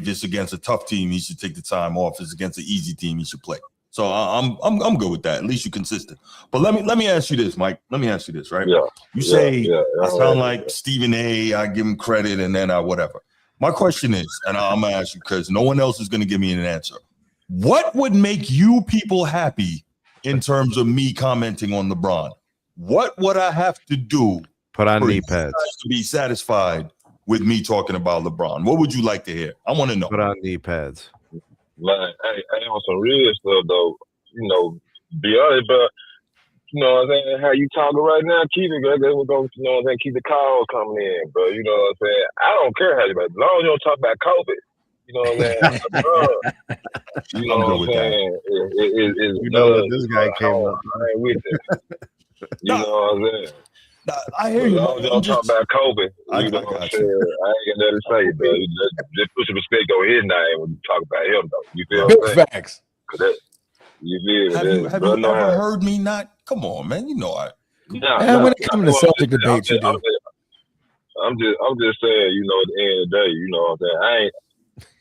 it's against a tough team, he should take the time off. If it's against an easy team, he should play. So I'm good with that. At least you're consistent. But let me ask you this, Mike. Let me ask you this, right? Yeah. You say I sound like Stephen A. I give him credit, and then I whatever. My question is, and I'm gonna ask you because no one else is gonna give me an answer. What would make you people happy? In terms of me commenting on LeBron, what would I have to do? Put on knee pads to be satisfied with me talking about LeBron. What would you like to hear? I want to know. Put on knee pads. Man, hey, on some real stuff though. You know, be honest, but you know what I'm saying. How you talking right now? Keep it, we're going. You know what I'm saying. Keep the calls coming in, bro. You know what I'm saying. I don't care how you, as long as you don't talk about COVID. You know what I'm saying? You know what I'm saying? You know that this guy came up. I ain't with it. You know what I'm saying? I hear you. I'm talking about Kobe. You know what I'm saying? I ain't got nothing to say, bro. Just put some respect on his name when you talk about him, though. You feel what I'm saying? Facts. You feel Have you ever heard me not? Come on, man. You know I. When it comes to Celtic debates, you do. I'm just saying, you know, at the end of the day, you know what I'm saying?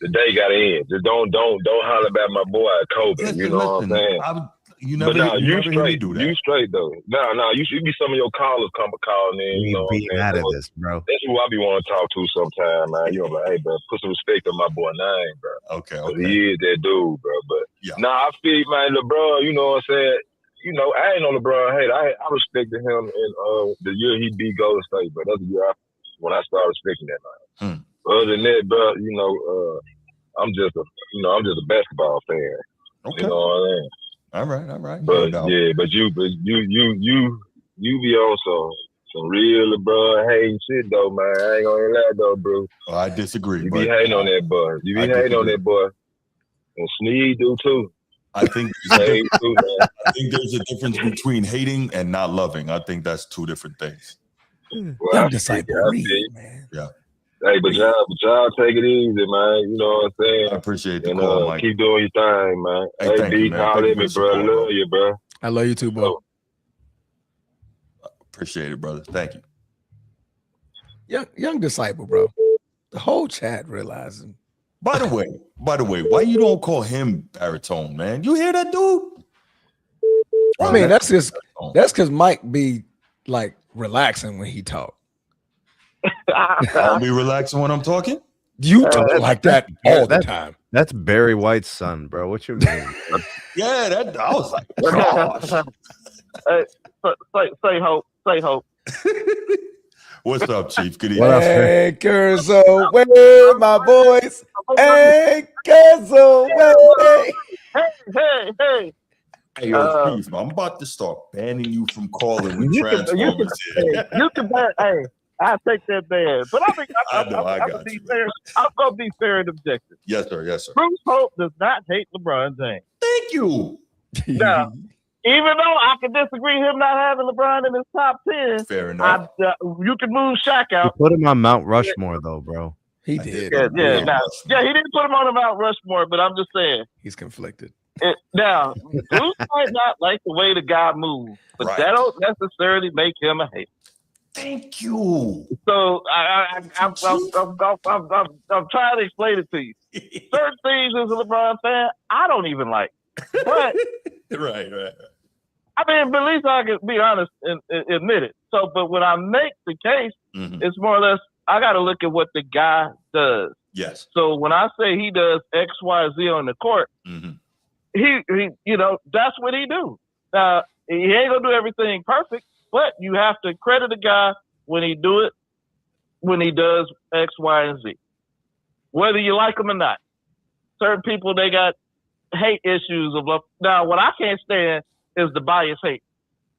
The day gotta end. Just don't holler about my boy Kobe. You know what I'm saying? You straight. You straight though. No. You should be some of your callers calling in. You know what I'm saying? Out of this, bro. That's who I be wanting to talk to sometime, man. You know, like, hey, bro, put some respect on my boy name, bro. Okay. He is that dude, bro. But I feel, man, LeBron. You know what I'm saying? You know, I ain't no LeBron hate. I respected him in the year he beat Golden State, but that's the year when I started respecting that man. Other than that, bro, you know, I'm just a basketball fan. Okay. You know what I mean? All right. But but you be on some real LeBron hating shit though, man. I ain't gonna lie though, bro. Well, I disagree. You be hating on that boy. On that boy. And Sneed do too. I think there's a difference between hating and not loving. I think that's two different things. Well, man. Yeah. Hey, but y'all take it easy, man. You know what I'm saying? I appreciate the call, Mike. Keep doing your thing, man. Hey, B, call at me, bro. I love you, bro. I love you too, bro. Appreciate it, brother. Thank you. Young disciple, bro. The whole chat realizing. By the way, why you don't call him baritone, man? You hear that dude? I mean, that's because Mike be like relaxing when he talk. I'll be relaxing when I'm talking. You talk like that all the time. That's Barry White's son, bro. What you mean? Yeah, I was like, gosh. Hey, say hope. What's up, Chief? Good What evening. up, sir? Anchors away, my boys. Anchors away. Hey. Hey, yo, Chief, I'm about to start banning you from calling with Transformers. You can ban. Hey, I take that ban. But I'm got be you. fair. I'm gonna be fair and objective. Yes, sir. Yes, sir. Bruce Hope does not hate LeBron James. Thank you. Now, even though I can disagree him not having LeBron in his top 10, Fair enough. You can move Shaq You out. put him on Mount Rushmore, though, bro. He did. Yeah, he didn't put him on the Mount Rushmore, but I'm just saying. He's conflicted. Now, Bruce might not like the way the guy moves, but that don't necessarily make him a hater. Thank you. So I'm trying to explain it to you. Certain things as a LeBron fan, I don't even like. But right. I mean, but at least I can be honest and admit it. So, but when I make the case, it's more or less I got to look at what the guy does. Yes. So when I say he does X, Y, Z on the court, he that's what he do. Now he ain't gonna do everything perfect, but you have to credit the guy when he does X, Y, and Z, whether you like him or not. Certain people they got hate issues of now. What I can't stand is the bias hate.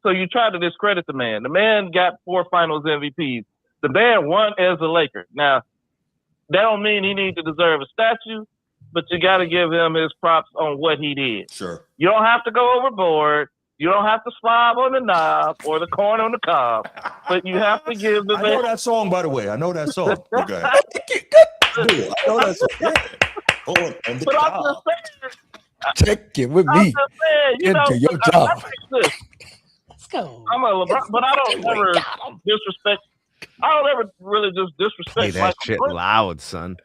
So you try to discredit the man. The man got 4 Finals MVPs. The man won as a Laker. Now that don't mean he needs to deserve a statue, but you got to give him his props on what he did. Sure. You don't have to go overboard. You don't have to slob on the knob or the corn on the cob, but you have to give the man. I know that song, by the way. I know that song. Okay. I know that song. Yeah. Corn on the cob. I'm just saying. Check it with me. Into your job. Let's go. I'm a LeBron, but I don't ever disrespect. I don't ever really just disrespect. Hey, that shit loud, son.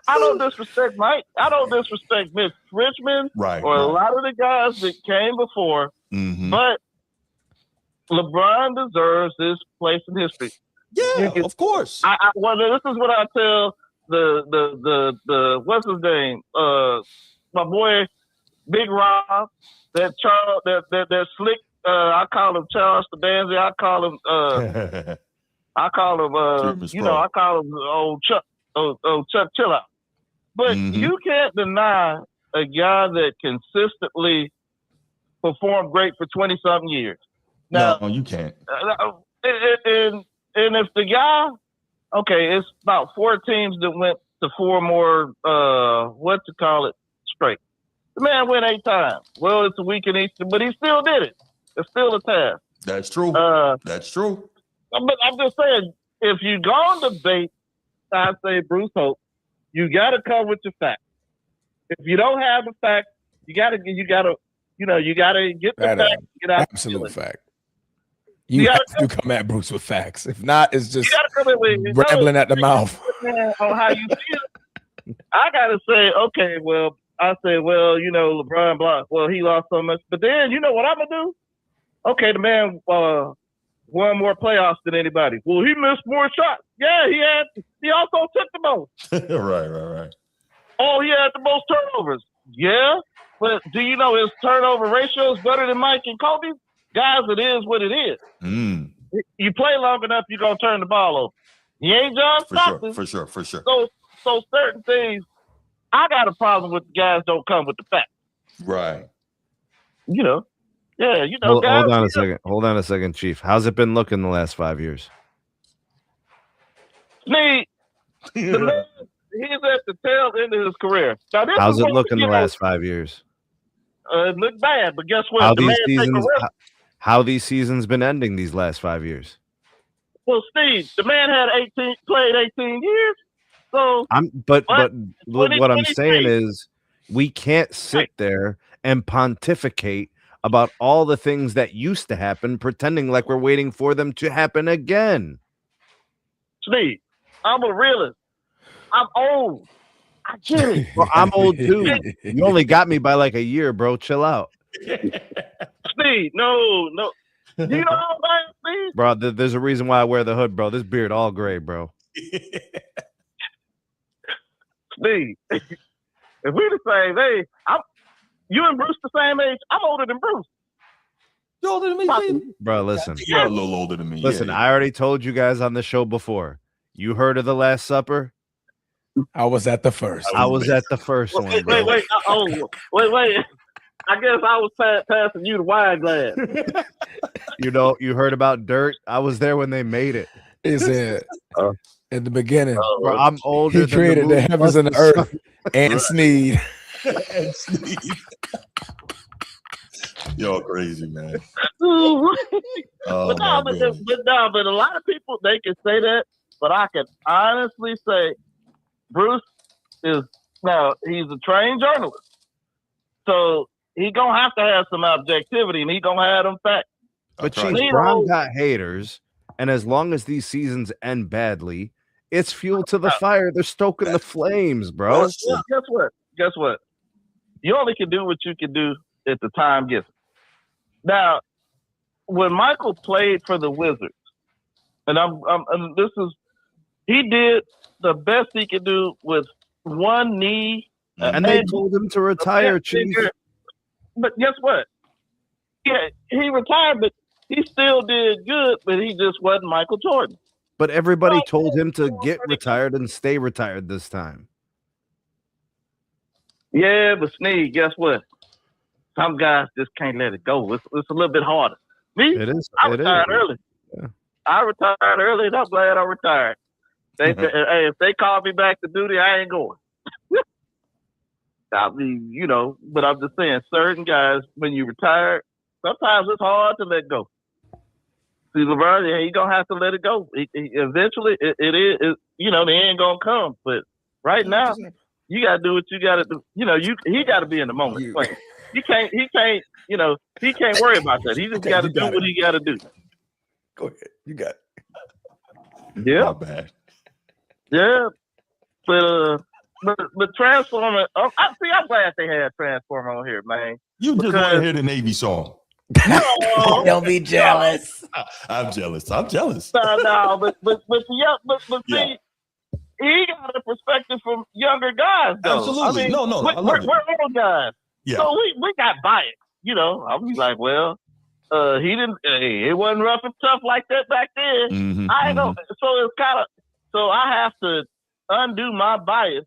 I don't disrespect Mike. I don't disrespect Mitch Richmond or a lot of the guys that came before. But LeBron deserves his place in history. Yeah, of course. Well, this is what I tell the what's his name? My boy Big Rob. That Charles. That slick. I call him Charles Stabanzi. I call him. I call him. I call him old Chuck. Old Chuck Chill Out. But you can't deny a guy that consistently performed great for 20-something years. Now, no, you can't. And if the guy, it's about 4 teams that went to 4 more, straight. The man went 8 times. Well, it's a week in Easter, but he still did it. It's still a task. That's true. That's true. But I'm just saying, if you go on debate, I say Bruce Hope, you got to come with your facts. If you don't have the facts, you got to get the facts. Get out absolute fact. You have to come at Bruce with facts. If not, it's just rambling at the mouth. On how you feel. I got to say, LeBron blocked. Well, he lost so much. But then, you know what I'm going to do? Okay, the man won more playoffs than anybody. Well, he missed more shots. Yeah, he also took the most. Right. Oh, he had the most turnovers. Yeah, but do you know his turnover ratio is better than Mike and Kobe? Guys, it is what it is. You play long enough, you're going to turn the ball over. He ain't John Stockton. For sure. So certain things, I got a problem with the guys don't come with the facts. Right. Yeah, Hold guys, on a second. Hold on a second, Chief. How's it been looking the last 5 years? The man, he's at the tail end of his career. Now, how's it looking the last 5 years? It looked bad, but guess what? How these seasons been ending these last 5 years? Well, Steve, the man had played 18 years. So but what I'm saying is we can't sit there and pontificate about all the things that used to happen, pretending like we're waiting for them to happen again. Steve, I'm a realist. I'm old. I get it. Well, I'm old too. You only got me by like a year, bro. Chill out. Steve, no. Do you know how bad, Steve? Bro, there's a reason why I wear the hood, bro. This beard all gray, bro. Steve, if we the same age, you and Bruce the same age, I'm older than Bruce. You older than me, baby? Bro, listen. You're a little older than me. Listen, I already told you guys on the show before. You heard of the Last Supper? I was at the first. I was at the first one. Bro. Wait. Wait. I guess I was passing you the wine glass. You heard about dirt? I was there when they made it. He said in the beginning, bro, I'm older. He created the heavens and the earth and Sneed. And Sneed. You're crazy, man. But a lot of people, they can say that, but I can honestly say Bruce he's a trained journalist. So he gonna have to have some objectivity and he gonna have them facts. But Brown got haters, and as long as these seasons end badly, it's fuel to the fire. They're stoking the flames, bro. Well, guess what? You only can do what you can do at the time given. Now, when Michael played for the Wizards, and he did the best he could do with one knee. And they told him to retire, Chief. But guess what? Yeah, he retired, but he still did good, but he just wasn't Michael Jordan. But everybody told him to get retired and stay retired this time. Yeah, but Sneed, guess what? Some guys just can't let it go. It's a little bit harder. Me, I retired early. Yeah. I retired early, and I'm glad I retired. Hey, if they call me back to duty, I ain't going. I mean, but I'm just saying, certain guys, when you retire, sometimes it's hard to let go. See, LeBron, he's gonna have to let it go. Eventually, it is. The end gonna come. But right now, you gotta do what you gotta do. He gotta be in the moment. He can't. He can't worry about that. He just gotta do what he gotta do. Go ahead, you got it. Yeah, not bad. Yeah, but Transformer. I'm glad they had Transformer on here, man. You just want to hear the Navy song. Don't be jealous. I'm jealous. No, but see, he got a perspective from younger guys, though. Absolutely. I mean, I love it. We're old guys, yeah. So we got bias. I'll be like, well, he didn't. It wasn't rough and tough like that back then. Mm-hmm, I know. So it's kind of. So I have to undo my bias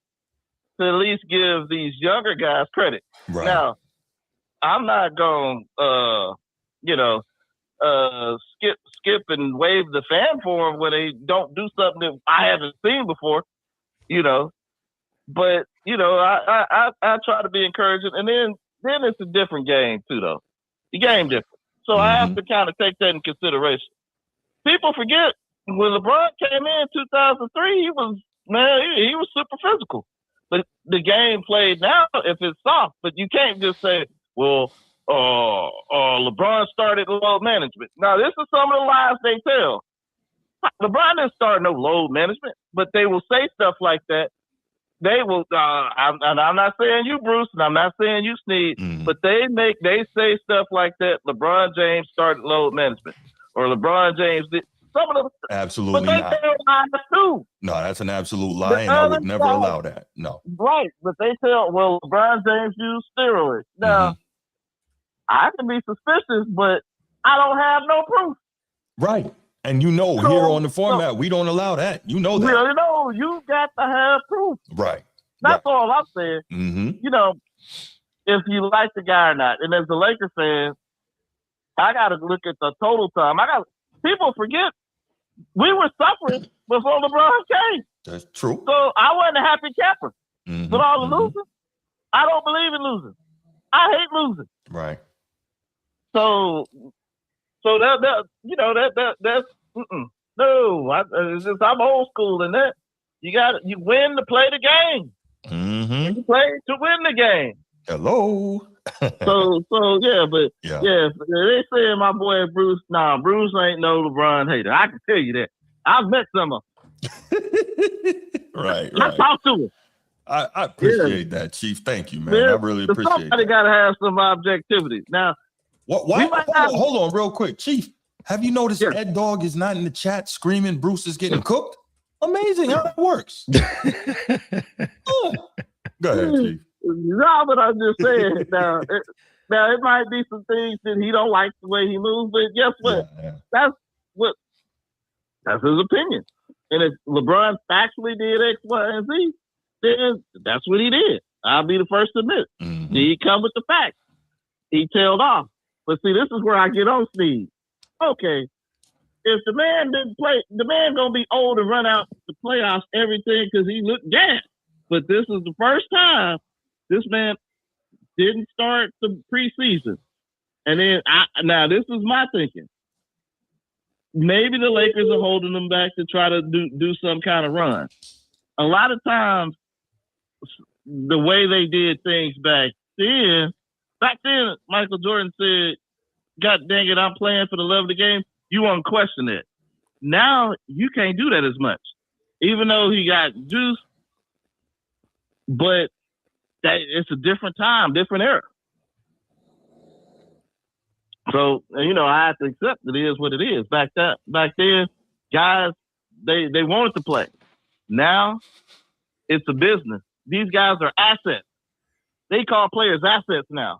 to at least give these younger guys credit. Right. Now, I'm not going skip and wave the fan for them when they don't do something that I haven't seen before, But, I try to be encouraging. And then it's a different game, too, though. The game different. So I have to kind of take that in consideration. People forget, when LeBron came in 2003, he was super physical. But the game played now, if it's soft, but you can't just say, well, LeBron started load management. Now, this is some of the lies they tell. LeBron didn't start no load management, but they will say stuff like that. They will, I'm not saying you, Bruce, and I'm not saying you, Sneed, but they say stuff like that. LeBron James started load management, or LeBron James did. Some of them, absolutely but they not. tell lies too. No, that's an absolute lie, and I would never allow that. No. Right, but they tell, LeBron James used steroids. Now, I can be suspicious, but I don't have no proof. Right. And here on the format, we don't allow that. You know that. You got to have proof. Right. That's all I'm saying. Mm-hmm. If you like the guy or not. And as a Lakers fan, I got to look at the total time. People forget we were suffering before LeBron came. That's true. So I wasn't a happy capper. With all the losing, I don't believe in losing. I hate losing. Right. So that's no. I'm old school in that. You win to play the game. You play to win the game. Hello. so yeah, but they saying my boy Bruce. Nah, Bruce ain't no LeBron hater. I can tell you that. I've met some of them. Right. I talked to him. I appreciate that, Chief. Thank you, man. I really appreciate it. Somebody got to have some objectivity. Now, why? Hold on, real quick, Chief. Have you noticed Ed Dog is not in the chat screaming Bruce is getting cooked? Amazing how it works. Go ahead, Chief. No, but I'm just saying now. Now it might be some things that he don't like the way he moves, but guess what? That's his opinion. And if LeBron factually did X, Y, and Z, then that's what he did. I'll be the first to admit. Mm-hmm. He come with the facts. He tailed off. But see, this is where I get on Steve. Okay, if the man didn't play, the man gonna be old and run out the playoffs, everything because he looked gas. But this is the first time this man didn't start the preseason. And then now this is my thinking. Maybe the Lakers are holding them back to try to do some kind of run. A lot of times, the way they did things back then, Michael Jordan said, God dang it, I'm playing for the love of the game. You won't question it. Now, you can't do that as much. Even though he got juice, but it's a different time, different era. So, I have to accept it is what it is. Back then, guys, they wanted to play. Now, it's a business. These guys are assets. They call players assets now.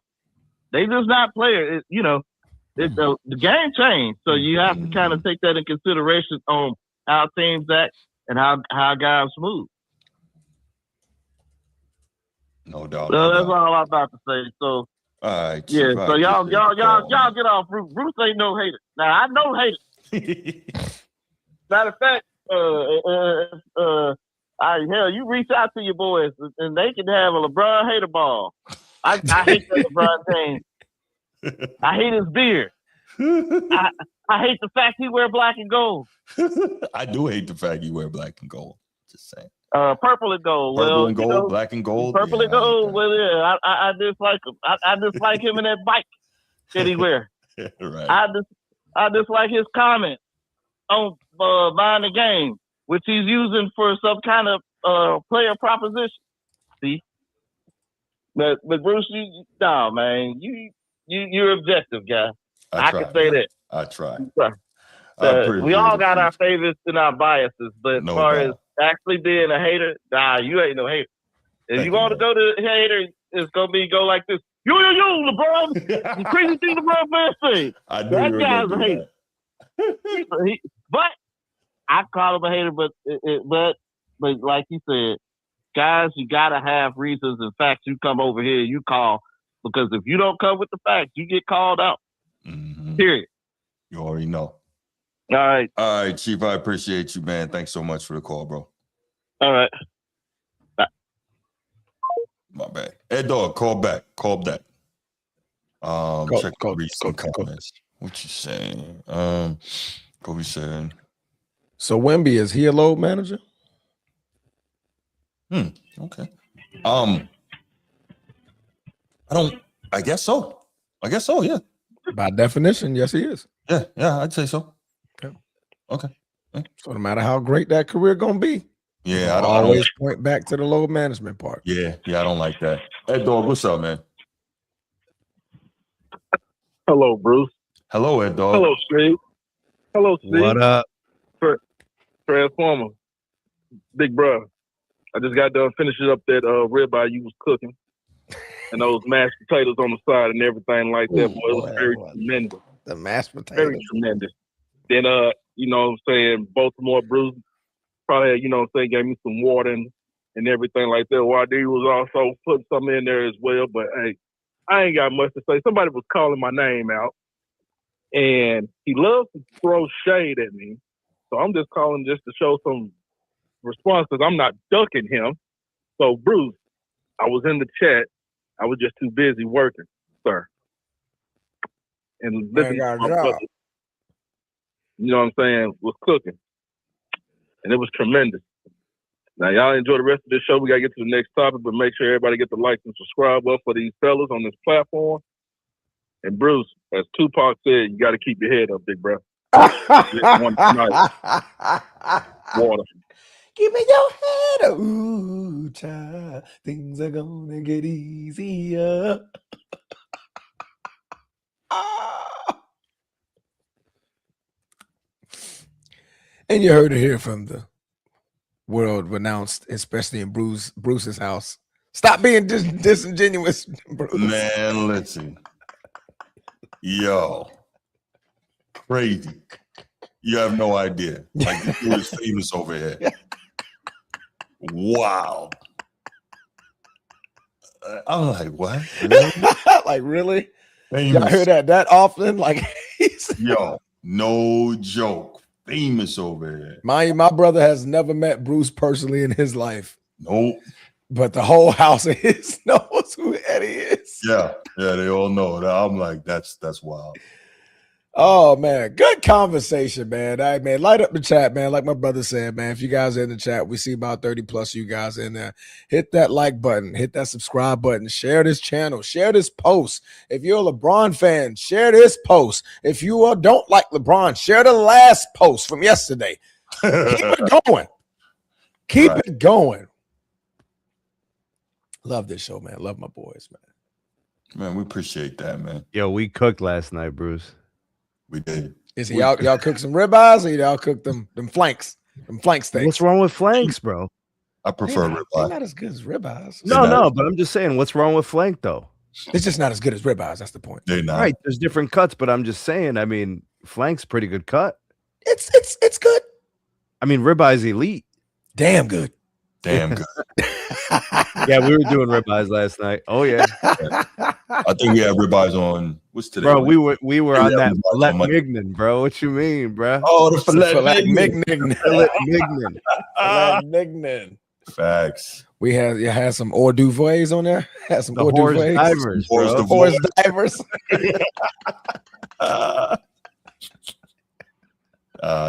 They just not players. The game changed. So you have to kind of take that in consideration on how teams act and how guys move. No doubt. So that's all I'm about to say. So, all right. Yeah. So y'all get off. Bruce ain't no hater. Now I know haters. Matter of fact, you reach out to your boys and they can have a LeBron hater ball. I hate that LeBron James. I hate his beard. I hate the fact he wear black and gold. I do hate the fact he wear black and gold. Just saying. Purple and gold. Purple and gold, black and gold. Purple and gold. Well, yeah, I dislike him. I dislike him in that bike that he wear. Right. I dislike his comment on buying the game, which he's using for some kind of player proposition. See, but Bruce, man, you're objective, guy. I can say that. I try. We all got our favorites and our biases, but as far as actually being a hater, you ain't no hater. If you want to go to hater, it's gonna go like this. You, LeBron. The crazy thing LeBron fans say. That guy's a hater. But I call him a hater, but like you said, guys, you gotta have reasons and facts. You come over here, you call, because if you don't come with the facts, you get called out. Mm-hmm. Period. You already know. All right, Chief. I appreciate you, man. Thanks so much for the call, bro. All right. Bye. My bad. Ed Dog, call back. Check recent comments. What you saying? Kobe saying. So Wemby, is he a load manager? Okay. I guess so. Yeah. By definition, yes, he is. Yeah, I'd say so. Okay. So no matter how great that career gonna be, I don't always point back to the load management part. Yeah, I don't like that. Ed Dog, what's up, man? Hello, Bruce. Hello, Ed Dog. Hello, Steve. What up? Transformer. Big bro. I just got done finishing up that ribeye you was cooking. And those mashed potatoes on the side and everything like that. Boy, it was very tremendous. The mashed potatoes. Very tremendous. Then, you know what I'm saying, Baltimore Bruce probably, you know what I'm saying, gave me some water and everything like that. YD was also putting something in there as well. But, hey, I ain't got much to say. Somebody was calling my name out. And he loves to throw shade at me. So I'm just calling just to show some response because I'm not ducking him. So, Bruce, I was in the chat. I was just too busy working, sir. And listening to my brother, you know what I'm saying, was cooking. And it was tremendous. Now, y'all enjoy the rest of this show. We got to get to the next topic, but make sure everybody get the like and subscribe up for these fellas on this platform. And Bruce, as Tupac said, you got to keep your head up, big bro. One night. Water. Keep your head up. Ooh, child. Things are going to get easier. And you heard it here from the world renowned, especially in Bruce's house. Stop being disingenuous, Bruce. Man, listen. Yo, crazy. You have no idea. Like, this dude is famous over here. Wow. I'm like, what? Really? Like, really? Famous. Y'all hear that often? Like, yo, no joke. Famous over here. My brother has never met Bruce personally in his life. Nope. But the whole house of his knows who Eddie is. Yeah, they all know that. I'm like, that's wild. Oh man, good conversation, man. All right, man, light up the chat, man. Like my brother said, man, if you guys are in the chat, we see about 30 plus you guys in there. Hit that like button, hit that subscribe button, share this channel, share this post. If you're a LeBron fan, share this post. If you don't like LeBron, share the last post from yesterday. Keep it going. Keep it going. Love this show, man. Love my boys, man. Man, we appreciate that, man. Yo, we cooked last night, Bruce. We did. Is it y'all cook some ribeyes or y'all cook them flanks? Them flank steaks. What's wrong with flanks, bro? I prefer They're ribeye. not as good as ribeyes. No, but I'm just saying, what's wrong with flank though? It's just not as good as ribeyes. That's the point. They're not. Right. There's different cuts, but I'm just saying, I mean, flank's pretty good cut. It's good. I mean, ribeye's elite. Damn good. Damn good. Yeah, we were doing ribeyes last night. Oh yeah. I think we had ribeyes on. What's today? Bro, we were on that ribeyes filet on Monday. mignon, bro. What you mean, bro? Oh, the filet mignon. Filet mignon. Filet mignon. Facts. We had some hors d'oeuvres on there. Had some The hors horse d'oeuvres. divers, bro. Horse divers.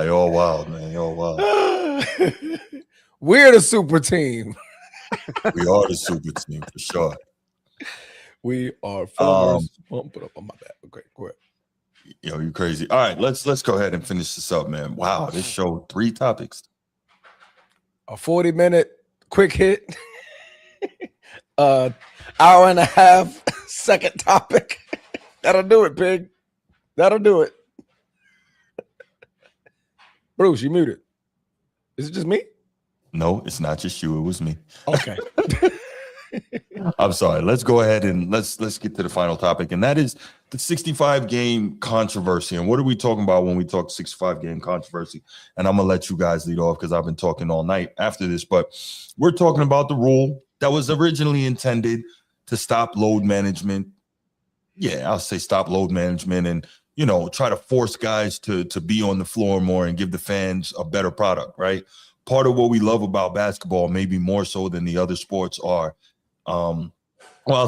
You're wild, man. You're wild. We're the super team. We are the super team for sure. We are farmers. Put up on my back. Okay, go ahead. Yo, you crazy. All right, let's go ahead and finish this up, man. Wow, this show 3 topics. A 40-minute quick hit. Hour and a half second topic. That'll do it, pig. That'll do it. Bruce, you muted. Is it just me? No, it's not just you. It was me. Okay. I'm sorry. Let's go ahead and let's get to the final topic, and that is the 65-game controversy. And what are we talking about when we talk 65-game controversy? And I'm gonna let you guys lead off because I've been talking all night after this. But we're talking about the rule that was originally intended to stop load management. Yeah, I'll say stop load management and try to force guys to be on the floor more and give the fans a better product, right? Part of what we love about basketball, maybe more so than the other sports are, I'll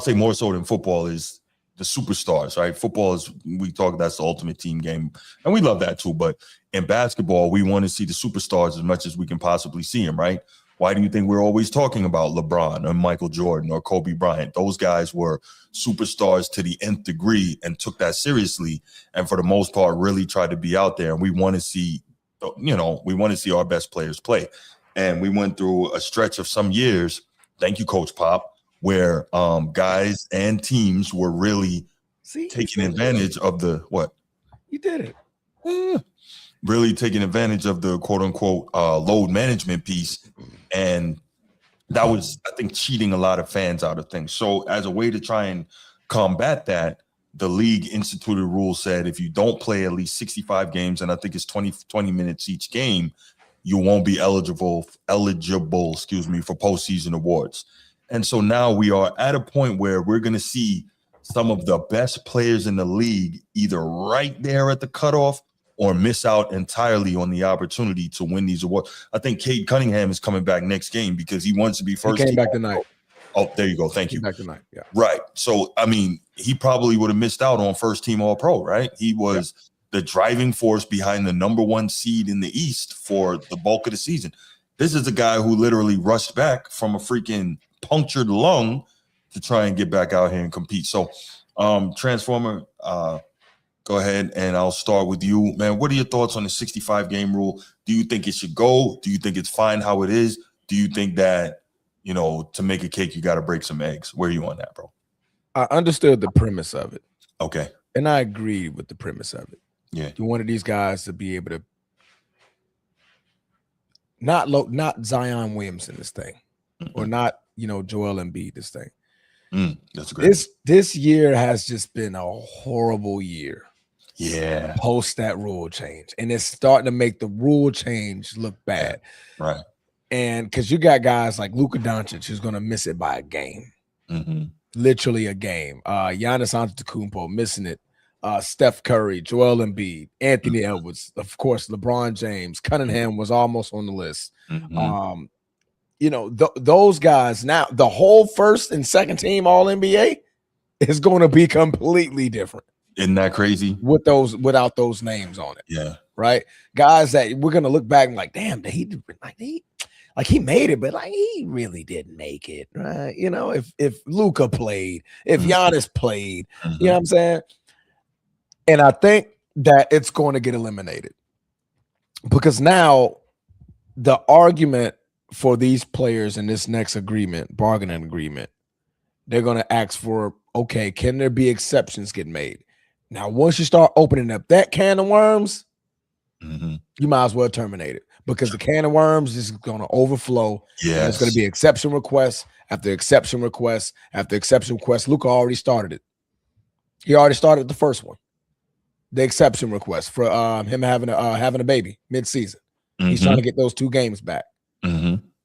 say more so than football, is the superstars, right? Football is, that's the ultimate team game, and we love that too. But in basketball, we want to see the superstars as much as we can possibly see them, right? Why do you think we're always talking about LeBron or Michael Jordan or Kobe Bryant? Those guys were superstars to the nth degree and took that seriously, and for the most part, really tried to be out there. And we want to see, our best players play. And we went through a stretch of some years, thank you, Coach Pop, where guys and teams were really taking advantage of the what? You did it. Really taking advantage of the quote unquote load management piece. And that was, I think, cheating a lot of fans out of things. So as a way to try and combat that, the league instituted rule said if you don't play at least 65 games, and I think it's 20 minutes each game, you won't be eligible, for postseason awards. And so now we are at a point where we're going to see some of the best players in the league either right there at the cutoff or miss out entirely on the opportunity to win these awards. I think Cade Cunningham is coming back next game because he wants to be first. He came back tonight. Oh, there you go. Thank you. Back tonight. Yeah. Right. So, I mean, he probably would have missed out on first team All-Pro, right? He was the driving force behind the number 1 seed in the East for the bulk of the season. This is a guy who literally rushed back from a freaking punctured lung to try and get back out here and compete. So, Transformer, go ahead, and I'll start with you. Man, what are your thoughts on the 65-game rule? Do you think it should go? Do you think it's fine how it is? Do you think that, to make a cake, you got to break some eggs? Where are you on that, bro? I understood the premise of it. Okay. And I agreed with the premise of it. Yeah. You wanted these guys to be able to not Zion Williamson this thing, or not, Joel Embiid this thing. That's great. This year has just been a horrible year. Yeah. Post that rule change. And it's starting to make the rule change look bad. Yeah. Right. And because you got guys like Luka Doncic who's going to miss it by a game. Literally a game. Giannis Antetokounmpo missing it. Steph Curry, Joel Embiid, Anthony Edwards, of course, LeBron James, Cunningham was almost on the list. Those guys now, the whole first and second team All NBA is going to be completely different. Isn't that crazy? Without those names on it. Yeah. Right. Guys that we're going to look back and like, damn, he made it, but like he really didn't make it. Right. If Luka played, if Giannis played, you know what I'm saying? And I think that it's going to get eliminated because now the argument for these players in this next bargaining agreement, they're going to ask for, okay, can there be exceptions get made? Now, once you start opening up that can of worms, you might as well terminate it because the can of worms is going to overflow. Yeah, it's going to be exception requests after exception requests after exception requests. Luka already started it. He already started the first one. The exception request for him having a baby mid-season. He's trying to get those 2 games back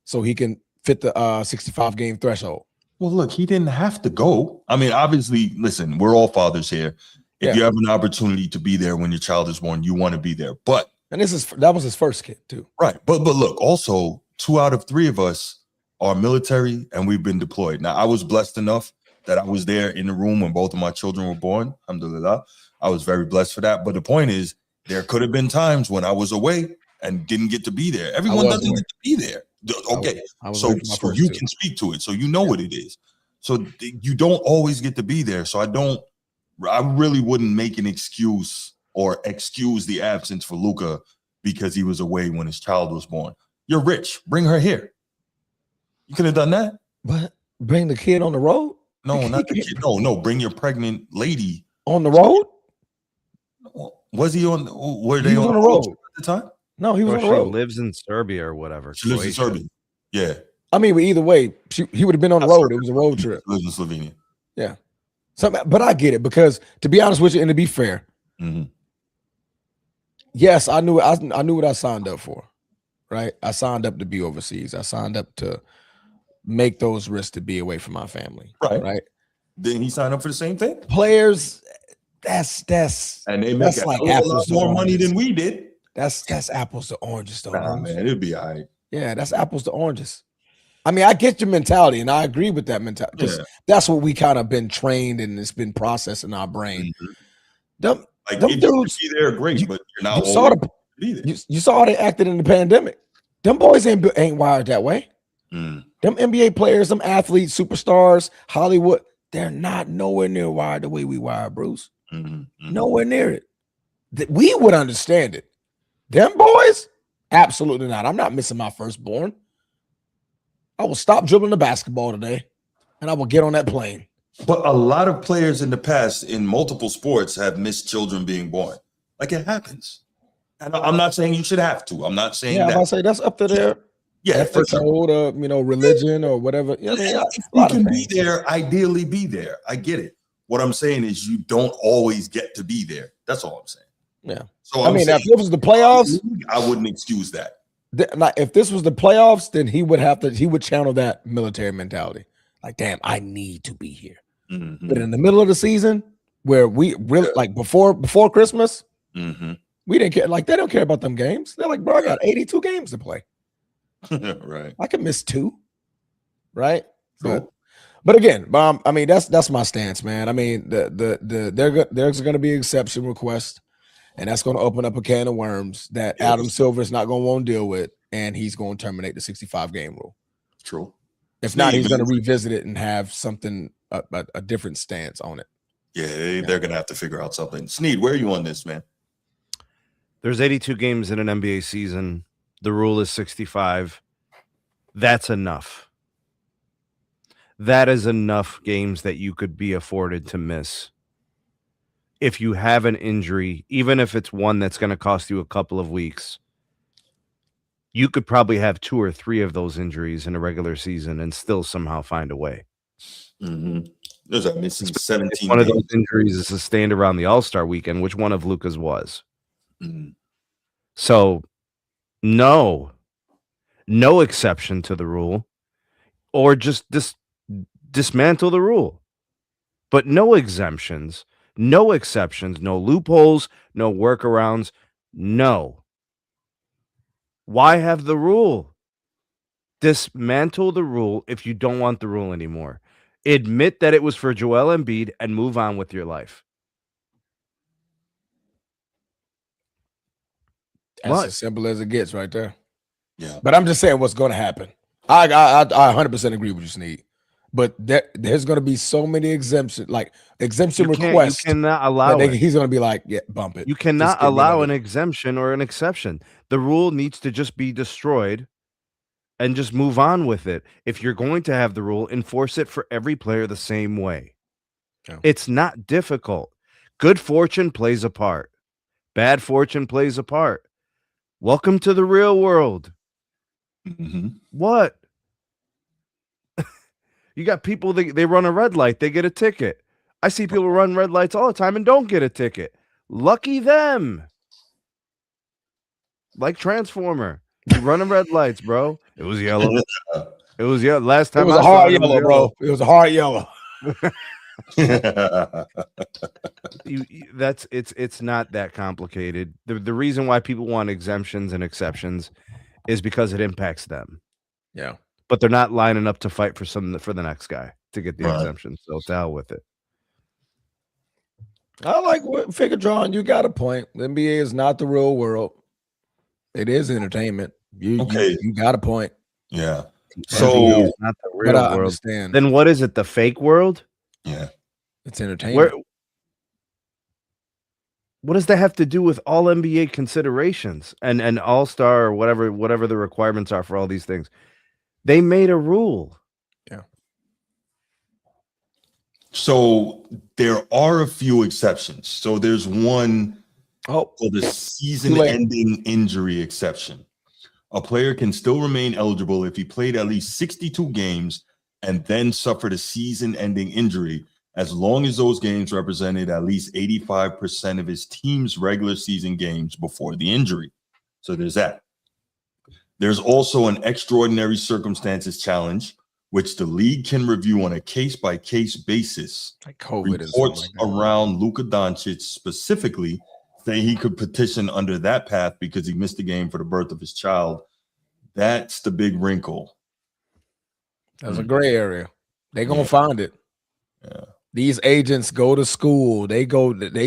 so he can fit the 65 game threshold. Well, look, he didn't have to go. I mean, obviously, listen, we're all fathers here. If you have an opportunity to be there when your child is born, you want to be there. And that was his first kid too. Right. But look, also 2 out of 3 of us are military and we've been deployed. Now, I was blessed enough that I was there in the room when both of my children were born. Alhamdulillah. I was very blessed for that. But the point is, there could have been times when I was away and didn't get to be there. Everyone doesn't get to be there. Okay. So you can speak to it. So you know what it is. So you don't always get to be there. So I really wouldn't make an excuse or excuse the absence for Luka because he was away when his child was born. You're rich. Bring her here. You could have done that. But bring the kid on the road? No, not the kid. No. Bring your pregnant lady on the road. Was he on? Were they on the road at the time? No, he was on the road. She lives in Serbia or whatever. She lives in Serbia. Yeah. I mean, but either way, he would have been on the road. It was a road trip. She lives in Slovenia. Yeah. But I get it because, to be honest with you, and to be fair, yes, I knew what I signed up for. Right. I signed up to be overseas. I signed up to make those risks to be away from my family. Right. Didn't he sign up for the same thing? Players. That's and they make like a lot more money than we did. That's apples to oranges, though. Nah, man, it'll be all right. Yeah, that's apples to oranges. I mean, I get your mentality, and I agree with that mentality because that's what we kind of been trained and it's been processed in our brain. Them dudes be there, great, but you're not. You saw how they acted in the pandemic. Them boys ain't wired that way. Them NBA players, them athletes, superstars, Hollywood, they're not nowhere near wired the way we wired, Bruce. Nowhere near it. We would understand it. Them boys, absolutely not. I'm not missing my firstborn. I will stop dribbling the basketball today, and I will get on that plane. But a lot of players in the past in multiple sports have missed children being born. Like it happens. And I'm not saying you should have to. I'm not saying that. I'm say that's up to their for sure. Religion or whatever. Yeah, if you can be there, ideally be there. I get it. What I'm saying is you don't always get to be there. That's all I'm saying. Yeah. So if this was the playoffs, I wouldn't excuse that. If this was the playoffs, then he would channel that military mentality. Like, damn, I need to be here. But in the middle of the season, where we really like before Christmas, we didn't care. Like, they don't care about them games. They're like, bro, I got 82 games to play. Right. I can miss 2. Right. Cool. But again, I mean, that's my stance, man. I mean, there's going to be exception requests, and that's going to open up a can of worms that Adam Silver is not going to want to deal with, and he's going to terminate the 65 game rule. True. If not, he's going to revisit it and have something a different stance on it. Yeah, they're going to have to figure out something. Sneed, where are you on this, man? There's 82 games in an NBA season. The rule is 65. That's enough. That is enough games that you could be afforded to miss. If you have an injury, even if it's one that's going to cost you a couple of weeks, you could probably have 2 or 3 of those injuries in a regular season and still somehow find a way. There's a missing 17. One of those injuries is sustained around the All-Star weekend, which one of Luka's was. So, no exception to the rule, or just dismantle the rule. But no exemptions, no exceptions, no loopholes, no workarounds, no. Why have the rule? Dismantle the rule if you don't want the rule anymore. Admit that it was for Joel Embiid and move on with your life. That's as simple as it gets right there. Yeah. But I'm just saying what's going to happen. I 100% agree with you, Snead. But there's going to be so many exemption requests. You cannot allow it. He's going to be like, yeah, bump it. You cannot allow an exemption or an exception. The rule needs to just be destroyed and just move on with it. If you're going to have the rule, enforce it for every player the same way. Yeah. It's not difficult. Good fortune plays a part. Bad fortune plays a part. Welcome to the real world. What? You got people, they run a red light, they get a ticket. I see people run red lights all the time and don't get a ticket. Lucky them. Like Transformer. You running red lights, bro. It was yellow. It was yellow. Last time it was a hard yellow, bro. It was a hard yellow. It's not that complicated. The reason why people want exemptions and exceptions is because it impacts them. Yeah. But they're not lining up to fight for the next guy to get the exemption. So to hell with it. I like what Figure John. You got a point. The NBA is not the real world. It is entertainment. You got a point. Yeah. So not the real world. Understand. Then what is it? The fake world? Yeah. It's entertainment. What does that have to do with all NBA considerations and All-Star or whatever the requirements are for all these things? They made a rule. Yeah. So there are a few exceptions. So there's one called the season-ending injury exception. A player can still remain eligible if he played at least 62 games and then suffered a season-ending injury, as long as those games represented at least 85% of his team's regular season games before the injury. So there's that. There's also an extraordinary circumstances challenge, which the league can review on a case-by-case basis. Like COVID Reports around Luka Doncic specifically say he could petition under that path because he missed the game for the birth of his child. That's the big wrinkle. That's a gray area. They're going to find it. Yeah. These agents go to school. They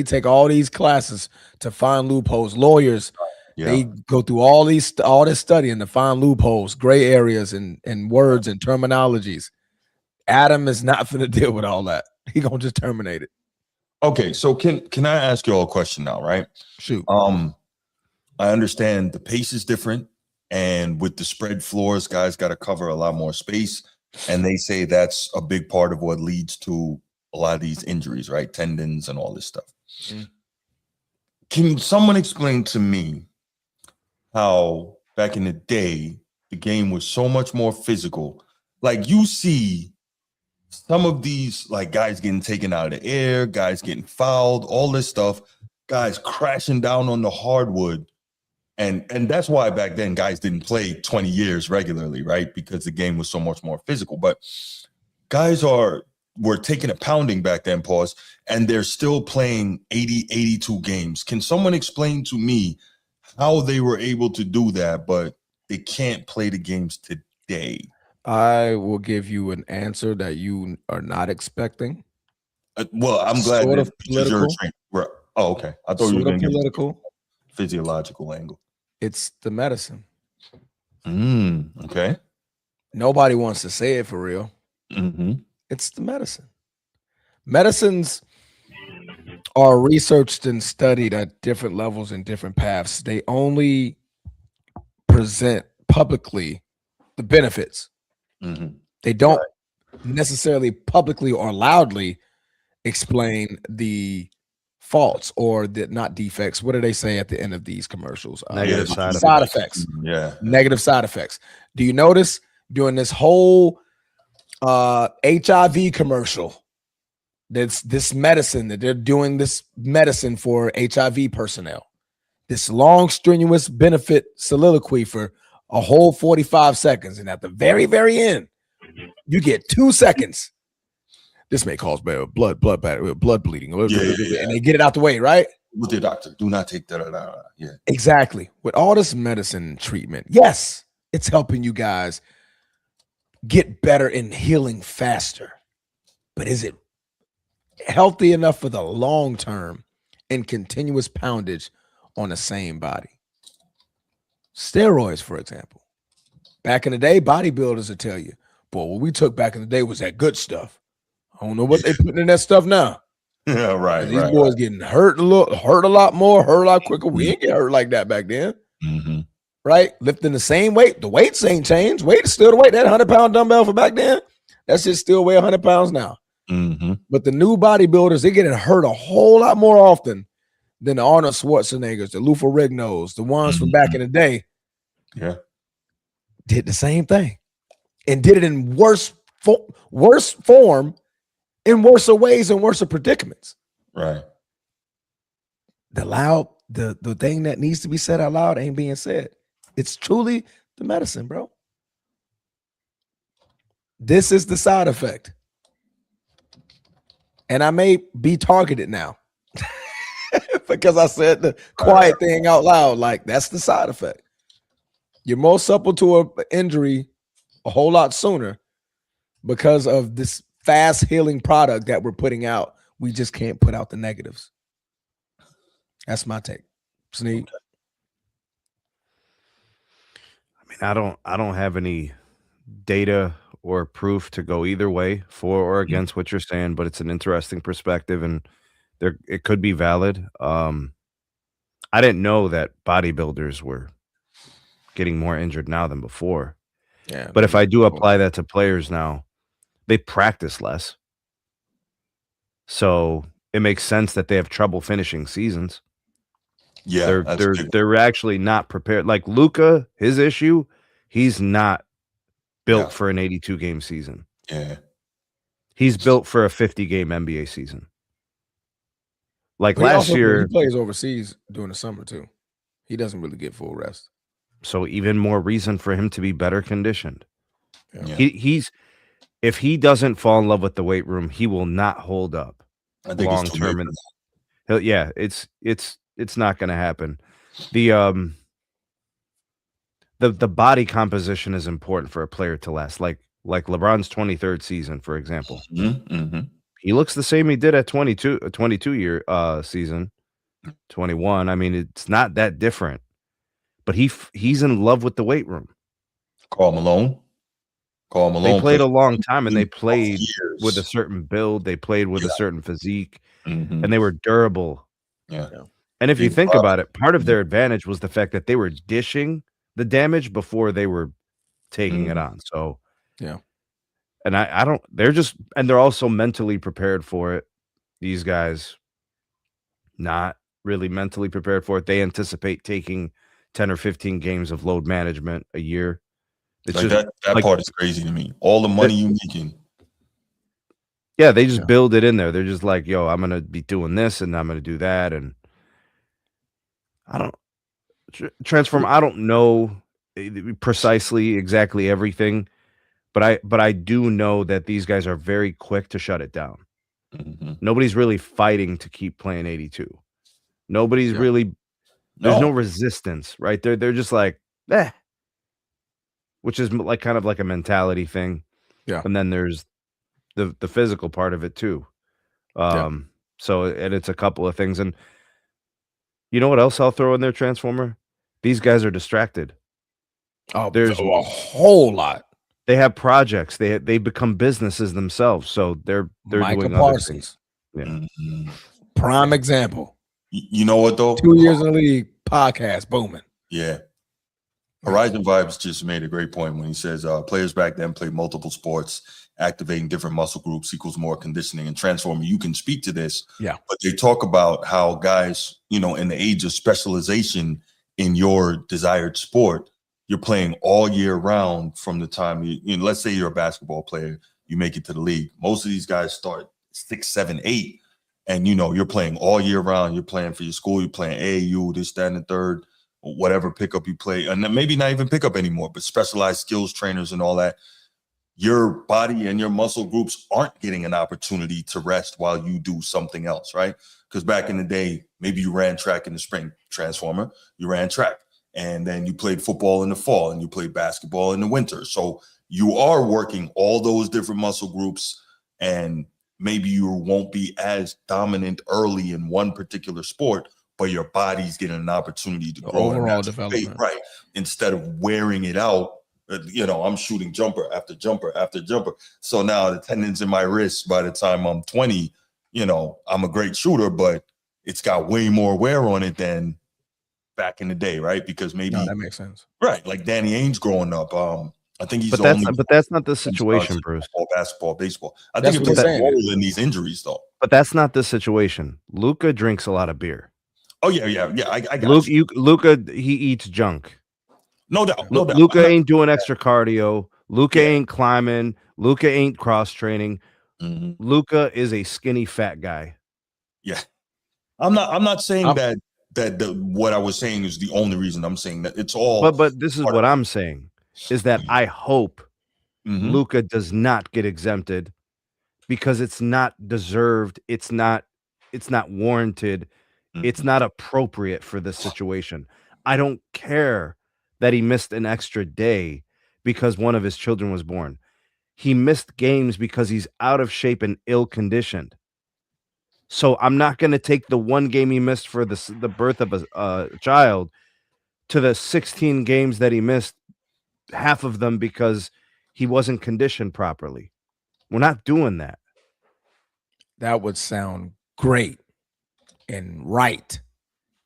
take all these classes to find loopholes. Lawyers, they go through all this studying to find loopholes, gray areas, and words and terminologies. Adam is not going to deal with all that. He gonna just terminate it. Okay, so can I ask you all a question now? Right? Shoot. I understand the pace is different, and with the spread floors, guys got to cover a lot more space, and they say that's a big part of what leads to a lot of these injuries, right? Tendons and all this stuff. Can someone explain to me how back in the day the game was so much more physical? Like, you see some of these, like, guys getting taken out of the air, guys getting fouled, all this stuff, guys crashing down on the hardwood. And that's why back then guys didn't play 20 years regularly, right? Because the game was so much more physical. But guys were taking a pounding back then, and they're still playing 80, 82 games. Can someone explain to me how they were able to do that, but they can't play the games today? I will give you an answer that you are not expecting. Well, I'm glad sort that of political. Oh, okay. I thought you were going to political, physiological angle. It's the medicine. Okay. Nobody wants to say it for real. It's the medicine. Medicines are researched and studied at different levels and different paths. They only present publicly the benefits. They don't necessarily publicly or loudly explain the faults or the not defects. What do they say at the end of these commercials? Negative side effects. Yeah. Negative side effects. Do you notice during this whole HIV commercial. That's this medicine that they're doing this medicine for HIV personnel. This long, strenuous benefit soliloquy for a whole 45 seconds. And at the very, very end, you get 2 seconds. This may cause blood bleeding. And they get it out the way, right? With the doctor, do not take that. Yeah, exactly. With all this medicine treatment, yes, it's helping you guys get better and healing faster. But is it healthy enough for the long term and continuous poundage on the same body? Steroids, for example. Back in the day, bodybuilders would tell you, boy, what we took back in the day was that good stuff. I don't know what they putting in that stuff now. Yeah, right. These boys getting hurt a lot more, hurt a lot quicker. We ain't get hurt like that back then. Mm-hmm. Right? Lifting the same weight. The weights ain't changed. Weight is still the weight. That 100-pound dumbbell for back then, that's just still weigh 100 pounds now. Mm-hmm. But the new bodybuilders, they're getting hurt a whole lot more often than the Arnold Schwarzeneggers, the Lou Ferrignos, the ones from back in the day. Yeah. Did the same thing and did it in worse form, in worse ways and worse predicaments. Right. The thing that needs to be said out loud ain't being said. It's truly the medicine, bro. This is the side effect. And I may be targeted now because I said the quiet thing out loud. Like, that's the side effect. You're more supple to an injury a whole lot sooner because of this fast healing product that we're putting out. We just can't put out the negatives. That's my take. Sneak. I mean, I don't have any data or proof to go either way for or against what you're saying, but it's an interesting perspective and it could be valid. I didn't know that bodybuilders were getting more injured now than before. Yeah. But if I do apply that to players now, they practice less. So it makes sense that they have trouble finishing seasons. Yeah, they're actually not prepared. Like Luka, his issue, he's not built for an 82-game season. Yeah. He's built for a 50-game NBA season. Like last year, he plays overseas during the summer too. He doesn't really get full rest. So even more reason for him to be better conditioned. Yeah. He's if he doesn't fall in love with the weight room, he will not hold up long term. It's not going to happen. The body composition is important for a player to last. Like LeBron's 23rd season, for example. Mm-hmm. He looks the same he did at 22 year season, 21. I mean, it's not that different. But he's in love with the weight room. Karl Malone. They played a long time, and they played with a certain build. They played with a certain physique, and they were durable. Yeah. And if you think about it, part of their advantage was the fact that they were dishing the damage before they were taking it on. So, yeah. And I don't. They're also mentally prepared for it. These guys, not really mentally prepared for it. They anticipate taking 10 or 15 games of load management a year. It's like just, that part is crazy to me. All the money you're making. Yeah, they just build it in there. They're just like, yo, I'm going to be doing this and I'm going to do that. And I don't transform. I don't know precisely exactly everything, but I do know that these guys are very quick to shut it down. Mm-hmm. Nobody's really fighting to keep playing 82. Nobody's really, there's no resistance, right? They're just like, which is like kind of like a mentality thing. Yeah. And then there's the physical part of it too. So, and it's a couple of things. And you know what else I'll throw in there, Transformer? These guys are distracted. Oh, there's a whole lot. They have projects. They become businesses themselves. So they're Michael doing Parsons. other things. Yeah. Mm-hmm. Prime example. You know what though? 2 years in the league, podcast booming. Yeah. Horizon Vibes just made a great point when he says players back then played multiple sports, activating different muscle groups equals more conditioning and transforming. You can speak to this. Yeah. But they talk about how guys, in the age of specialization in your desired sport, you're playing all year round from the time let's say you're a basketball player, you make it to the league. Most of these guys start 6, 7, 8, and you're playing all year round. You're playing for your school. You're playing AAU, this, that, and the third, whatever pickup you play, and then maybe not even pickup anymore, but specialized skills trainers and all that. Your body and your muscle groups aren't getting an opportunity to rest while you do something else, right? Because back in the day, maybe you ran track in the spring, Transformer, you ran track, and then you played football in the fall, and you played basketball in the winter. So you are working all those different muscle groups, and maybe you won't be as dominant early in one particular sport, but your body's getting an opportunity to grow. Overall development. Right. Instead of wearing it out, I'm shooting jumper after jumper after jumper. So now the tendons in my wrists, by the time I'm 20, I'm a great shooter, but it's got way more wear on it than back in the day, right? Because maybe that makes sense. Right. Like Danny Ainge growing up. I think he's but that's not the situation, Bruce. Basketball, baseball. I think it's a role in these injuries, though. But that's not the situation. Luka drinks a lot of beer. Oh yeah. I got Luka, he eats junk. No doubt. Luka ain't doing extra cardio. Luka ain't climbing. Luka ain't cross training. Mm-hmm. Luka is a skinny fat guy. Yeah, I'm not saying that what I was saying is the only reason. I'm saying that it's all. But this is what I'm saying is that I hope Luka does not get exempted because it's not deserved. It's not warranted. It's not appropriate for this situation. I don't care that he missed an extra day because one of his children was born. He missed games because he's out of shape and ill-conditioned. So I'm not going to take the one game he missed for the birth of a child to the 16 games that he missed, half of them because he wasn't conditioned properly. We're not doing that. That would sound great and right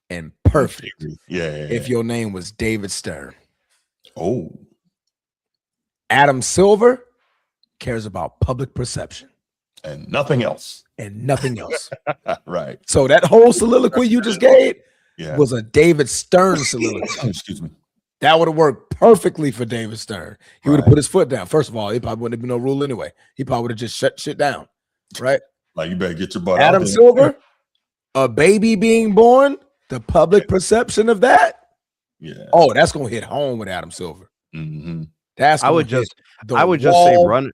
and perfect. If your name was David Stern. Oh. Adam Silver cares about public perception. And nothing else. Right. So that whole soliloquy you just gave was a David Stern soliloquy. Excuse me. That would have worked perfectly for David Stern. He would have put his foot down. First of all, he probably wouldn't have been no rule anyway. He probably would have just shut shit down. Right? Like, you better get your butt Adam out there. Silver, a baby being born, the public perception of that. Yeah. Oh, that's gonna hit home with Adam Silver. Mm-hmm. I would just say run.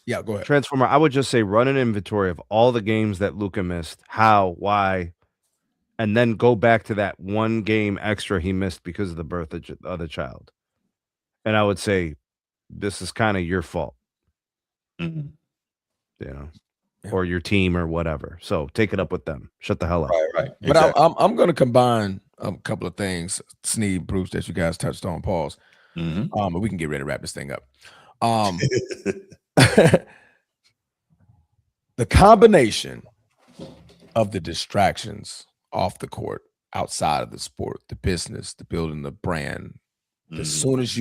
Yeah, go ahead. Transformer. I would just say run an inventory of all the games that Luka missed, how, why, and then go back to that one game extra he missed because of the birth of the child. And I would say, this is kind of your fault, or your team or whatever. So take it up with them. Shut the hell up. Right. But I'm going to combine a couple of things, Sneed, Bruce, that you guys touched on. Pause. But we can get ready to wrap this thing up. The combination of the distractions off the court, outside of the sport, the business, the building, the brand. As soon as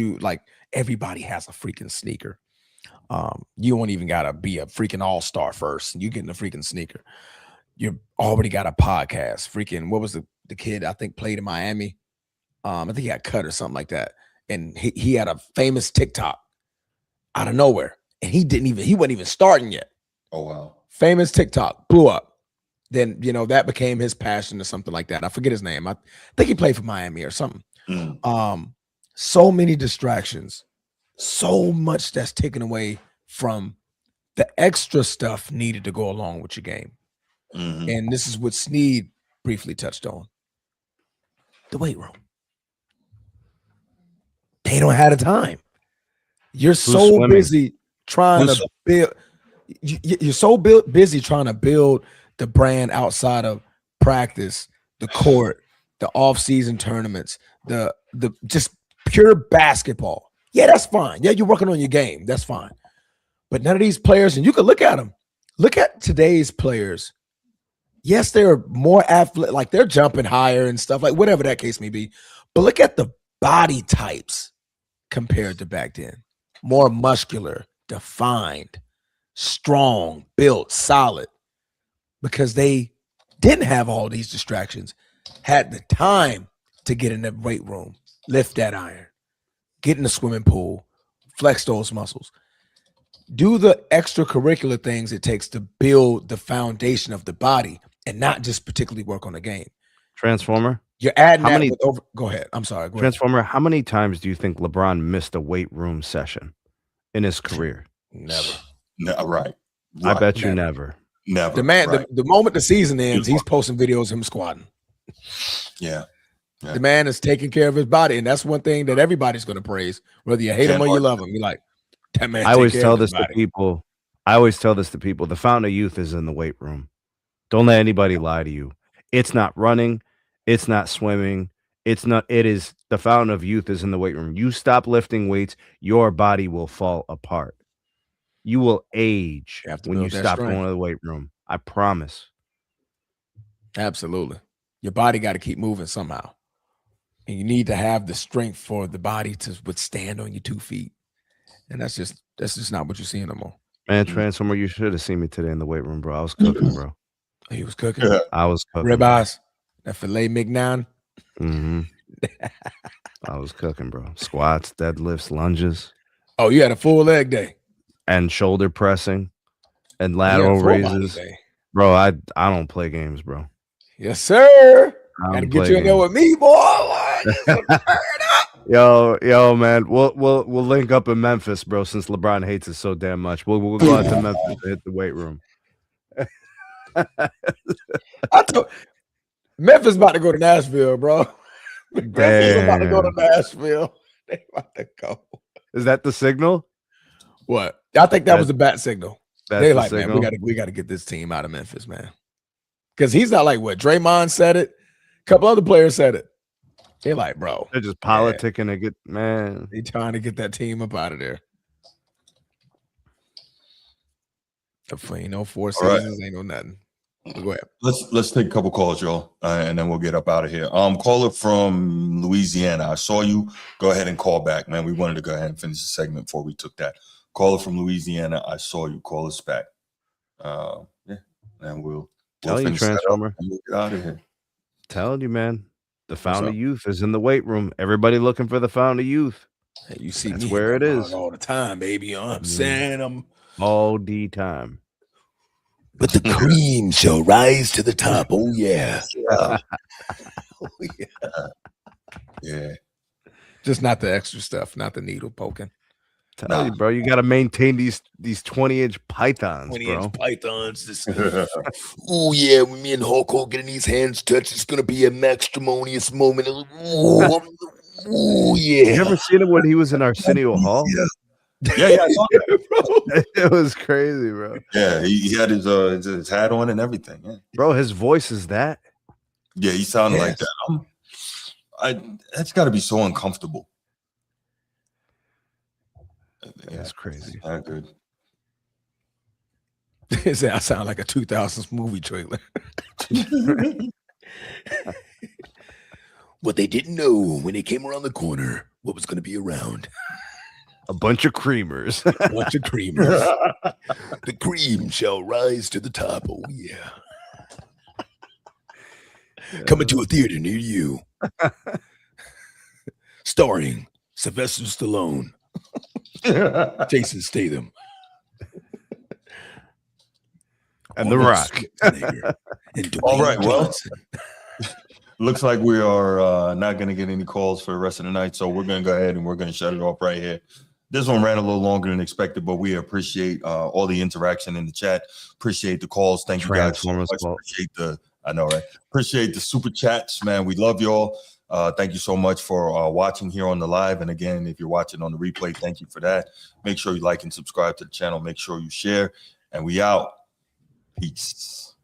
everybody has a freaking sneaker. You don't even gotta be a freaking all-star first. You getting a freaking sneaker. You already got a podcast. Freaking, what was the kid I think played in Miami? I think he got cut or something like that. And he had a famous TikTok out of nowhere. And he wasn't even starting yet. Oh, wow. Famous TikTok, blew up. Then, that became his passion or something like that. I forget his name. I think he played for Miami or something. So many distractions, so much that's taken away from the extra stuff needed to go along with your game. And this is what Sneed briefly touched on. The weight room. They don't have the time. You're so busy trying to build. You're so busy trying to build the brand outside of practice, the court, the off-season tournaments, the just pure basketball. Yeah, that's fine. Yeah, you're working on your game. That's fine. But none of these players, and you can look at them. Look at today's players. Yes, they're more athletic, like they're jumping higher and stuff, like whatever that case may be. But look at the body types compared to back then. More muscular, defined, strong, built, solid. Because they didn't have all these distractions, had the time to get in the weight room, lift that iron, get in the swimming pool, flex those muscles. Do the extracurricular things it takes to build the foundation of the body and not just particularly work on the game. Transformer. You're adding that with over. Go ahead. I'm sorry. Go Transformer. ahead. How many times do you think LeBron missed a weight room session in his career? Never. No, right. I bet you never. Never. The man, right. the moment the season ends, he's posting videos of him squatting. Yeah. The man is taking care of his body, and that's one thing that everybody's going to praise, whether you hate him or you love him. You're like, that man. I always tell this to people. The fountain of youth is in the weight room. Don't let anybody lie to you. It's not running. It's not swimming. It is the fountain of youth is in the weight room. You stop lifting weights, your body will fall apart. You will age when you stop going to the weight room. I promise. Absolutely. Your body got to keep moving somehow. And you need to have the strength for the body to withstand on your 2 feet. And that's just not what you're seeing no more. Man, Transformer, you should have seen me today in the weight room, bro. I was cooking, bro. He was cooking? Yeah. I was cooking. Ribeyes, that filet mignon. Mm-hmm. I was cooking, bro. Squats, deadlifts, lunges. Oh, you had a full leg day. And shoulder pressing and lateral raises. Bro, I don't play games, bro. Yes, sir. Gotta get you in there with me, boy. Yo, man. We'll link up in Memphis, bro, since LeBron hates it so damn much. We'll go out to Memphis to hit the weight room. Memphis about to go to Nashville, bro. Memphis about to go to Nashville. They about to go. Is that the signal? What? I think that was the bat signal. They like, signal. man, we gotta get this team out of Memphis, man. Because he's not like what Draymond said it. A couple other players said it. They're like, bro. They're just politicking to get, man. They trying to get that team up out of there. Ain't no 4 seasons, ain't no nothing. Go ahead. Let's take a couple calls, y'all, and then we'll get up out of here. Caller from Louisiana. I saw you. Go ahead and call back, man. We wanted to go ahead and finish the segment before we took that. Caller from Louisiana. I saw you. Call us back. And we'll tell you, Transformer. We'll get out of here. Telling you, man. The fountain of youth is in the weight room. Everybody looking for the fountain of youth. Hey, you see that's me where it is all the time, baby. You know what I'm saying? I'm all the time. But the cream shall rise to the top. Oh yeah. Oh, yeah. Yeah. Just not the extra stuff, not the needle poking. Tell you, bro, you got to maintain these 20-inch pythons, 20-inch pythons. Oh yeah, when me and Hulk Hogan these hands touch, it's gonna be a matrimonious moment. Oh yeah. You ever seen him when he was in Arsenio Hall? Yeah, I saw that, bro. It was crazy, bro. Yeah, he had his hat on and everything. Yeah. Bro, his voice is that. Yeah, he sounded like that. That's got to be so uncomfortable. That's crazy. Not good. I sound like a 2000s movie trailer. What they didn't know when they came around the corner, what was going to be around. A bunch of creamers. A bunch of creamers. The cream shall rise to the top. Oh, yeah. Coming to a theater near you. Starring Sylvester Stallone. Jason Statham. And The Rock. All right, well, looks like we are not going to get any calls for the rest of the night, so we're going to go ahead and we're going to shut it off right here. This one ran a little longer than expected, but we appreciate all the interaction in the chat. Appreciate the calls. Thank you guys so much. Appreciate the super chats, man. We love y'all. Thank you so much for watching here on the live. And again, if you're watching on the replay, thank you for that. Make sure you like and subscribe to the channel. Make sure you share. And we out. Peace.